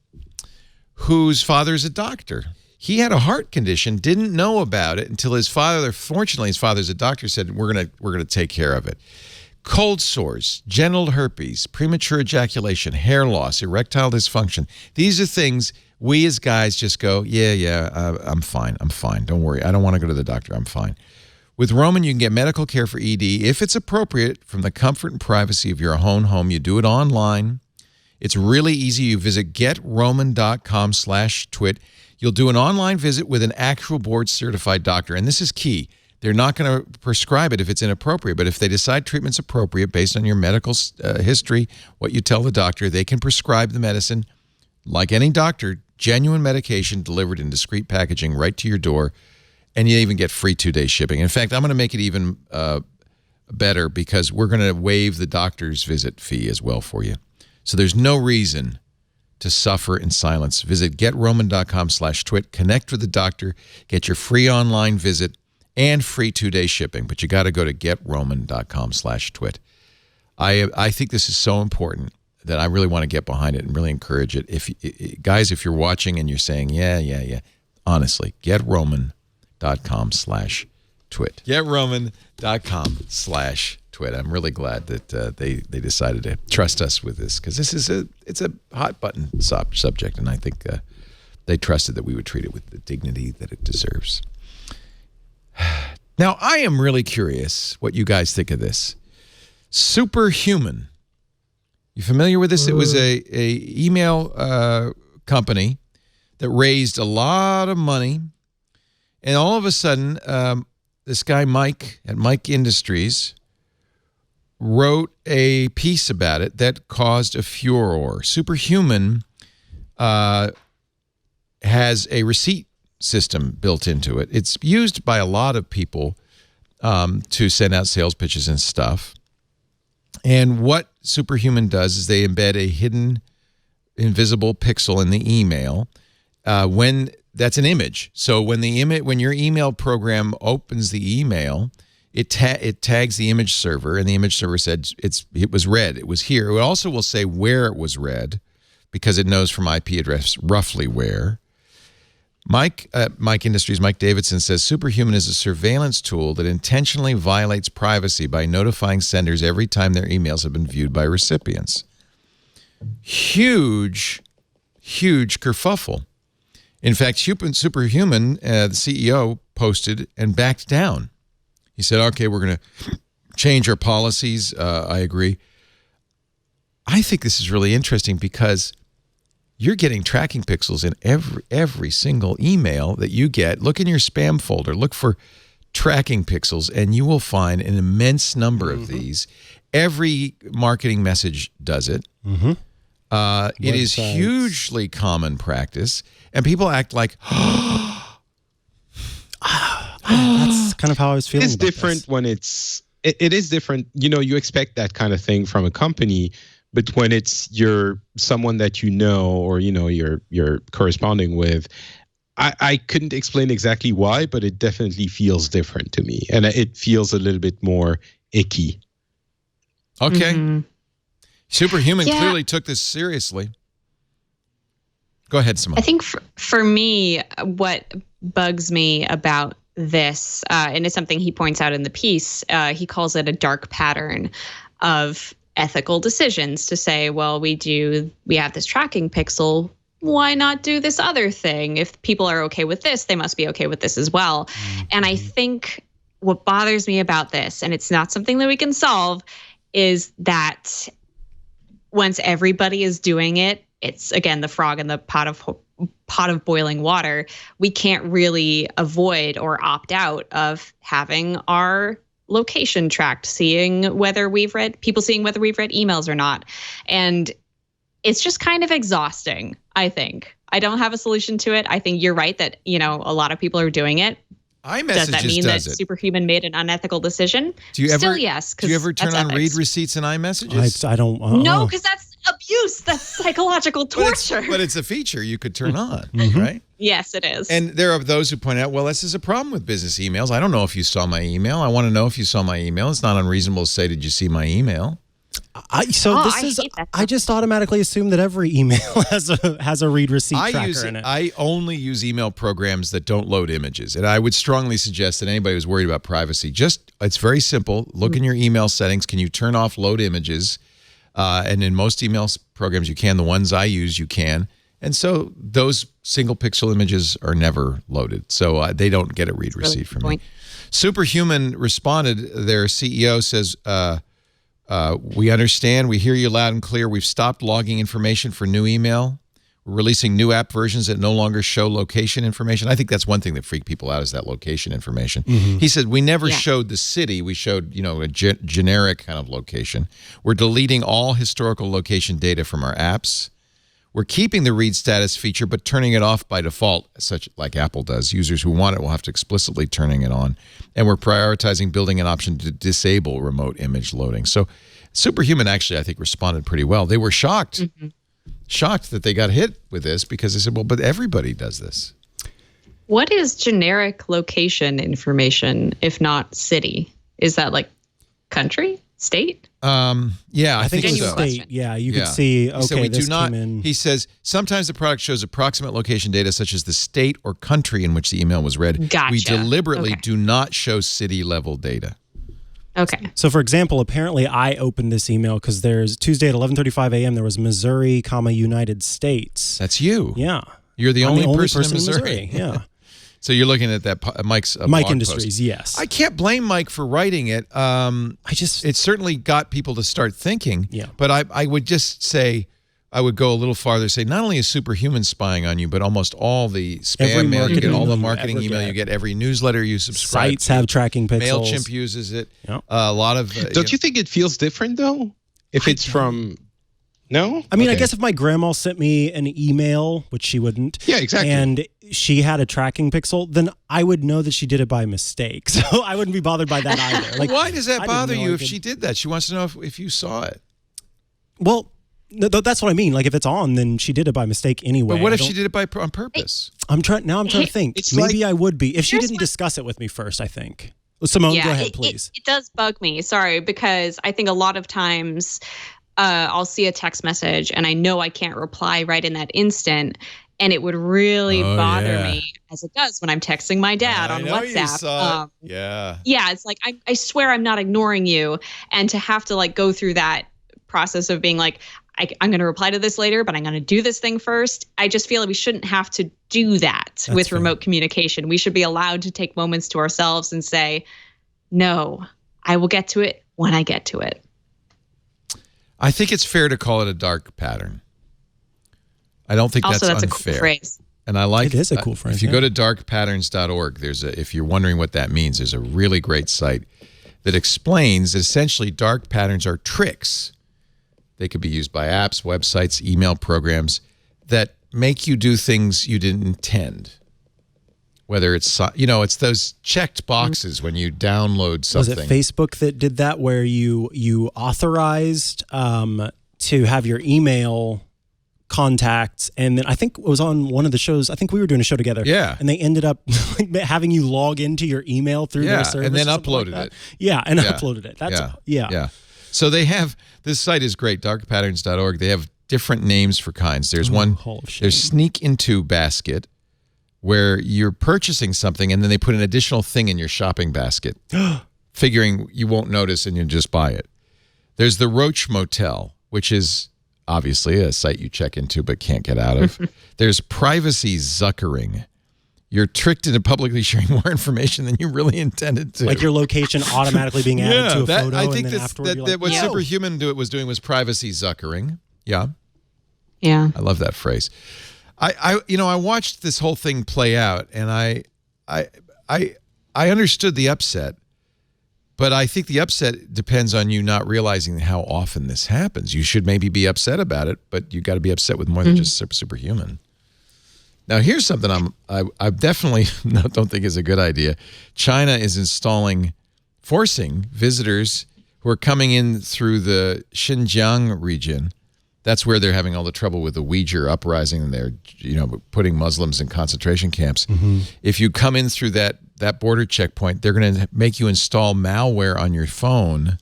whose father is a doctor. He had a heart condition, didn't know about it until fortunately his father's a doctor, said, we're gonna take care of it. Cold sores, genital herpes, premature ejaculation, hair loss, erectile dysfunction. These are things we as guys just go, I'm fine. Don't worry. I don't want to go to the doctor. I'm fine. With Roman, you can get medical care for ED if it's appropriate from the comfort and privacy of your own home. You do it online. It's really easy. You visit getroman.com/twit. You'll do an online visit with an actual board-certified doctor. And this is key. They're not going to prescribe it if it's inappropriate, but if they decide treatment's appropriate based on your medical history, what you tell the doctor, they can prescribe the medicine. Like any doctor, genuine medication delivered in discreet packaging right to your door, and you even get free 2-day shipping. In fact, I'm going to make it even better because we're going to waive the doctor's visit fee as well for you. So there's no reason to suffer in silence. Visit getroman.com/twit. Connect with the doctor. Get your free online visit and free 2-day shipping. But you got to go to getroman.com/twit. I think this is so important that I really want to get behind it and really encourage it. If you're watching and you're saying, yeah, honestly, getroman.com/twit. GetRoman.com/twit. GetRoman.com/twit. I'm really glad that they decided to trust us with this, because it's a hot button subject, and I think they trusted that we would treat it with the dignity that it deserves. Now, I am really curious what you guys think of this. Superhuman. You familiar with this? It was a email company that raised a lot of money, and all of a sudden, this guy Mike at Mike Industries wrote a piece about it that caused a furor. Superhuman has a receipt system built into it. It's used by a lot of people to send out sales pitches and stuff. And what Superhuman does is they embed a hidden invisible pixel in the email when that's an image. So when your email program opens the email, it tags the image server, and the image server said it was read. It was here. It also will say where it was read, because it knows from IP address roughly where. Mike Industries, Mike Davidson, says Superhuman is a surveillance tool that intentionally violates privacy by notifying senders every time their emails have been viewed by recipients. Huge kerfuffle. In fact, Superhuman, the CEO, posted and backed down. He said, okay, we're going to change our policies. I agree. I think this is really interesting, because you're getting tracking pixels in every single email that you get. Look in your spam folder. Look for tracking pixels, and you will find an immense number of these. Every marketing message does it. It is hugely common practice, and people act like, that's kind of how I was feeling. It's different when it is different. You know, you expect that kind of thing from a company. But when it's someone that you know, or you're corresponding with, I couldn't explain exactly why, but it definitely feels different to me, and it feels a little bit more icky. Okay, Superhuman clearly took this seriously. Go ahead, Simone. I think for me, what bugs me about this, and it's something he points out in the piece, he calls it a dark pattern of ethical decisions, to say, well, we have this tracking pixel, why not do this other thing? If people are okay with this, they must be okay with this as well. And I think what bothers me about this, and it's not something that we can solve, is that once everybody is doing it, it's, again, the frog in the pot of boiling water. We can't really avoid or opt out of having our location tracked, seeing whether we've read emails or not. And it's just kind of exhausting, I think. I don't have a solution to it. I think you're right that, a lot of people are doing it. iMessage does that mean that it. Superhuman made an unethical decision? Still, yes. Do you ever turn on read receipts in iMessages? I don't. No, because that's abuse. That's psychological torture. But it's a feature you could turn on, right? Yes, it is. And there are those who point out, well, this is a problem with business emails. I don't know if you saw my email. I want to know if you saw my email. It's not unreasonable to say, did you see my email? I just automatically assume that every email has a read receipt tracker in it. I only use email programs that don't load images, and I would strongly suggest that anybody who's worried about privacy, it's very simple. Look in your email settings. Can you turn off load images? And in most email programs, you can. The ones I use, you can. And so those single pixel images are never loaded. So they don't get a read receipt from me. Superhuman responded. Their CEO says, we understand. We hear you loud and clear. We've stopped logging information for new email. We're releasing new app versions that no longer show location information. I think that's one thing that freaked people out, is that location information. He said, we never showed the city. We showed, a generic kind of location. We're deleting all historical location data from our apps. We're keeping the read status feature, but turning it off by default, such like Apple does. Users who want it will have to explicitly turning it on. And we're prioritizing building an option to disable remote image loading. So Superhuman actually, I think, responded pretty well. They were shocked that they got hit with this, because they said, well, but everybody does this. What is generic location information, if not city? Is that like country, state? Yeah, I think it so. was state. Yeah, you could see. Okay, so we this do not. came in. He says sometimes the product shows approximate location data, such as the state or country in which the email was read. Gotcha. We deliberately do not show city level data. Okay. So, for example, apparently I opened this email because there's Tuesday at 11:35 a.m. There was Missouri, United States. That's you. Yeah, You're the I'm only person in Missouri. Yeah. So you're looking at that Mike's Mike blog Industries, post. yes. I can't blame Mike for writing it. It certainly got people to start thinking. Yeah. But I would just say, I would go a little farther. Say not only is superhuman spying on you, but almost all the spam mail you get, all the marketing email you get, every newsletter you subscribe. Sites have tracking pixels. MailChimp uses it. Yep. A lot of. Don't you think it feels different though? If it's from. No? I mean, Okay. I guess if my grandma sent me an email, which she wouldn't. Yeah, exactly. And she had a tracking pixel, then I would know that she did it by mistake. So I wouldn't be bothered by that either. Like, why does that I bother didn't know you I if could- she did that? She wants to know if you saw it. Well, that's what I mean. Like, if it's on, then she did it by mistake anyway. But what I if she don't- did it on purpose? I'm trying to think. It's Maybe like- I would be. If she Here's didn't what- discuss it with me first, I think. Simone, go ahead, please. It does bug me. Sorry, because I think a lot of times I'll see a text message and I know I can't reply right in that instant. And it would really bother me, as it does when I'm texting my dad on WhatsApp. Yeah. Yeah, it's like, I swear I'm not ignoring you. And to have to like go through that process of being like, I'm going to reply to this later, but I'm going to do this thing first. I just feel like we shouldn't have to do that with remote communication. We should be allowed to take moments to ourselves and say, no, I will get to it when I get to it. I think it's fair to call it a dark pattern. I don't think Also, that's that's unfair. a cool phrase. And I like It is a cool phrase, If you yeah. go to darkpatterns.org, if you're wondering what that means, there's a really great site that explains that essentially dark patterns are tricks. They could be used by apps, websites, email programs that make you do things you didn't intend. Whether it's, it's those checked boxes when you download something. Was it Facebook that did that, where you authorized to have your email contacts, and then I think it was on one of the shows. I think we were doing a show together. Yeah. And they ended up having you log into your email through their service. And then or something uploaded like that. it. Yeah, and uploaded it. That's yeah. So they have, this site is great, darkpatterns.org. They have different names for kinds. There's one, Hall of Shame. there's sneak into basket, where you're purchasing something and then they put an additional thing in your shopping basket, figuring you won't notice and you just buy it. There's the Roach Motel, which is obviously a site you check into but can't get out of. There's privacy zuckering. You're tricked into publicly sharing more information than you really intended to. Like your location automatically being added to a photo, I think and then afterward you're that like, what "Yo." Superhuman was doing was privacy zuckering. Yeah. Yeah. I love that phrase. I watched this whole thing play out, and I understood the upset, but I think the upset depends on you not realizing how often this happens. You should maybe be upset about it, but you got to be upset with more than just superhuman. Now, here's something I definitely don't think is a good idea. China is forcing visitors who are coming in through the Xinjiang region. That's where they're having all the trouble with the Uyghur uprising, and they're putting Muslims in concentration camps. Mm-hmm. If you come in through that border checkpoint, they're going to make you install malware on your phone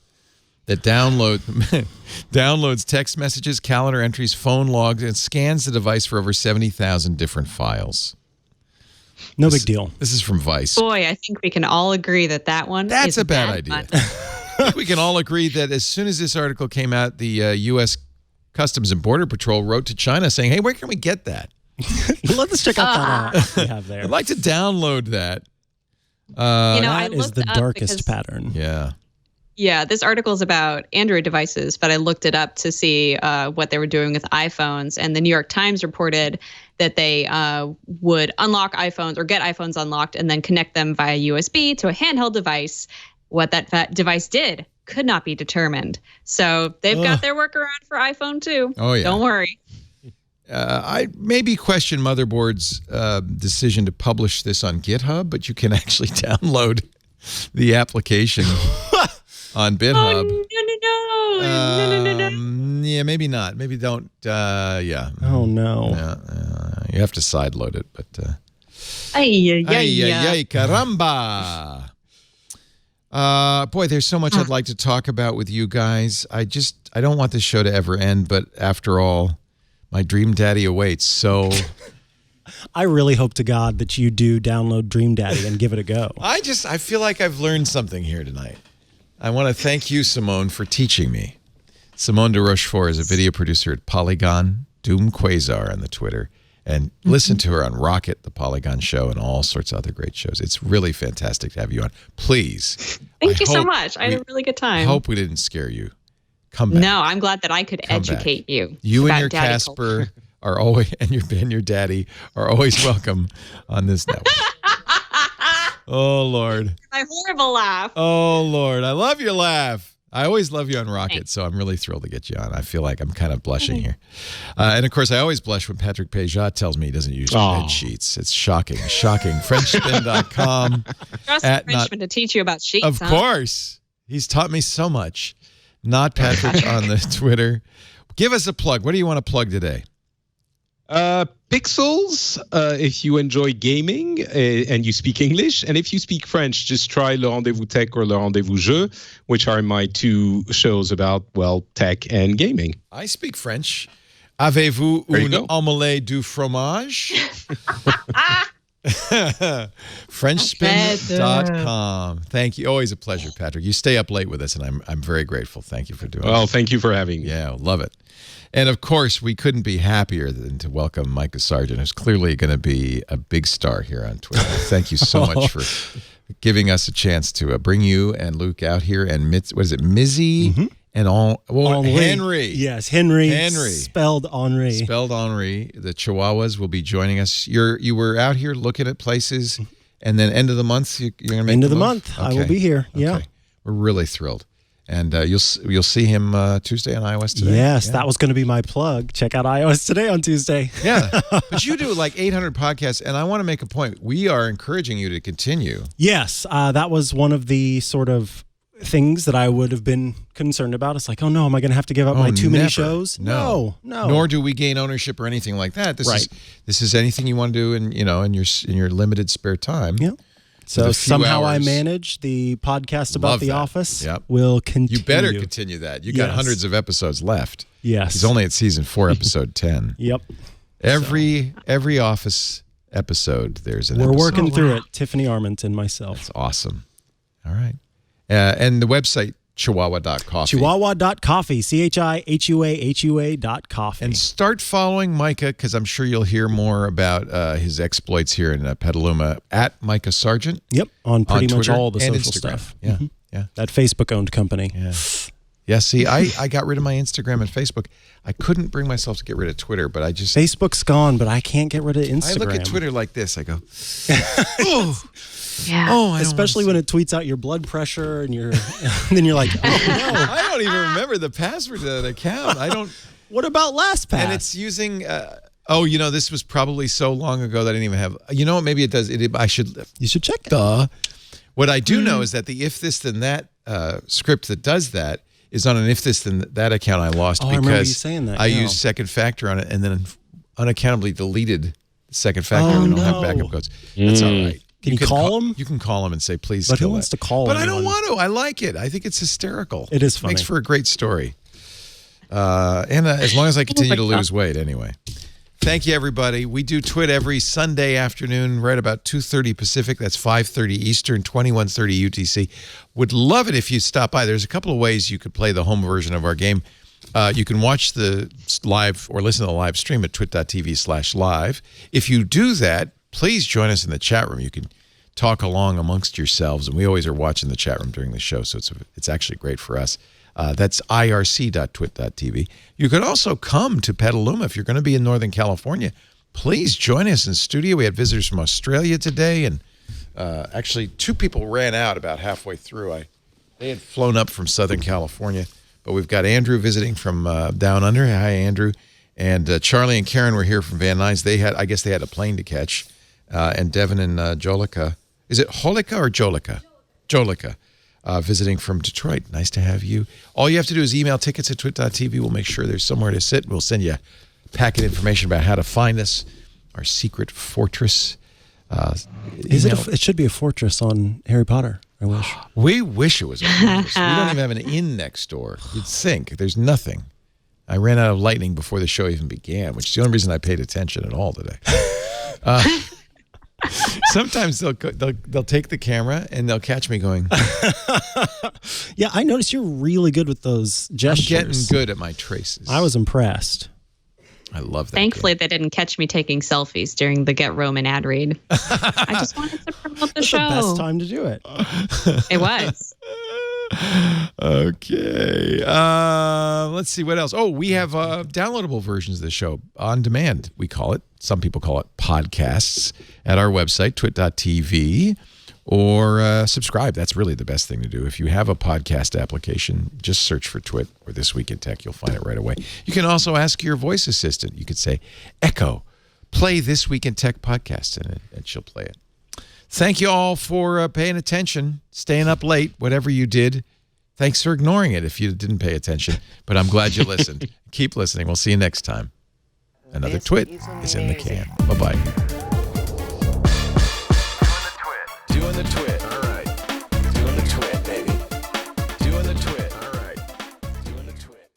that downloads text messages, calendar entries, phone logs, and scans the device for over 70,000 different files. No big deal. This is from Vice. Boy, I think we can all agree that one That's is a bad idea. one. I think we can all agree that as soon as this article came out, the U.S. Customs and Border Patrol wrote to China saying, hey, where can we get that? Let's check out that app we have there. I'd like to download that. I That is looked the up darkest because- pattern. Yeah. Yeah, this article is about Android devices, but I looked it up to see what they were doing with iPhones. And the New York Times reported that they would unlock iPhones or get iPhones unlocked and then connect them via USB to a handheld device. What that device did could not be determined. So they've got their workaround for iPhone too. Oh, yeah. Don't worry. I maybe question Motherboard's decision to publish this on GitHub, but you can actually download the application on GitHub. No. Yeah, maybe not. Maybe don't. Yeah. Oh no. You have to sideload it, but. Ay, Ay, caramba. Boy, there's so much I'd like to talk about with you guys. I don't want this show to ever end, but after all, my Dream Daddy awaits. So I really hope to God that you do download Dream Daddy and give it a go. I feel like I've learned something here tonight. I want to thank you, Simone, for teaching me. Simone de Rochefort is a video producer at Polygon, Doom Quasar on the Twitter, and listen to her on Rocket, the Polygon show, and all sorts of other great shows. It's really fantastic to have you on. Please. Thank you so much. I had a really good time. I hope we didn't scare you. Come back. No, I'm glad that I could educate you. You and your Casper are always, and your daddy are always welcome on this network. Oh, Lord. My horrible laugh. Oh, Lord. I love your laugh. I always love you on Rocket, so I'm really thrilled to get you on. I feel like I'm kind of blushing here. And, of course, I always blush when Patrick Pejat tells me he doesn't use bed sheets. It's shocking. Shocking. FrenchSpin.com. Trust a Frenchman to teach you about sheets, Of course. He's taught me so much. Not Patrick on the Twitter. Give us a plug. What do you want to plug today? Pixels, if you enjoy gaming and you speak English. And if you speak French, just try Le Rendez-vous Tech or Le Rendez-vous Jeu, which are my two shows about, well, tech and gaming. I speak French. Avez-vous une omelette du fromage? FrenchSpin.com. Thank you. Always a pleasure, Patrick. You stay up late with us, and I'm very grateful. Thank you for doing it. Well, thank you for having me. Yeah, love it. And, of course, we couldn't be happier than to welcome Micah Sargent, who's clearly going to be a big star here on Twitter. Thank you so much for giving us a chance to bring you and Luke out here. And Mizzy and Henry. Yes, Henry. Spelled Henri. Spelled Henri. The Chihuahuas will be joining us. You were out here looking at places, and then end of the month, you're going to make end of the month. Okay. I will be here. Yeah. Okay. We're really thrilled. And you'll see him Tuesday on iOS Today. Yes, that was going to be my plug. Check out iOS Today on Tuesday. Yeah, but you do like 800 podcasts, and I want to make a point. We are encouraging you to continue. Yes, that was one of the sort of things that I would have been concerned about. It's like, oh no, am I going to have to give up my too many shows? No. Nor do we gain ownership or anything like that. This is anything you want to do in your limited spare time. Yeah. So somehow I manage the podcast about The Office. Yep. Will continue. You better continue that. You got hundreds of episodes left. Yes. He's only at season 4, episode 10. Yep. Every Office episode, there's an We're episode. working through it. Tiffany Arment and myself. That's awesome. All right. And the website, chihuahua.coffee. Chihuahua.coffee. CHIHUAHUA.coffee. And start following Micah, because I'm sure you'll hear more about his exploits here in Petaluma at Micah Sargent. Yep. On pretty much Twitter all the social Instagram. stuff. Yeah. Yeah. That Facebook-owned company. Yeah. Yeah, see, I got rid of my Instagram and Facebook. I couldn't bring myself to get rid of Twitter, but I just... Facebook's gone, but I can't get rid of Instagram. I look at Twitter like this. I go, oh. Yeah. Oh, especially when it tweets out your blood pressure and then you're like, oh no. I don't even remember the password to that account. I don't... What about LastPass? And it's using... this was probably so long ago that I didn't even have... You know what? Maybe it does. You should check it. What I do know is that the if this then that script that does that is on an if this then that account I lost because I remember you saying that, I used second factor on it and then unaccountably deleted second factor and I don't have backup codes. That's all right. Can you call them? You can call them and say, please. But who wants to call? But anyone? I don't want to. I like it. I think it's hysterical. It is funny. Makes for a great story. And as long as I continue to lose weight, anyway. Thank you, everybody. We do Twit every Sunday afternoon, right about 2:30 Pacific. That's 5:30 Eastern, 21:30 UTC. Would love it if you stop by. There's a couple of ways you could play the home version of our game. You can watch the live or listen to the live stream at twit.tv/live. If you do that, please join us in the chat room. You can talk along amongst yourselves, and we always are watching the chat room during the show, so it's actually great for us. That's irc.twit.tv. You could also come to Petaluma if you're going to be in Northern California. Please join us in studio. We had visitors from Australia today, and actually 2 people ran out about halfway through. They had flown up from Southern California, but we've got Andrew visiting from down under. Hi, Andrew. And Charlie and Karen were here from Van Nuys. I guess they had a plane to catch. And Devin and Jolica. Is it Holika or Jolica? Jolica. Visiting from Detroit. Nice to have you. All you have to do is email tickets at twit.tv. We'll make sure there's somewhere to sit. We'll send you a packet information about how to find us, our secret fortress. It should be a fortress on Harry Potter. I wish. We wish it was open. We don't even have an in next door. You'd think. There's nothing. I ran out of lightning before the show even began, which is the only reason I paid attention at all today. Sometimes they'll take the camera and they'll catch me going. Yeah, I noticed you're really good with those gestures. I'm getting good at my traces. I was impressed. I love that. Thankfully, they didn't catch me taking selfies during the Get Roman ad read. I just wanted to promote the show. That's the best time to do it. It was. Okay. Let's see what else. Oh, we have downloadable versions of the show on demand, we call it. Some people call it podcasts at our website, twit.tv, or subscribe. That's really the best thing to do. If you have a podcast application, just search for Twit or This Week in Tech. You'll find it right away. You can also ask your voice assistant. You could say, Echo, play This Week in Tech podcast, and she'll play it. Thank you all for paying attention, staying up late, whatever you did. Thanks for ignoring it if you didn't pay attention, but I'm glad you listened. Keep listening. We'll see you next time. Another Twit is in the can. Bye-bye.